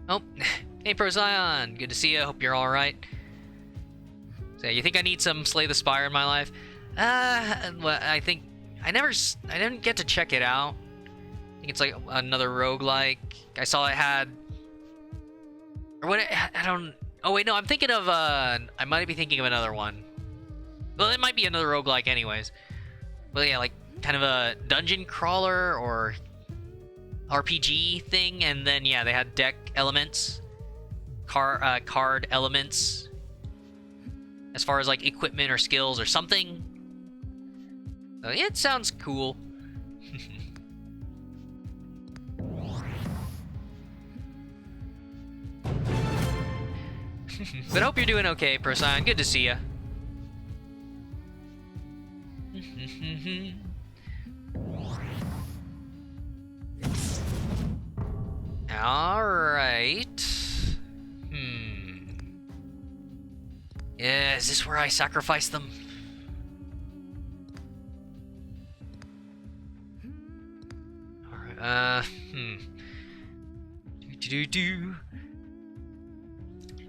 Oh, hey Procyon, good to see you. Hope you're all right. So you think I need some Slay the Spire in my life? Well, I think I didn't get to check it out. I think it's like another roguelike. I saw it had, or what? I don't. Oh wait, no, I'm thinking of. I might be thinking of another one. Well, it might be another roguelike, anyways. Well, yeah, like kind of a dungeon crawler or RPG thing, and then yeah, they had deck elements, card elements, as far as like equipment or skills or something. So, yeah, it sounds cool. But I hope you're doing okay, Procyon. Good to see you. Alright. Yeah, is this where I sacrifice them? Alright,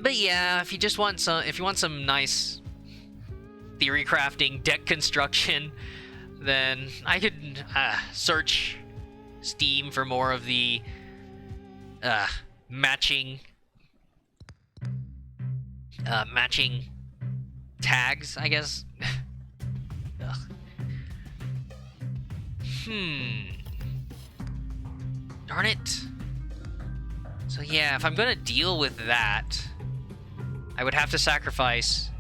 But yeah, if you just want some nice theory crafting, deck construction, then I could search Steam for more of the matching tags, I guess. Darn it. So yeah, if I'm gonna deal with that, I would have to sacrifice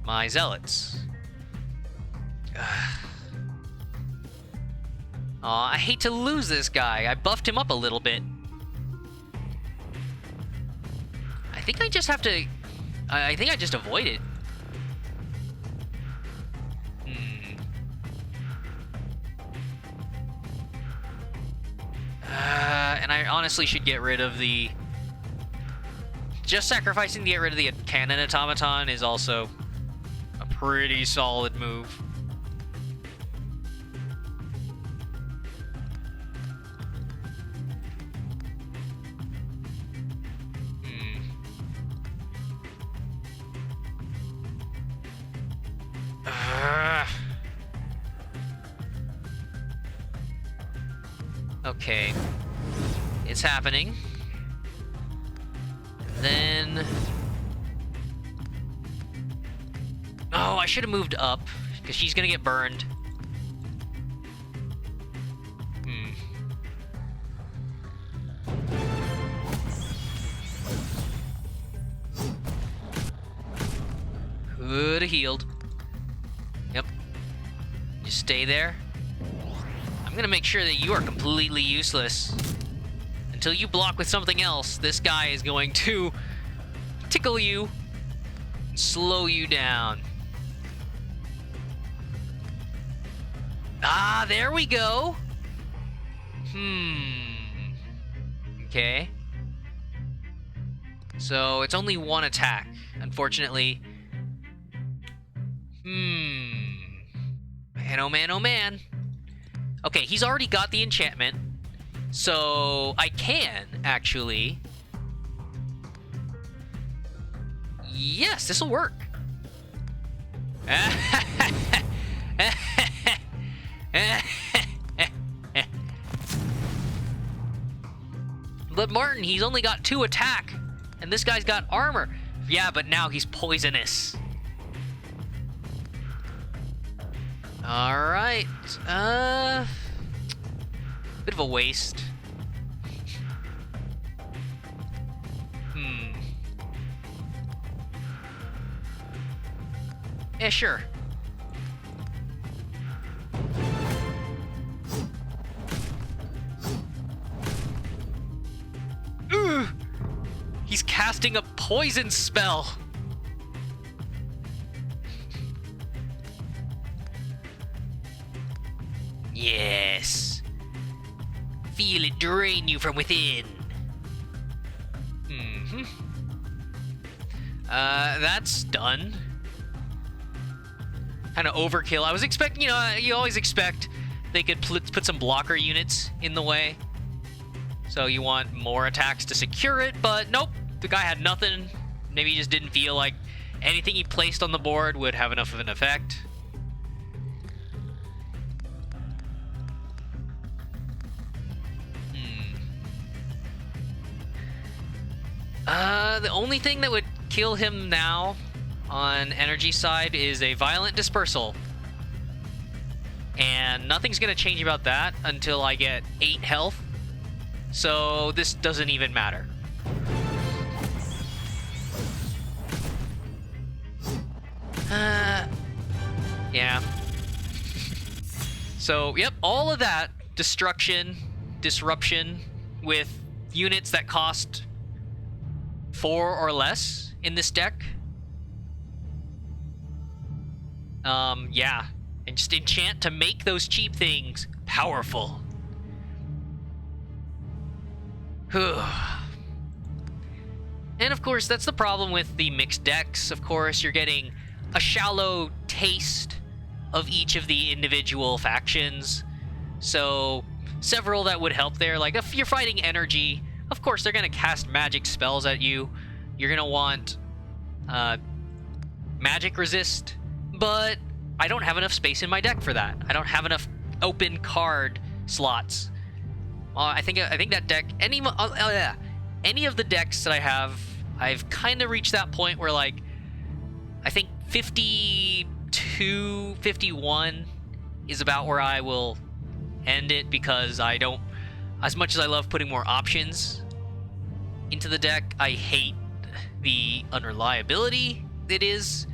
my zealots. Aw, I hate to lose this guy. I buffed him up a little bit. I think I just have to... I think I just avoid it. And I honestly should get rid of the... Just sacrificing to get rid of the cannon automaton is also a pretty solid move. Okay. It's happening. Then... Oh, I should have moved up, because she's gonna get burned. Could have healed. Yep. Just stay there. I'm gonna make sure that you are completely useless. Until you block with something else, this guy is going to tickle you and slow you down. Ah, there we go. Okay. So it's only one attack, unfortunately. Man, oh man, oh man. Okay, he's already got the enchantment. So I can actually... Yes, this'll work. But Martin, he's only got 2 attack, and this guy's got armor. Yeah, but now he's poisonous. Alright, bit of a waste. Yeah, sure. He's casting a poison spell. feel it drain you from within. That's done. Kind of overkill. I was expecting, you always expect they could put some blocker units in the way. So you want more attacks to secure it, but nope. The guy had nothing. Maybe he just didn't feel like anything he placed on the board would have enough of an effect. The only thing that would kill him now on energy side is a violent dispersal. And nothing's going to change about that until I get 8 health. So this doesn't even matter. Yeah. So, yep, all of that disruption with units that cost 4 or less in this deck. Yeah. And just enchant to make those cheap things powerful. And of course, that's the problem with the mixed decks. Of course, you're getting a shallow taste of each of the individual factions. So, several that would help there. Like, if you're fighting energy, of course, they're going to cast magic spells at you. You're going to want magic resist, but I don't have enough space in my deck for that. I don't have enough open card slots. I think that deck, any of the decks that I have, I've kind of reached that point where, like, I think 52, 51 is about where I will end it, because I don't, as much as I love putting more options into the deck, I hate the unreliability it is.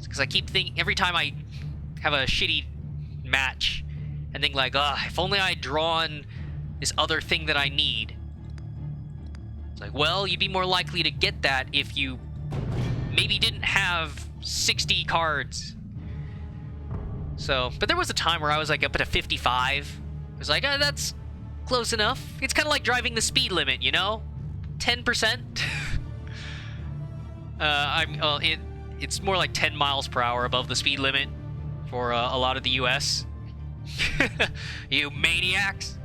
Because I keep thinking, every time I have a shitty match and think like, if only I'd drawn this other thing that I need. It's like, well, you'd be more likely to get that if you maybe didn't have 60 cards. So, but there was a time where I was like up at a 55. I was like, that's close enough. It's kind of like driving the speed limit, 10%. It's more like 10 miles per hour above the speed limit for a lot of the US. You maniacs.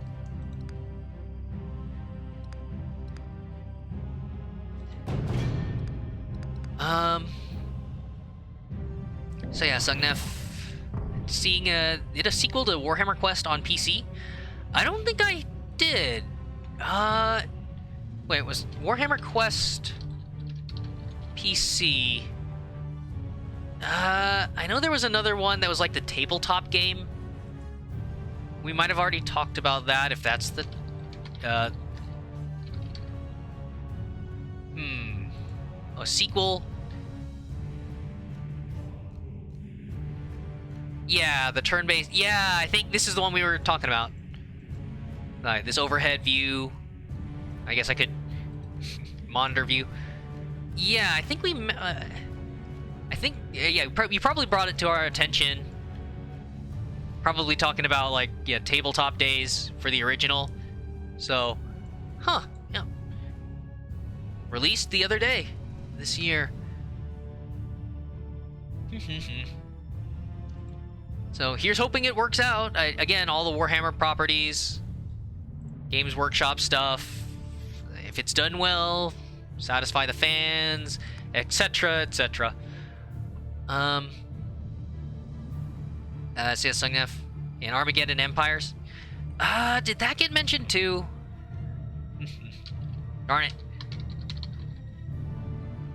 So yeah, Sungnef seeing did a sequel to Warhammer Quest on PC. I don't think I did. Wait, was Warhammer Quest PC? I know there was another one that was like the tabletop game. We might have already talked about that, if that's the a sequel. Yeah, the turn-based. Yeah, I think this is the one we were talking about. This overhead view. I guess I could monitor view. Yeah, I think you probably brought it to our attention. Probably talking about, like, yeah, tabletop days for the original. So, yeah. Released the other day, this year. So here's hoping it works out. Again, all the Warhammer properties, Games Workshop stuff, if it's done well, satisfy the fans, etc., etc. CS Sungnef and Armageddon Empires. Did that get mentioned too? Darn it.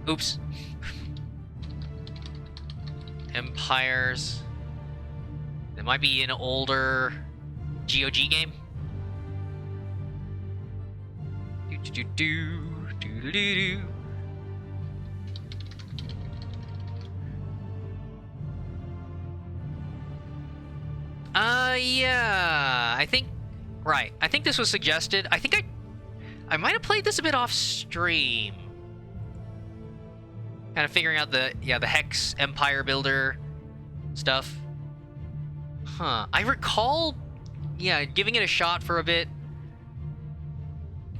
Oops. Empires. It might be an older GOG game. Yeah, I think, right. I think this was suggested. I think I might have played this a bit off stream. Kind of figuring out the Hex Empire Builder stuff. I recall, giving it a shot for a bit.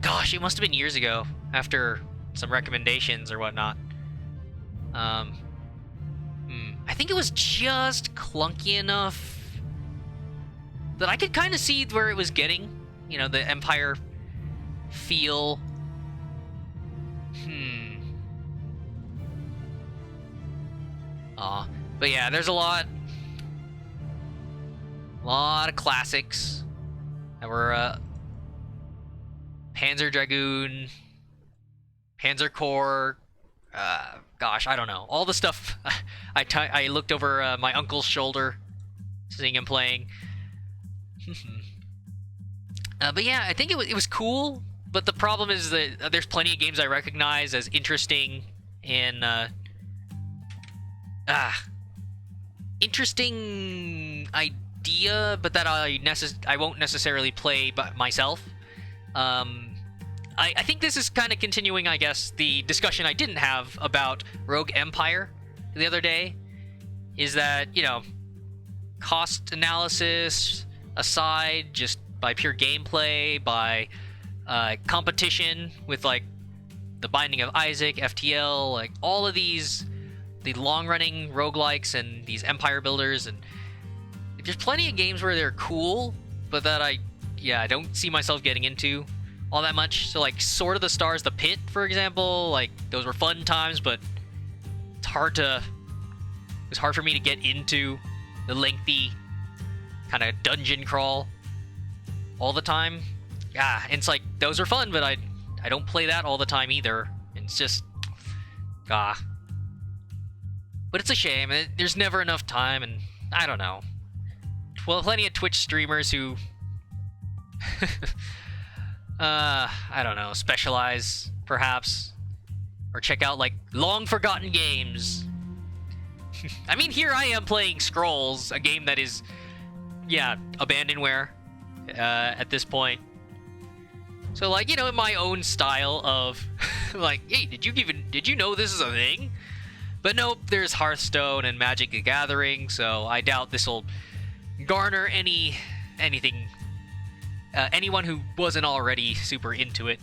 Gosh, it must have been years ago, after some recommendations or whatnot. Um, I think it was just clunky enough that I could kind of see where it was getting. You know, the Empire feel. But yeah, there's a lot of classics that were Panzer Dragoon, Panzer Corps. Gosh, I don't know. All the stuff. I looked over my uncle's shoulder, seeing him playing. But yeah, I think it was cool. But the problem is that there's plenty of games I recognize as interesting and interesting idea, but that I won't necessarily play by myself. I think this is kind of continuing, I guess, the discussion I didn't have about Rogue Empire the other day. Is that, you know, cost analysis aside, just by pure gameplay, by competition with, like, the Binding of Isaac, FTL, like, all of these, the long-running roguelikes and these Empire builders, and there's plenty of games where they're cool, but that I don't see myself getting into all that much. So, like, Sword of the Stars, The Pit, for example, like, those were fun times, but it was hard for me to get into the lengthy kind of dungeon crawl all the time. Yeah, and it's like, those are fun, but I don't play that all the time either. It's just, But it's a shame. There's never enough time, and I don't know. Well, plenty of Twitch streamers who I don't know, specialize, perhaps, or check out, like, long-forgotten games. I mean, here I am playing Scrolls, a game that is, abandonware at this point. So, like, you know, in my own style of, like, hey, did you know this is a thing? But nope, there's Hearthstone and Magic the Gathering, so I doubt this will garner anything. Anyone who wasn't already super into it.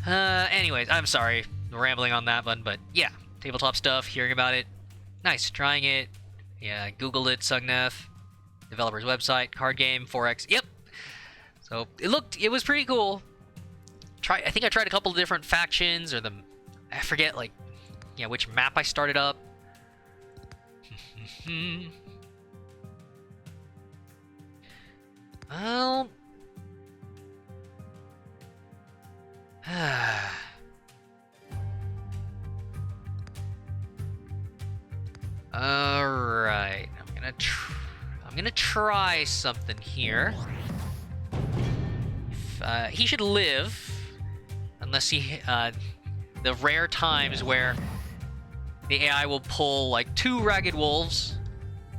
Anyways, I'm sorry, rambling on that one, but yeah, tabletop stuff, hearing about it, nice, trying it, yeah, I googled it, Sugneth, developer's website, card game, 4X, yep. So it was pretty cool. I think I tried a couple of different factions, or I forget, like, yeah, which map I started up. Well, all right. I'm gonna try something here. He should live, unless the rare times where the AI will pull like 2 ragged wolves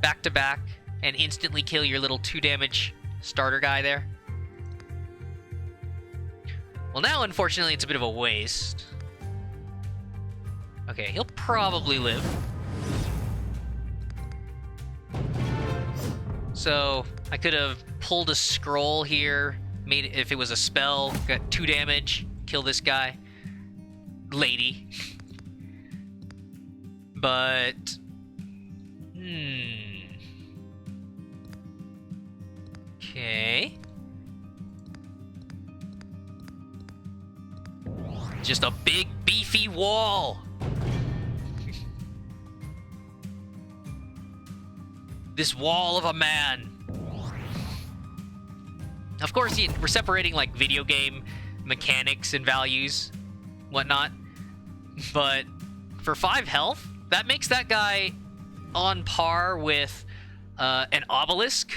back to back and instantly kill your little 2 damage starter guy there. Well, now, unfortunately, it's a bit of a waste. Okay, he'll probably live. So, I could have pulled a scroll here, made it, if it was a spell, got 2 damage, kill this guy. Lady. But... Okay. Just a big, beefy wall. This wall of a man. Of course, we're separating, like, video game mechanics and values, whatnot. But for 5 health, that makes that guy on par with an obelisk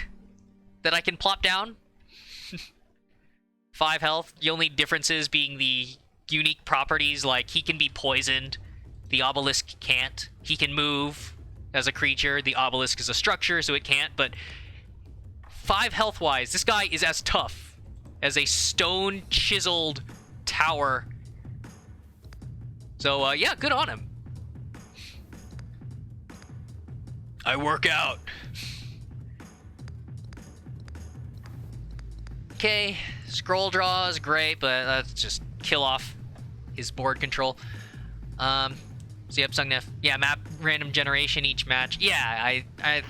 that I can plop down. 5 health. The only differences being the unique properties, like he can be poisoned, the obelisk can't. He can move as a creature, the obelisk is a structure, so it can't. But 5 health wise, this guy is as tough as a stone chiseled tower. So yeah, good on him. I work out. Okay, scroll draw is great, but let's just kill off his board control. So yep, Sungnef. Yeah, map random generation each match. Yeah, I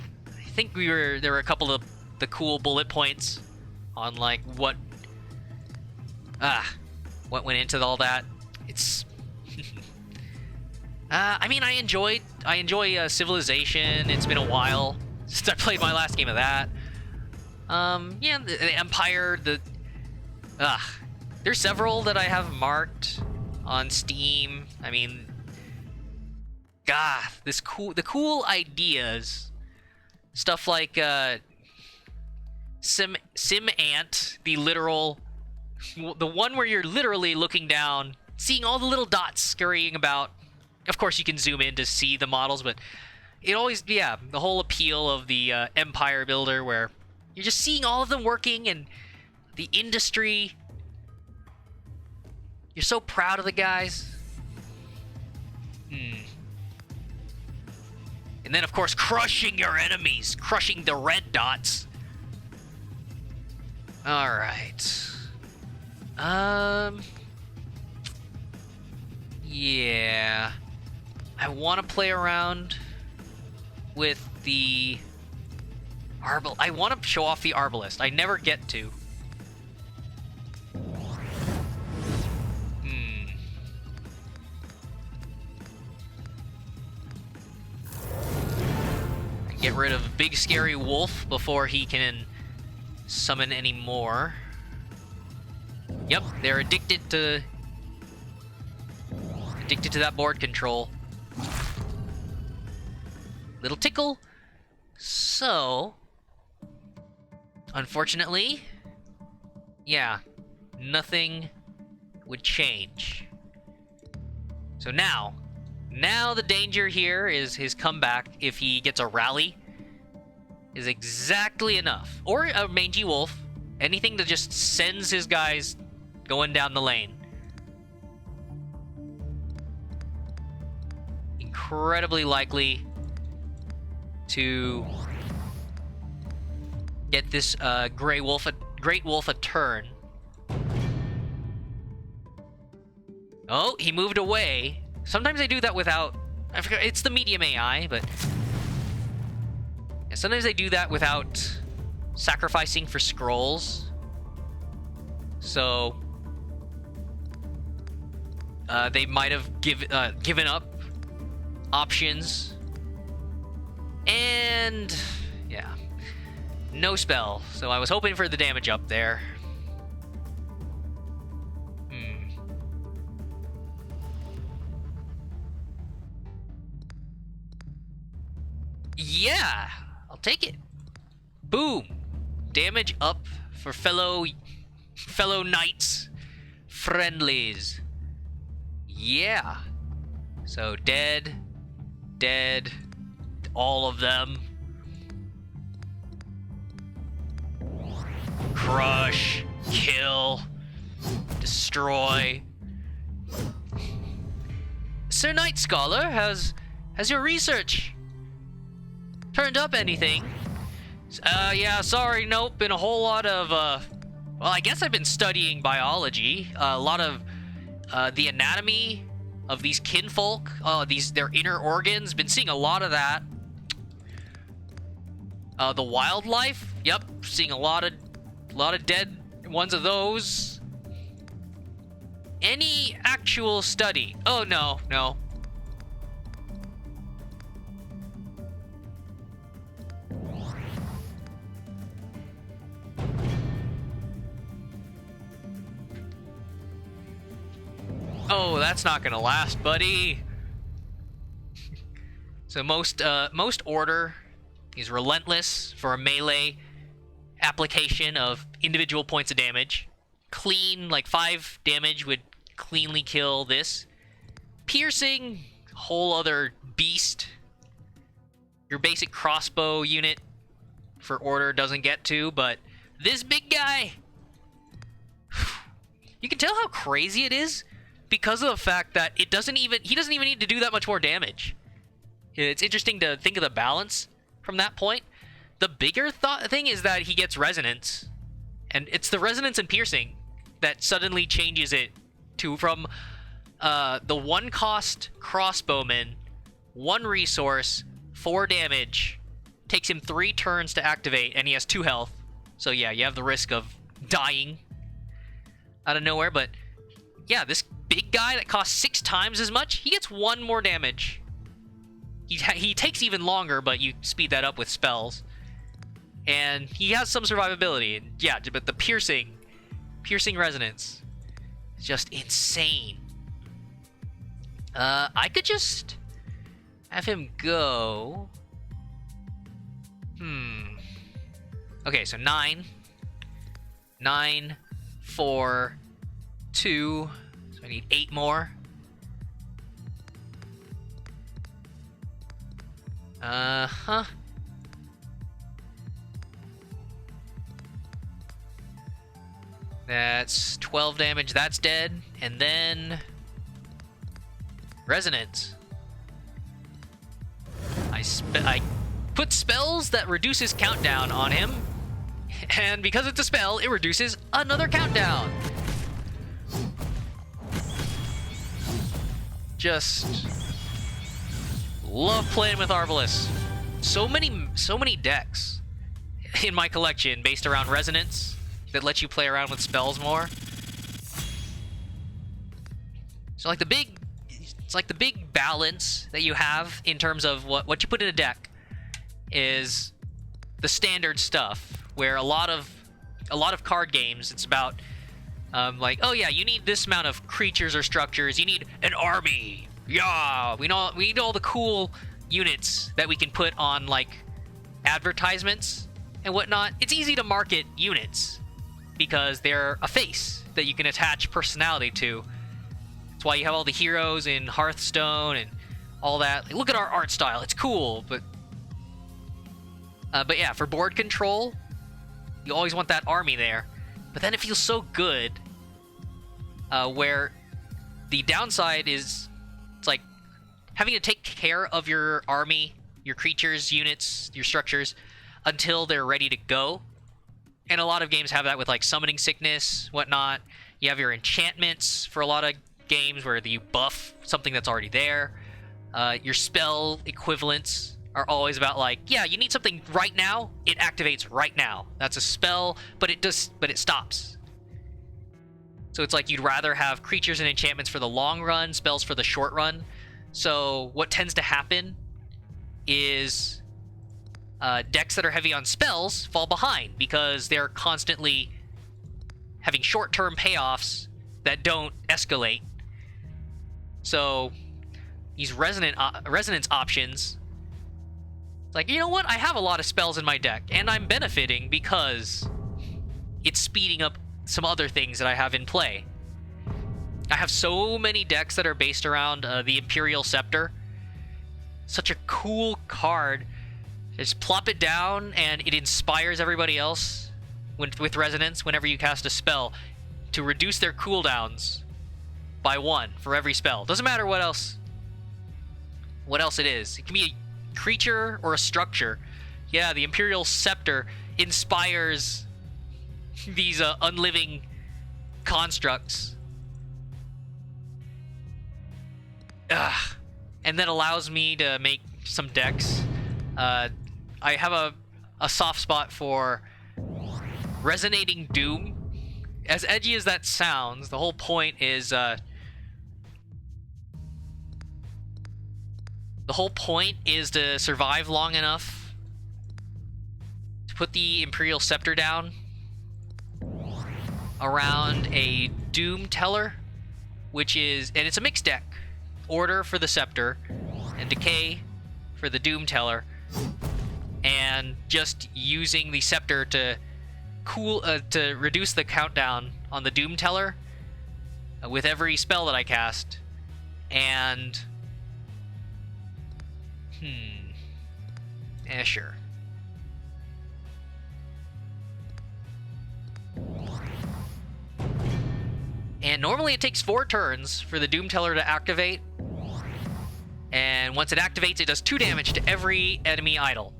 think there were a couple of the cool bullet points on like what went into all that. It's I mean, I enjoy Civilization. It's been a while since I played my last game of that. Yeah, the Empire, there's several that I have marked on Steam. I mean, God, the cool ideas, stuff like Sim Ant, the one where you're literally looking down, seeing all the little dots scurrying about. Of course, you can zoom in to see the models, but it always, yeah, the whole appeal of the Empire Builder, where you're just seeing all of them working, and the industry. You're so proud of the guys. And then, of course, crushing your enemies, crushing the red dots. All right. Yeah. I want to play around with the I want to show off the Arbalist. I never get to. Get rid of Big Scary Wolf before he can summon any more. Yep, they're addicted to that board control. Little tickle. So, unfortunately, yeah, nothing would change. So now the danger here is his comeback, if he gets a rally, is exactly enough. Or a mangy wolf, anything that just sends his guys going down the lane. Incredibly likely to get this Great Wolf a turn. Oh, he moved away. Sometimes they do that without... I forgot, it's the medium AI, but... Yeah, sometimes they do that without sacrificing for scrolls. So... they might have given up options. And... yeah. No spell. So I was hoping for the damage up there. Yeah, I'll take it. Boom. Damage up for fellow knights, friendlies. Yeah. So dead, all of them. Crush, kill, destroy. Sir Knight Scholar, has your research turned up anything? Yeah, sorry, nope. Been a whole lot of, well, I guess I've been studying biology. A lot of, the anatomy of these kinfolk, their inner organs. Been seeing a lot of that. The wildlife, yep, seeing a lot of dead ones of those. Any actual study? Oh, no. Oh, that's not gonna last, buddy. So most order is relentless for a melee application of individual points of damage. Clean, like 5 damage would cleanly kill this. Piercing, whole other beast. Your basic crossbow unit for order doesn't get to, but this big guy, you can tell how crazy it is because of the fact that he doesn't even need to do that much more damage. It's interesting to think of the balance from that point. The bigger thing is that he gets resonance. And it's the resonance and piercing that suddenly changes it to from the 1-cost crossbowman, 1 resource, 4 damage, takes him 3 turns to activate, and he has 2 health. So yeah, you have the risk of dying out of nowhere, but yeah, this big guy that costs 6 times as much, he gets 1 more damage. He takes even longer, but you speed that up with spells. And he has some survivability. And yeah, but the piercing resonance is just insane. I could just have him go. Okay, so 9, 4, 2. So I need 8 more. That's 12 damage. That's dead. And then resonance. I put spells that reduces countdown on him, and because it's a spell, it reduces another countdown. Just love playing with Arbalest. So many decks in my collection based around resonance that lets you play around with spells more. So it's like the big balance that you have in terms of what you put in a deck is the standard stuff, where a lot of card games, it's about like, oh yeah, you need this amount of creatures or structures, you need an army, yeah, we need all the cool units that we can put on like advertisements and whatnot. It's easy to market units because they're a face that you can attach personality to. That's why you have all the heroes in Hearthstone and all that. Like, look at our art style, it's cool. But yeah, for board control, you always want that army there. But then it feels so good, where the downside is, it's like having to take care of your army, your creatures, units, your structures, until they're ready to go. And a lot of games have that with like summoning sickness, whatnot. You have your enchantments for a lot of games where you buff something that's already there. Your spell equivalents are always about like, yeah, you need something right now, it activates right now. That's a spell, but it stops. So it's like you'd rather have creatures and enchantments for the long run, spells for the short run. So what tends to happen is decks that are heavy on spells fall behind because they're constantly having short-term payoffs that don't escalate. So these resonance options, it's like, you know what? I have a lot of spells in my deck, and I'm benefiting because it's speeding up some other things that I have in play. I have so many decks that are based around the Imperial Scepter. Such a cool card. Just plop it down, and it inspires everybody else with resonance whenever you cast a spell to reduce their cooldowns by 1 for every spell. Doesn't matter what else it is. It can be a creature or a structure. Yeah, the Imperial Scepter inspires these unliving constructs. And that allows me to make some decks. I have a soft spot for Resonating Doom. As edgy as that sounds, the whole point is to survive long enough to put the Imperial Scepter down around a Doom Teller, and it's a mixed deck. Order for the Scepter, and Decay for the Doom Teller, and just using the Scepter to reduce the countdown on the Doom Teller with every spell that I cast. And sure. And normally it takes 4 turns for the Doom Teller to activate. And once it activates, it does 2 damage to every enemy idol.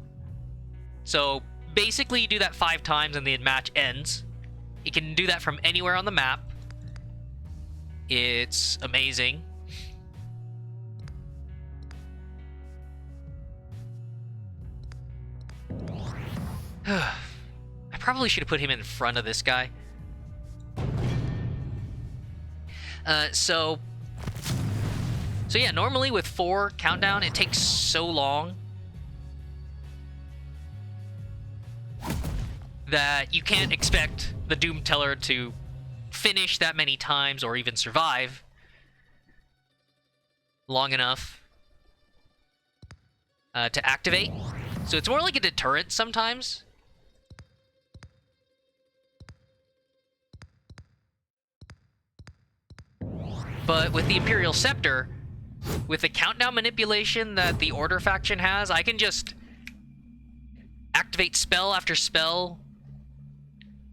So basically you do that 5 times and the match ends. It can do that from anywhere on the map. It's amazing. I probably should have put him in front of this guy. So yeah, normally with 4 countdown, it takes so long that you can't expect the Doom Teller to finish that many times or even survive long enough to activate. So it's more like a deterrent sometimes. But with the Imperial Scepter, with the countdown manipulation that the Order faction has, I can just activate spell after spell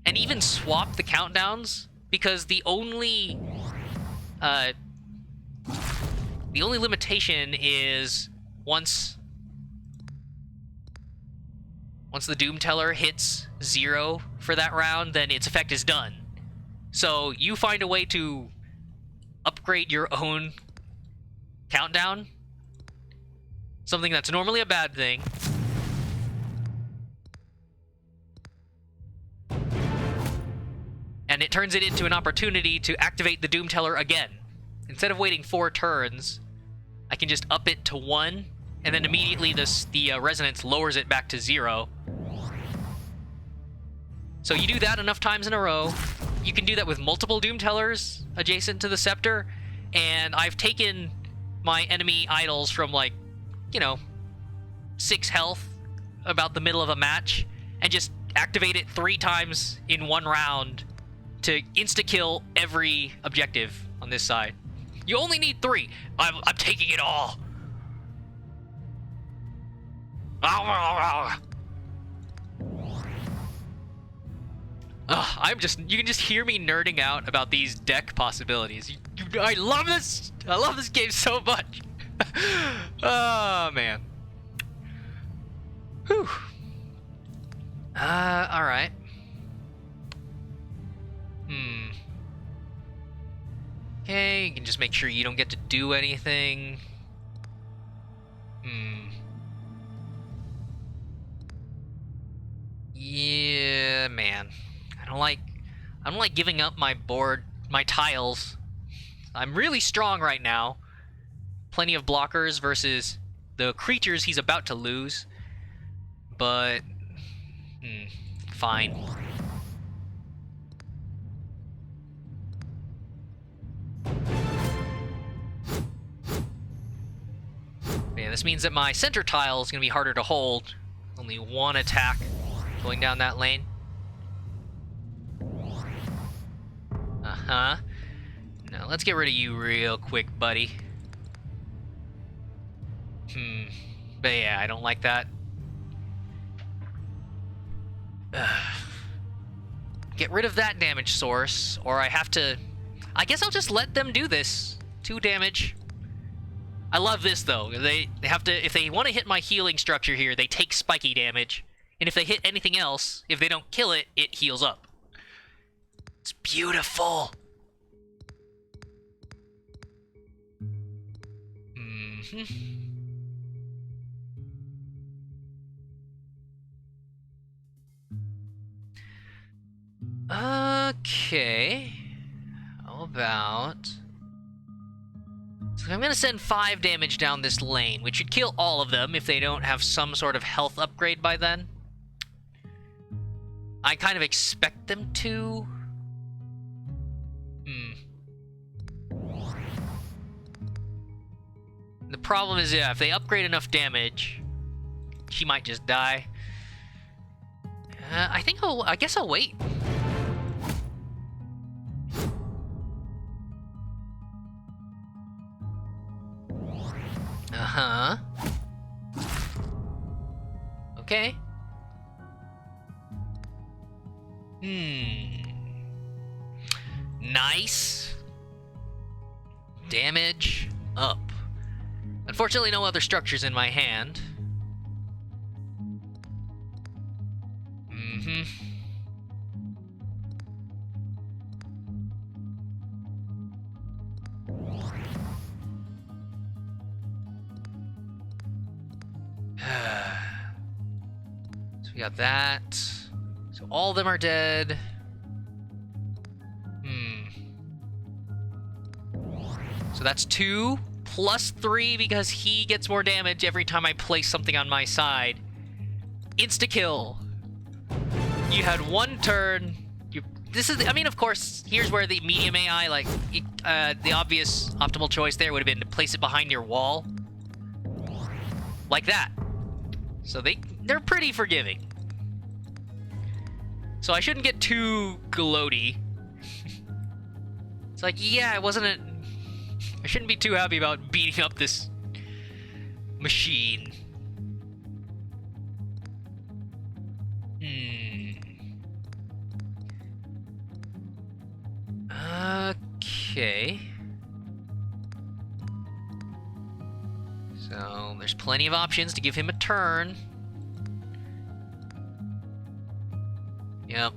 and even swap the countdowns, because the only limitation is once the Doom Teller hits 0 for that round, then its effect is done. So you find a way to upgrade your own countdown, something that's normally a bad thing, and it turns it into an opportunity to activate the Doom Teller again. Instead of waiting 4 turns, I can just up it to 1, and then immediately the resonance lowers it back to 0. So you do that enough times in a row. You can do that with multiple Doom Tellers adjacent to the Scepter, and I've taken my enemy idols from, like, 6 health about the middle of a match, and just activate it 3 times in 1 round to insta-kill every objective on this side. You only need 3. I'm taking it all. You can just hear me nerding out about these deck possibilities. I love this! I love this game so much! Oh, man. Whew. Alright. Okay, you can just make sure you don't get to do anything. Yeah, man. I don't like giving up my board, my tiles. I'm really strong right now. Plenty of blockers versus the creatures he's about to lose. But fine. Yeah, this means that my center tile is going to be harder to hold. Only 1 attack going down that lane. Uh-huh. Now, let's get rid of you real quick, buddy. But yeah, I don't like that. Get rid of that damage source, or I have to... I guess I'll just let them do this. 2 damage. I love this, though. They have to... If they want to hit my healing structure here, they take spiky damage. And if they hit anything else, if they don't kill it, it heals up. It's beautiful. Okay. How about... So I'm gonna send 5 damage down this lane, which should kill all of them if they don't have some sort of health upgrade by then. I kind of expect them to. The problem is, yeah, if they upgrade enough damage, she might just die. I guess I'll wait. Uh-huh. Okay. Nice. Damage up. Unfortunately, no other structures in my hand. got that. So all of them are dead. So that's 2 plus 3 because he gets more damage every time I place something on my side. Insta-kill. You had 1 turn. I mean, of course, here's where the medium AI, like, the obvious optimal choice there would have been to place it behind your wall. Like that. So they're pretty forgiving. So I shouldn't get too gloaty. It's like, yeah, I shouldn't be too happy about beating up this machine. Okay. So there's plenty of options to give him a turn. Yep.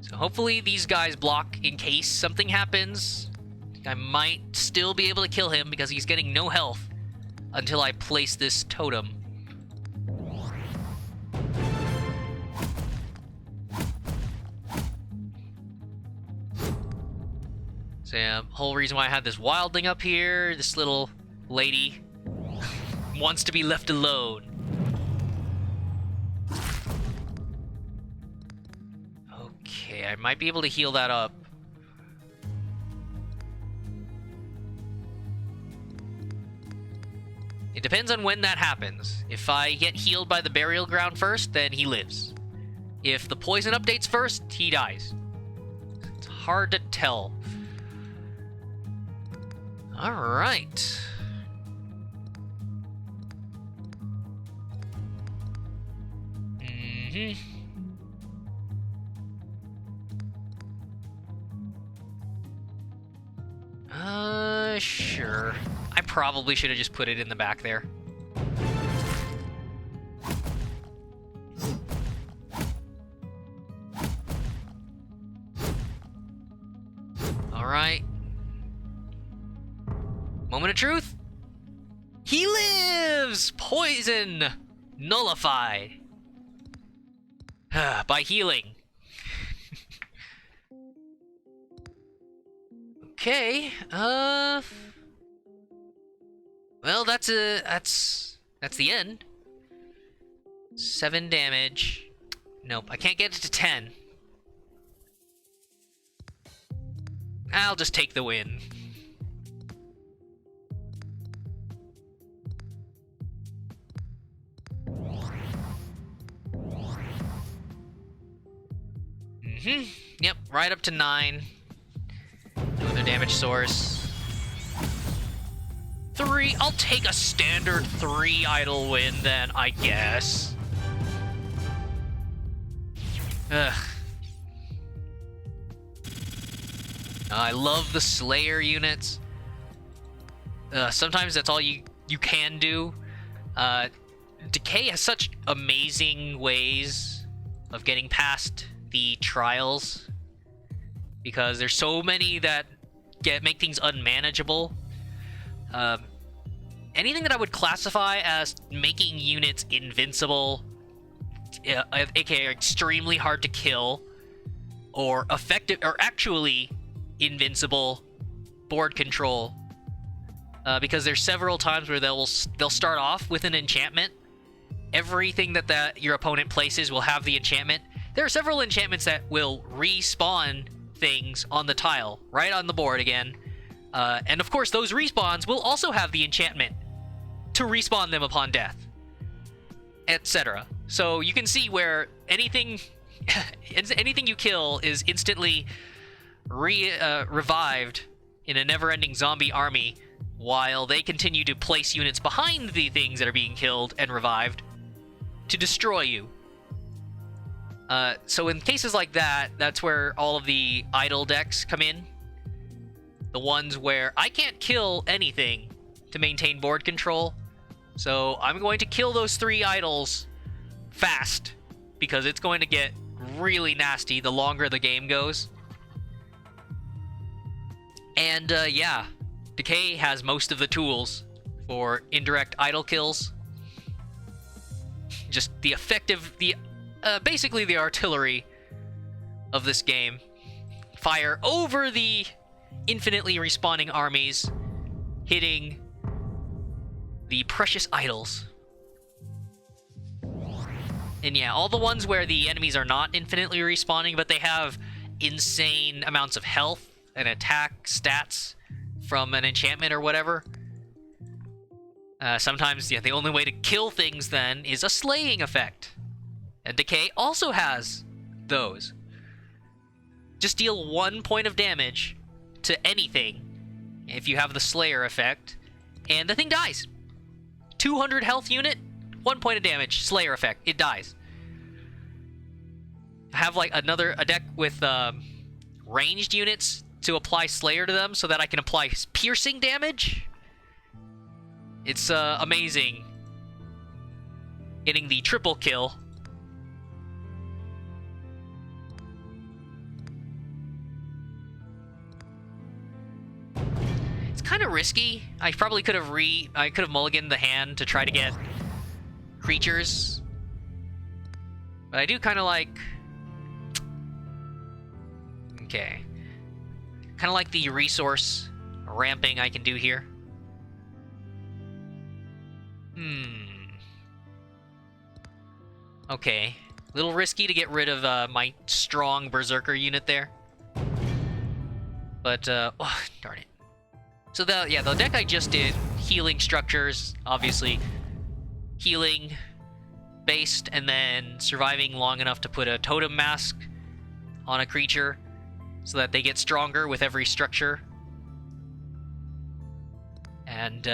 So hopefully these guys block in case something happens. I might still be able to kill him because he's getting no health until I place this totem. So yeah, whole reason why I had this wildling up here, this little lady wants to be left alone. Okay, I might be able to heal that up. It depends on when that happens. If I get healed by the burial ground first, then he lives. If the poison updates first, he dies. It's hard to tell. Alright. Sure. I probably should have just put it in the back there. Alright. Moment of truth. He lives! Poison! Nullified. By healing. Okay, well, that's the end. 7 damage. Nope, I can't get it to 10. I'll just take the win. Yep, right up to 9. No other damage source. 3. I'll take a standard 3 idle win then, I guess. Ugh. I love the Slayer units. Sometimes that's all you can do. Decay has such amazing ways of getting past the trials, because there's so many that make things unmanageable. Anything that I would classify as making units invincible, aka extremely hard to kill, or effective, or actually invincible board control, because there's several times where they'll start off with an enchantment. Everything that your opponent places will have the enchantment. There are several enchantments that will respawn things on the tile, right on the board again. And of course, those respawns will also have the enchantment to respawn them upon death, etc. So you can see where anything you kill is instantly revived in a never-ending zombie army, while they continue to place units behind the things that are being killed and revived to destroy you. So in cases like that, that's where all of the idle decks come in. The ones where I can't kill anything to maintain board control. So I'm going to kill those 3 idols fast, because it's going to get really nasty the longer the game goes. And yeah, Decay has most of the tools for indirect idle kills. just the effective, basically the artillery of this game. Fire over the infinitely respawning armies, hitting the precious idols. And yeah, all the ones where the enemies are not infinitely respawning, but they have insane amounts of health and attack stats from an enchantment or whatever. Sometimes, yeah, the only way to kill things then is a slaying effect. And Decay also has those. Just deal 1 point of damage to anything if you have the Slayer effect, and the thing dies. 200 health unit, 1 point of damage, Slayer effect, it dies. I have like a deck with ranged units to apply Slayer to them so that I can apply piercing damage. It's amazing getting the triple kill. It's kind of risky. I probably could have mulliganed the hand to try to get creatures. But I do kind of like... Okay. Kind of like the resource ramping I can do here. Okay. A little risky to get rid of my strong Berserker unit there. But, oh, darn it. So the deck I just did, healing structures, obviously healing based, and then surviving long enough to put a totem mask on a creature so that they get stronger with every structure. And,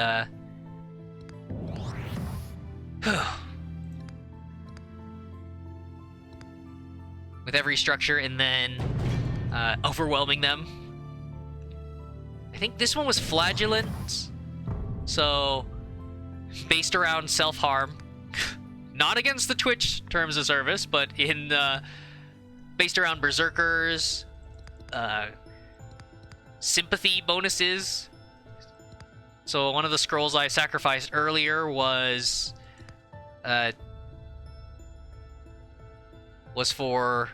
with every structure, and then overwhelming them. I think this one was Flagellant, so based around self-harm. Not against the Twitch terms of service, but in based around Berserkers, sympathy bonuses. So one of the scrolls I sacrificed earlier was for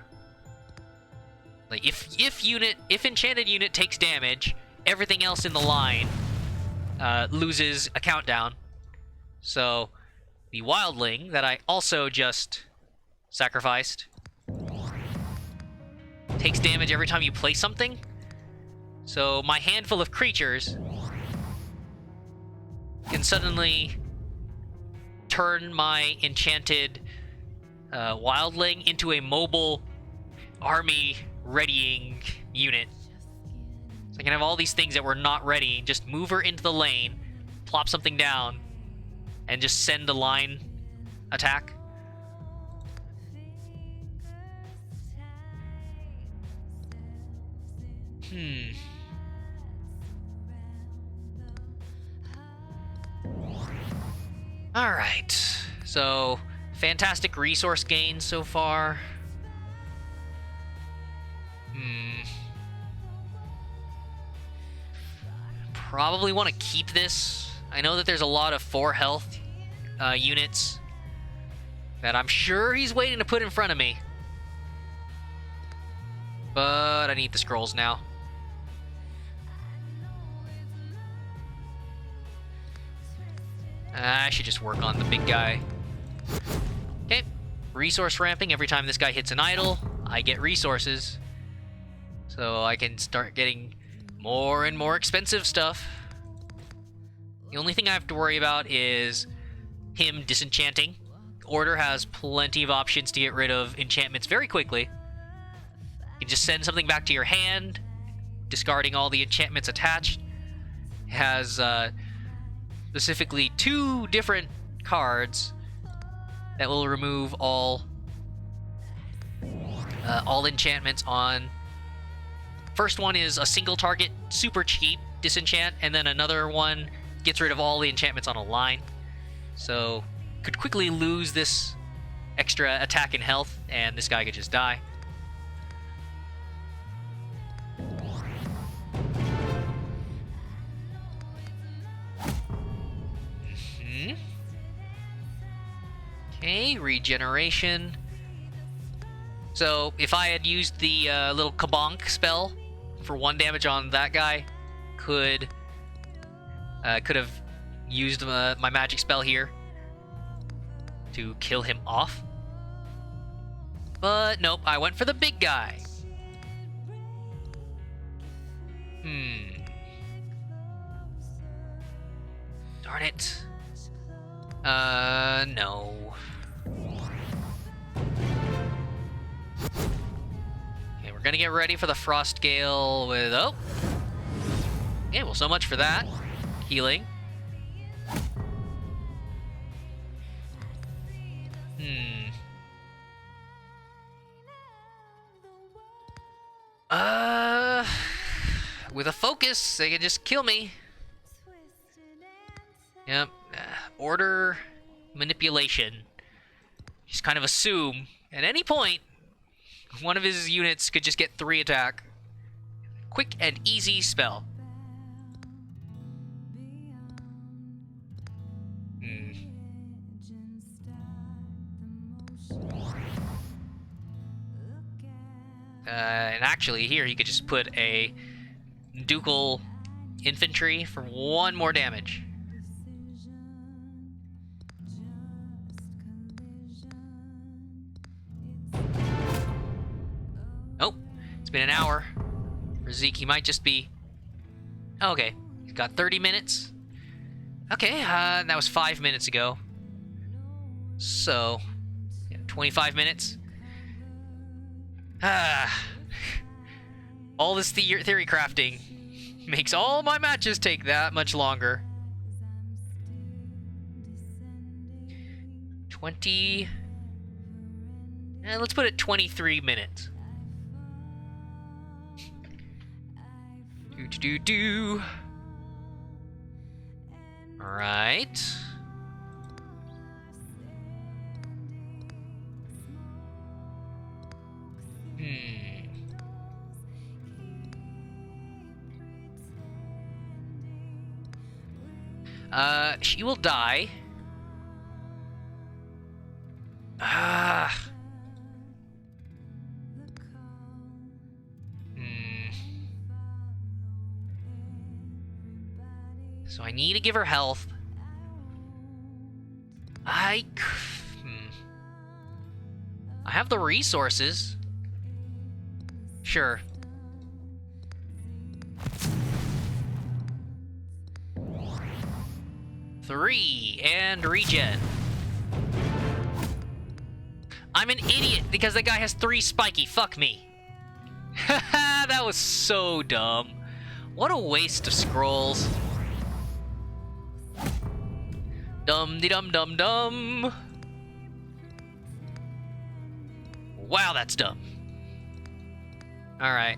like if enchanted unit takes damage, everything else in the line loses a countdown. So the wildling that I also just sacrificed takes damage every time you play something. So my handful of creatures can suddenly turn my enchanted wildling into a mobile army readying unit. So I can have all these things that were not ready, just move her into the lane, plop something down, and just send a line attack. Alright, so fantastic resource gain so far. Probably want to keep this. I know that there's a lot of 4 health units that I'm sure he's waiting to put in front of me. But I need the scrolls now. I should just work on the big guy. Okay, resource ramping. Every time this guy hits an idol, I get resources. So I can start getting more and more expensive stuff. The only thing I have to worry about is him disenchanting. Order has plenty of options to get rid of enchantments very quickly. You can just send something back to your hand, discarding all the enchantments attached. It has specifically 2 different cards that will remove all enchantments on. First one is a single target, super cheap disenchant, and then another one gets rid of all the enchantments on a line. So could quickly lose this extra attack and health, and this guy could just die. Okay, regeneration. So, if I had used the little kabonk spell for 1 damage on that guy, could have used my magic spell here to kill him off. But nope, I went for the big guy. Darn it. No. Okay, we're gonna get ready for the Frost Gale with... Oh! Yeah, well, so much for that. Healing. With a focus, they can just kill me. Yep. Order manipulation. Just kind of assume at any point one of his units could just get 3 attack. Quick and easy spell. And actually, here you could just put a ducal infantry for 1 more damage. Oh, it's been an hour. For Zeke, he might just be... Okay, he's got 30 minutes. Okay, that was 5 minutes ago. So, yeah, 25 minutes. All this theory crafting makes all my matches take that much longer. 20... let's put it 23 minutes. Do. Alright. She will die. So I need to give her health. I have the resources. Sure. Three and regen. I'm an idiot because that guy has 3 spiky. Fuck me. Haha, that was so dumb. What a waste of scrolls. Dum-de-dum-dum-dum. Wow, that's dumb. Alright.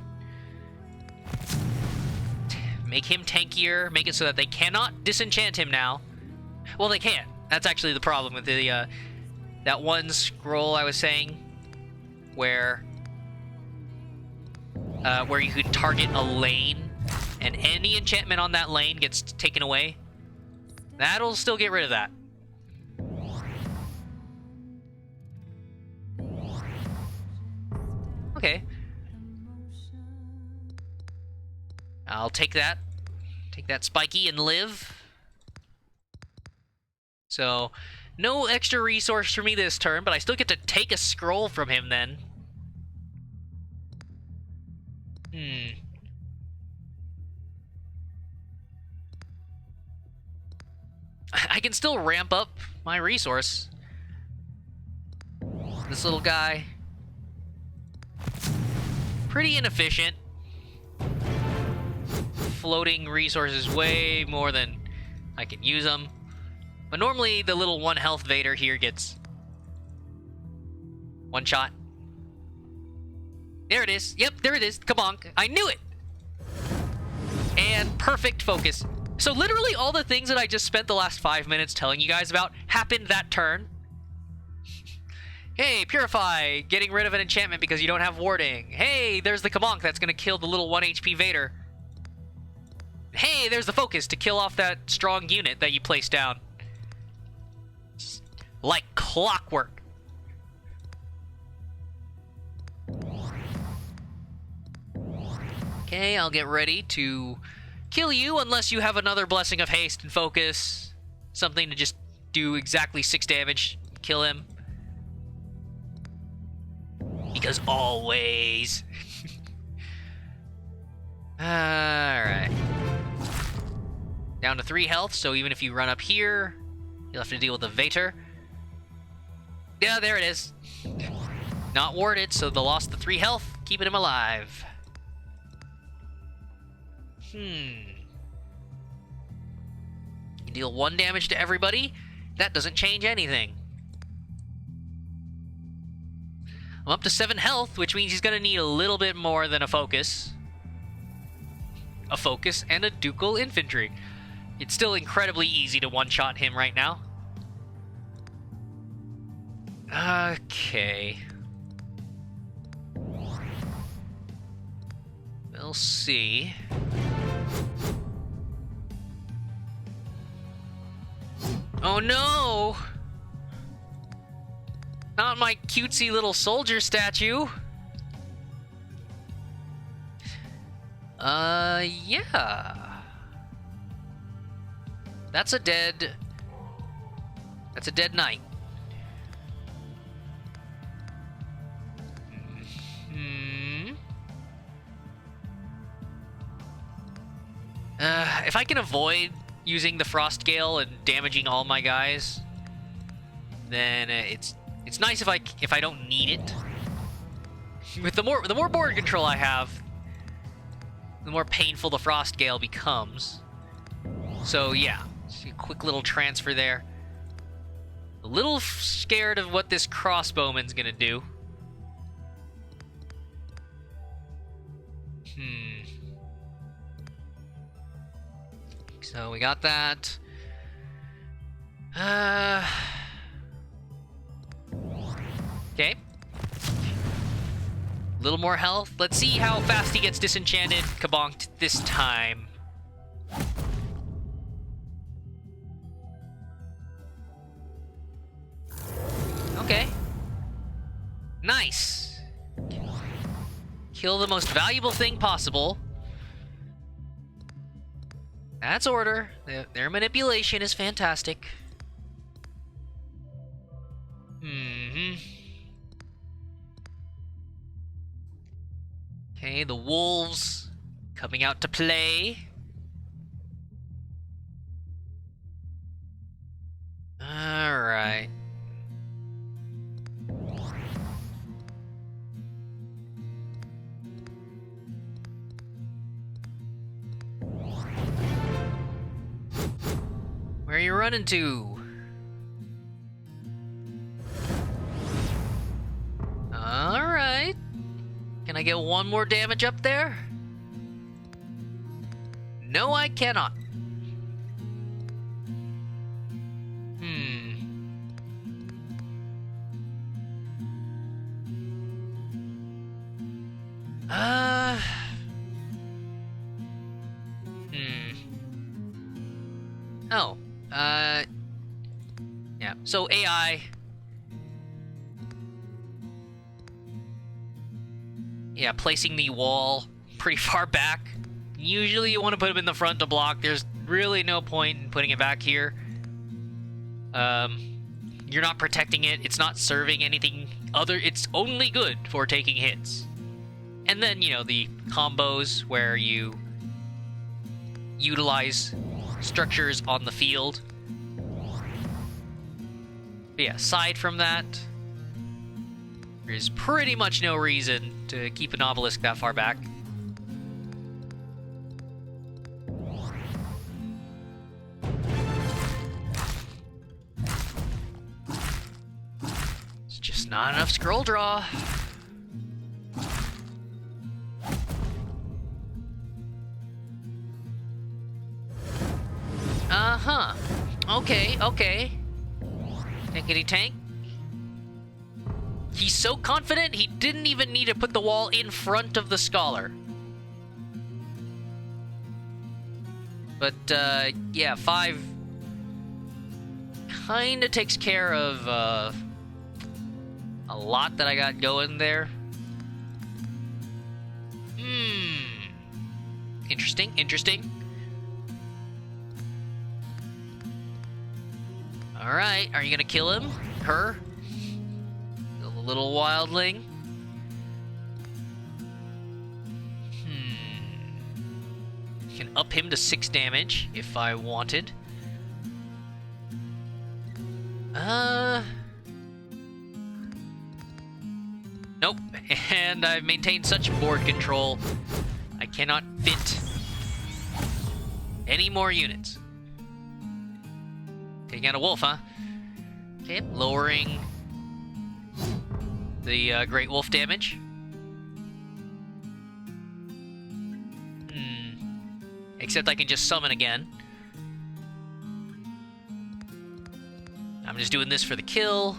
Make him tankier. Make it so that they cannot disenchant him now. Well, they can. That's actually the problem with the, that one scroll I was saying. Where you could target a lane, and any enchantment on that lane gets taken away. That'll still get rid of that. Okay. I'll take that. Take that spiky and live. So, no extra resource for me this turn, but I still get to take a scroll from him then. I can still ramp up my resource. This little guy. Pretty inefficient. Floating resources way more than I can use them. But normally the little 1 health Vader here gets 1 shot. There it is. Yep, there it is. Kabonk. I knew it. And perfect focus. So literally all the things that I just spent the last 5 minutes telling you guys about happened that turn. Hey, Purify, getting rid of an enchantment because you don't have warding. Hey, there's the Kabonk that's going to kill the little 1 HP Vader. Hey, there's the focus to kill off that strong unit that you placed down. like clockwork. Okay, I'll get ready to kill you unless you have another Blessing of Haste and Focus. Something to just do exactly 6 damage. Kill him. Because always. Alright. Down to 3 health, so even if you run up here, you'll have to deal with the Vater. Yeah, there it is. Not warded, so they lost the 3 health, keeping him alive. You deal 1 damage to everybody. That doesn't change anything. I'm up to 7 health, which means he's gonna need a little bit more than a focus. A focus and a ducal infantry. It's still incredibly easy to one-shot him right now. Okay. We'll see. Oh no! Not my cutesy little soldier statue. Yeah. That's a dead knight. If I can avoid using the Frost Gale and damaging all my guys, then it's nice if I don't need it. With the more board control I have, the more painful the Frost Gale becomes. So yeah, just a quick little transfer there. A little scared of what this crossbowman's gonna do. So we got that. Okay. A little more health. Let's see how fast he gets disenchanted, kabonked this time. Okay. Nice. Kill the most valuable thing possible. That's order. Their manipulation is fantastic. Okay, the wolves coming out to play. Alright. Where are you running to? Alright. Can I get 1 more damage up there? No, I cannot. Oh. Yeah. So AI. Yeah, placing the wall pretty far back. Usually you want to put them in the front to block. There's really no point in putting it back here. You're not protecting it. It's not serving anything other. It's only good for taking hits. And then, you know, the combos where you utilize structures on the field. But yeah, aside from that, there's pretty much no reason to keep an obelisk that far back. It's just not enough scroll draw. Uh-huh. Okay, okay. Tankety tank. He's so confident he didn't even need to put the wall in front of the scholar. But, yeah, 5 kind of takes care of a lot that I got going there. Interesting, interesting. Alright, are you gonna kill him? Her? The little wildling? Can up him to 6 damage if I wanted. Nope. And I've maintained such board control, I cannot fit any more units. Taking out a wolf, huh? Okay, lowering the Great Wolf damage. Except I can just summon again. I'm just doing this for the kill.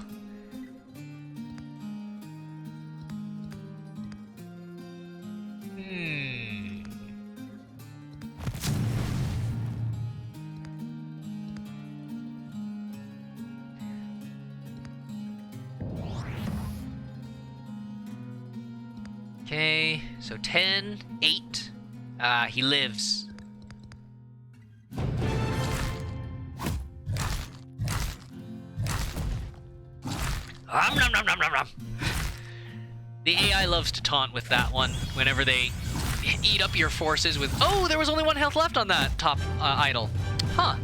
Okay, so 10, 8. He lives. Nom, nom, nom, nom, nom. The AI loves to taunt with that one whenever they eat up your forces with... Oh, there was only 1 health left on that top idol. Huh.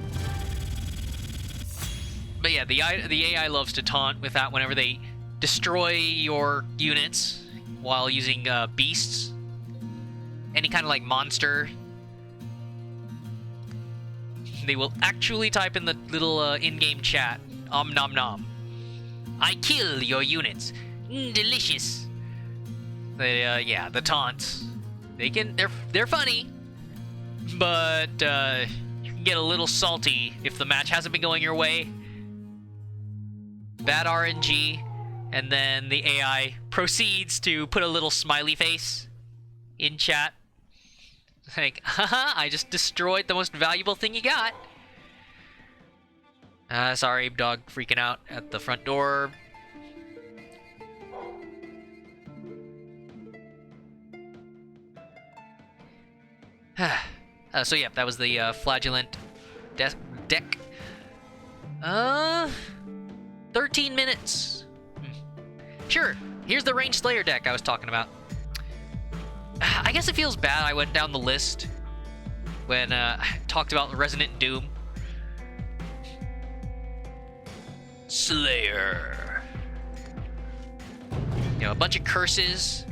But yeah, the AI loves to taunt with that whenever they destroy your units while using beasts. Any kind of like monster. They will actually type in the little in-game chat, nom nom. I kill your units. Delicious. Yeah, the taunts. They're funny, but you can get a little salty if the match hasn't been going your way. Bad RNG, and then the AI proceeds to put a little smiley face in chat. Like, haha, I just destroyed the most valuable thing you got. Sorry, dog freaking out at the front door. So yeah, that was the Flagellant deck. 13 minutes. Sure, here's the Range Slayer deck I was talking about. I guess it feels bad I went down the list when I talked about Resident Doom. Slayer. You know, a bunch of curses.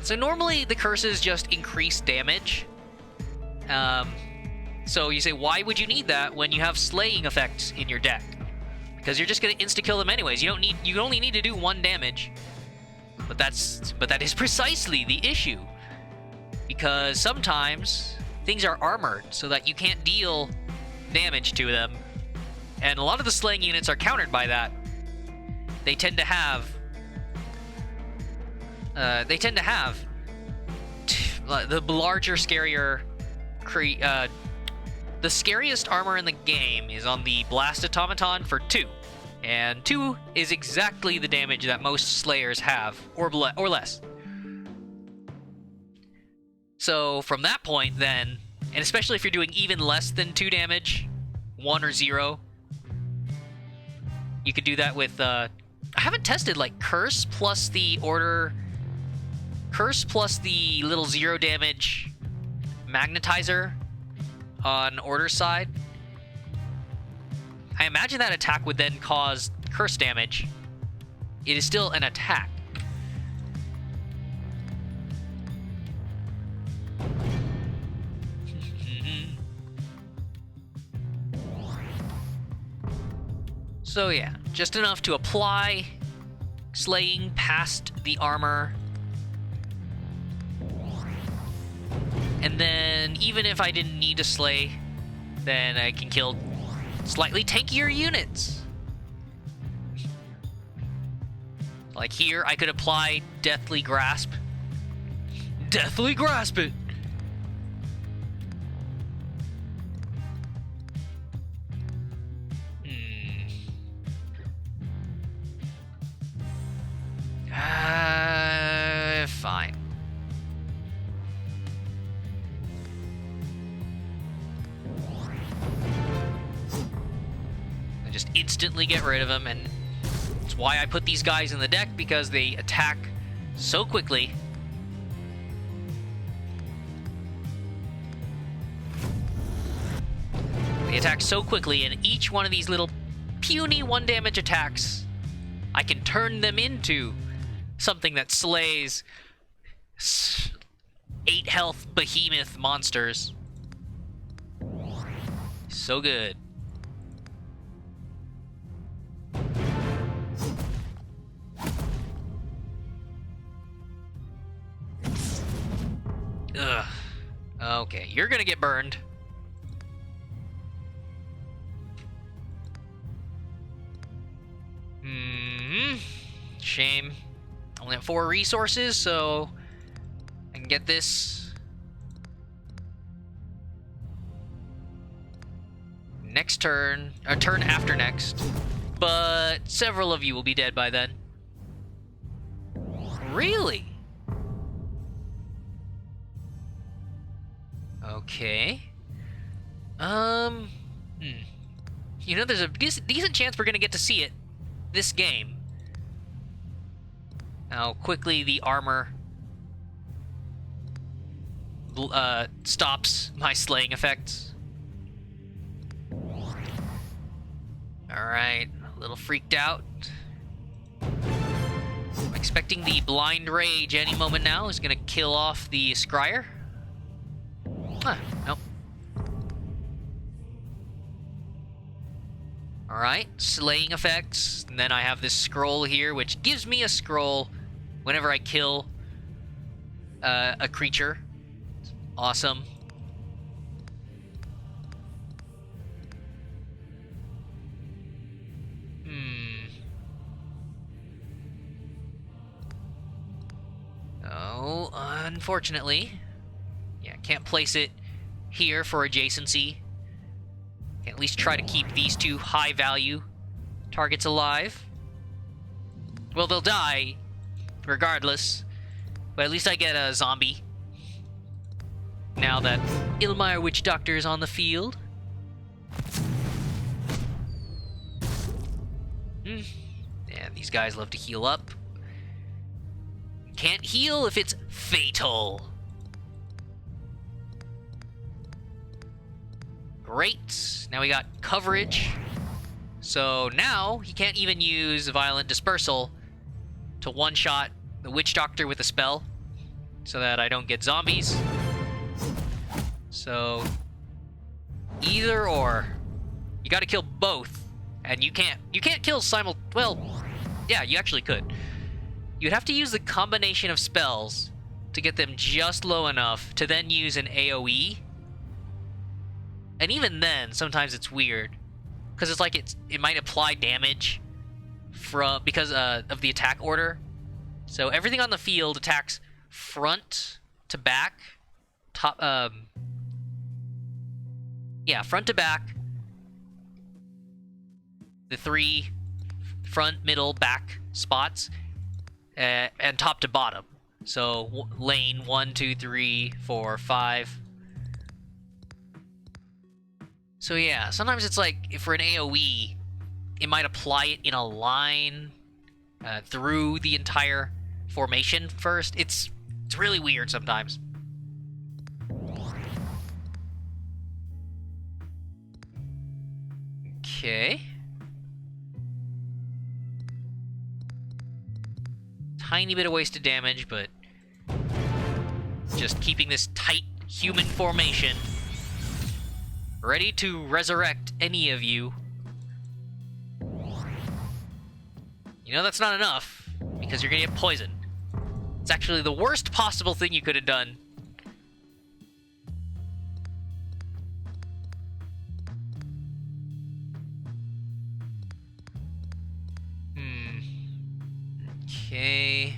So normally the curses just increase damage. So you say, why would you need that when you have slaying effects in your deck? Because you're just gonna insta-kill them anyways. You only need to do 1 damage. But that is precisely the issue. Because sometimes things are armored so that you can't deal damage to them. And a lot of the slaying units are countered by that. They tend to have the larger, scarier the scariest armor in the game is on the Blast Automaton for 2. And 2 is exactly the damage that most Slayers have, or less. So from that point then, and especially if you're doing even less than 2 damage, 1 or 0, you could do that with, I haven't tested like Curse plus the little 0 damage Magnetizer on Order's side. I imagine that attack would then cause curse damage. It is still an attack. So yeah, just enough to apply slaying past the armor. And then even if I didn't need to slay, then I can kill slightly tankier units. Like here, I could apply Deathly Grasp. Deathly Grasp it! instantly get rid of him, and it's why I put these guys in the deck, because they attack so quickly. They attack so quickly, and each one of these little puny 1 damage attacks, I can turn them into something that slays 8 health behemoth monsters. So good. Ugh. Okay, you're gonna get burned. Shame. Only have 4 resources, so I can get this next turn, or turn after next. But several of you will be dead by then. Really? Okay. You know, there's a decent chance we're gonna get to see it this game. How quickly the armor stops my slaying effects. Alright, a little freaked out. I'm expecting the blind rage any moment now is gonna kill off the scryer. Nope. Alright, slaying effects, and then I have this scroll here, which gives me a scroll whenever I kill a creature. Awesome. Oh, unfortunately. Yeah, can't place it here for adjacency. Can at least try to keep these 2 high-value targets alive. Well, they'll die regardless, but at least I get a zombie now that Ilmire Witch Doctor is on the field. Yeah, these guys love to heal up. Can't heal if it's fatal. Great. Now we got coverage. So now he can't even use Violent Dispersal to one-shot the Witch Doctor with a spell so that I don't get zombies. So either or. You gotta kill both. And you can't kill well, yeah, you actually could. You'd have to use the combination of spells to get them just low enough to then use an AoE. And even then, sometimes it's weird, because it's like it might apply damage because of the attack order. So everything on the field attacks front to back, front to back. The 3 front, middle, back spots, and top to bottom. So lane 1, 2, 3, 4, 5. So yeah, sometimes it's like, if for an AoE, it might apply it in a line through the entire formation first. It's really weird sometimes. Okay. Tiny bit of wasted damage, but just keeping this tight human formation ready to resurrect any of you. You know that's not enough, because you're gonna get poisoned. It's actually the worst possible thing you could have done. Okay.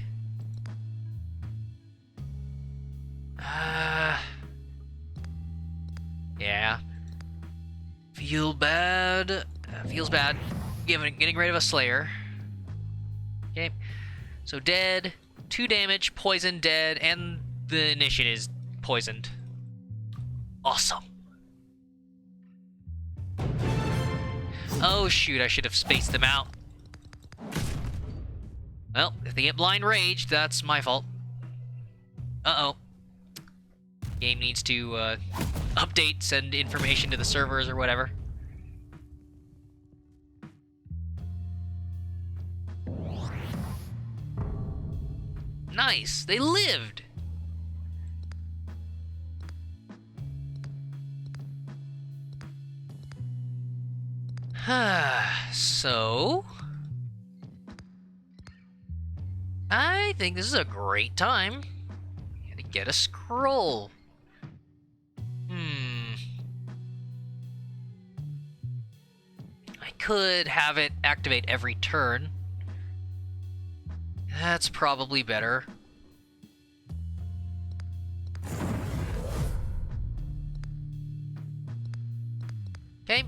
Yeah. Feels bad. Getting rid of a Slayer. Okay. So dead, 2 damage, poisoned, dead, and the initiate is poisoned. Awesome. Oh shoot, I should have spaced them out. Well, if they get blind raged, that's my fault. Uh-oh. Game needs to update, send information to the servers or whatever. Nice, they lived! So... I think this is a great time to get a scroll. I could have it activate every turn. That's probably better. Okay.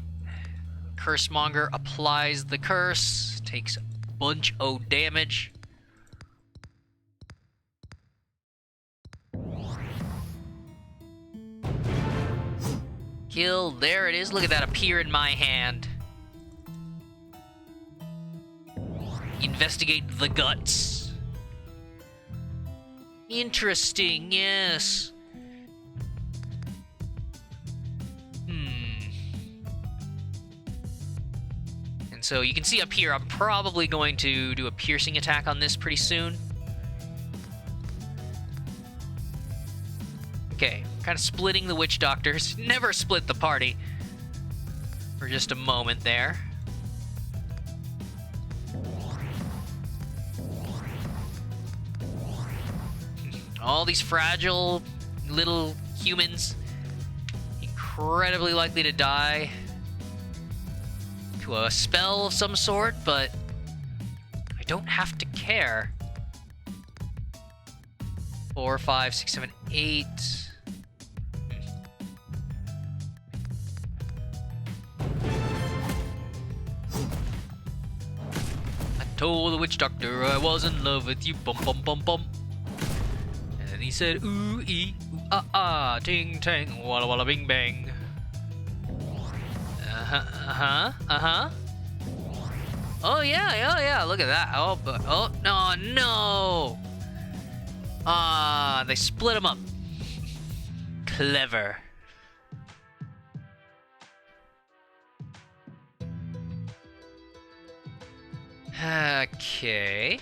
Cursemonger applies the curse, takes a bunch of damage. Kill, there it is. Look at that appear in my hand. Investigate the guts. Interesting, yes. And so you can see up here, I'm probably going to do a piercing attack on this pretty soon. Okay, kind of splitting the witch doctors. Never split the party. For just a moment there. All these fragile little humans, incredibly likely to die to a spell of some sort, but I don't have to care. 4, 5, 6, 7, 8. I told the witch doctor I was in love with you, bum bum bum bum. And he said, ooh, ee, ooh, ah, ah, ting, tang, walla, walla, bing, bang. Oh, yeah, look at that. Oh, but, oh, no, no. Ah, they split them up. Clever. Okay.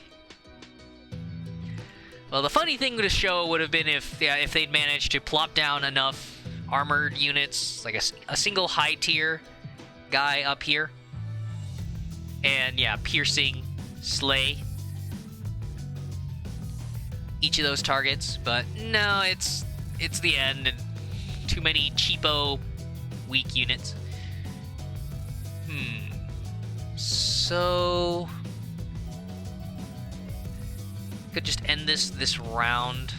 Well, the funny thing with the show would have been if they'd managed to plop down enough armored units, like a single high tier guy up here, and yeah, piercing, slay each of those targets. But no, it's the end, and too many cheapo, weak units. So could just end this round.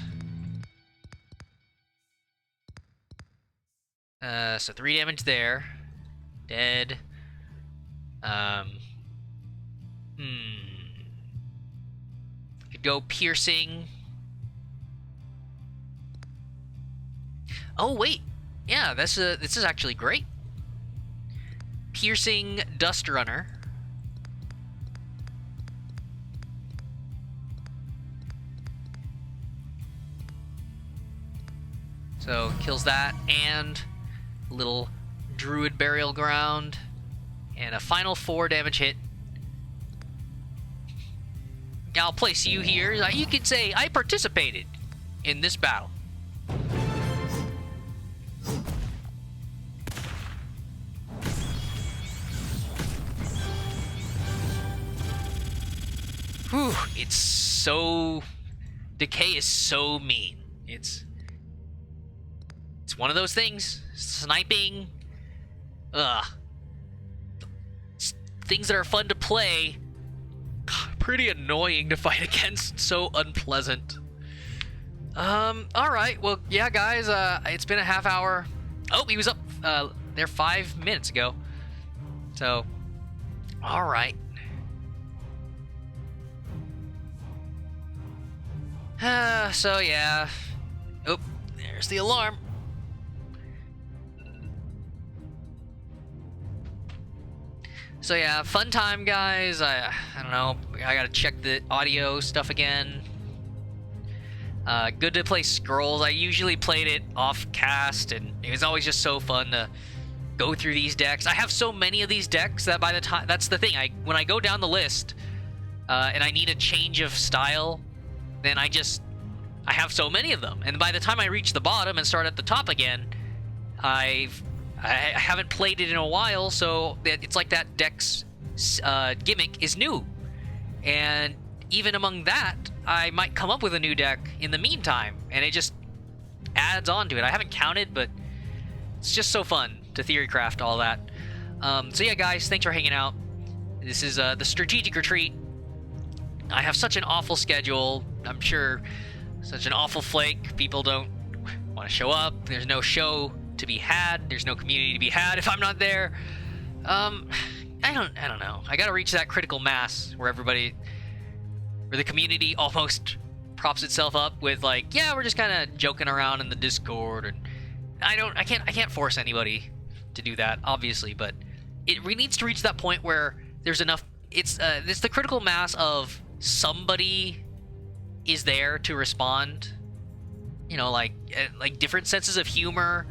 So 3 damage there. Dead. Could go piercing. Oh wait, yeah, this is actually great. Piercing Dust Runner. So kills that, and a little Druid Burial Ground, and a final 4 damage hit. I'll place you here. You could say I participated in this battle. Whew, it's so... Decay is so mean. It's one of those things. Sniping. Ugh. Things that are fun to play. Pretty annoying to fight against. So unpleasant. Alright. Well, yeah, guys. It's been a half hour. Oh, he was up there 5 minutes ago. So, alright. So, yeah. Oh, there's the alarm. So yeah, fun time, guys. I don't know. I gotta check the audio stuff again. Good to play Scrolls. I usually played it off cast, and it was always just so fun to go through these decks. I have so many of these decks that by the time that's the thing. When I go down the list, and I need a change of style, then I have so many of them, and by the time I reach the bottom and start at the top again, I haven't played it in a while, so it's like that deck's gimmick is new, and even among that, I might come up with a new deck in the meantime, and it just adds on to it. I haven't counted, but it's just so fun to theorycraft all that. So yeah, guys, thanks for hanging out. This is the Strategic Retreat. I have such an awful schedule. I'm sure such an awful flake. People don't want to show up. There's no show to be had. There's no community to be had if I'm not there. I don't know. I gotta reach that critical mass where the community almost props itself up with like, yeah, we're just kind of joking around in the Discord, and I can't force anybody to do that, obviously, but it needs to reach that point where there's enough. It's the critical mass of somebody is there to respond. You know, like different senses of humor.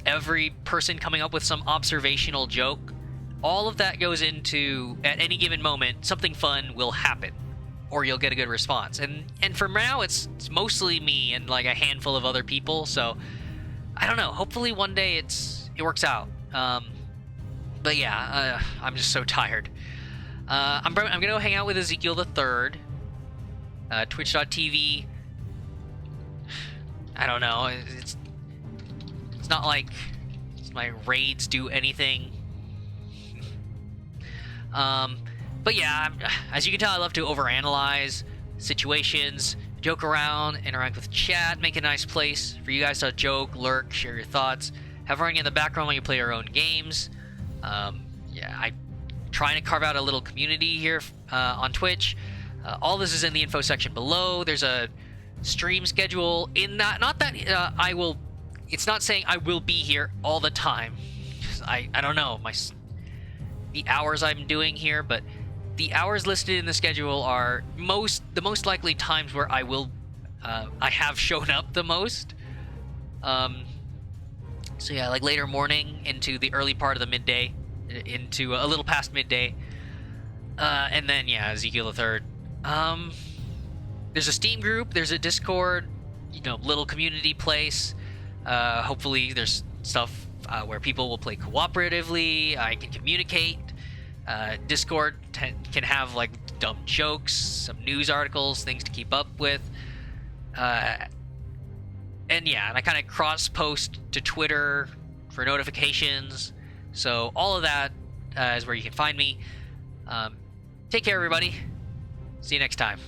Every person coming up with some observational joke. All of that goes into, at any given moment, something fun will happen, or you'll get a good response. And for now, it's mostly me and like a handful of other people. So I don't know. Hopefully one day it works out. But yeah, I'm just so tired. I'm gonna go hang out with Ezekiel the Third. Twitch.tv. I don't know. It's not like my raids do anything. But yeah, as you can tell, I love to overanalyze situations, joke around, interact with chat, make a nice place for you guys to joke, lurk, share your thoughts, have running in the background while you play your own games. Yeah, I'm trying to carve out a little community here on Twitch. All this is in the info section below. There's a stream schedule in that. Not that I will. It's not saying I will be here all the time. I don't know the hours I'm doing here, but the hours listed in the schedule are the most likely times where I will I have shown up the most. So yeah, like later morning into the early part of the midday, into a little past midday, and then yeah, Ezekiel the Third. There's a Steam group, there's a Discord, little community place. Hopefully there's stuff where people will play cooperatively. I can communicate. Discord can have like dumb jokes, some news articles, things to keep up with. And yeah, and I kind of cross post to Twitter for notifications. So all of that is where you can find me. Take care, everybody. See you next time.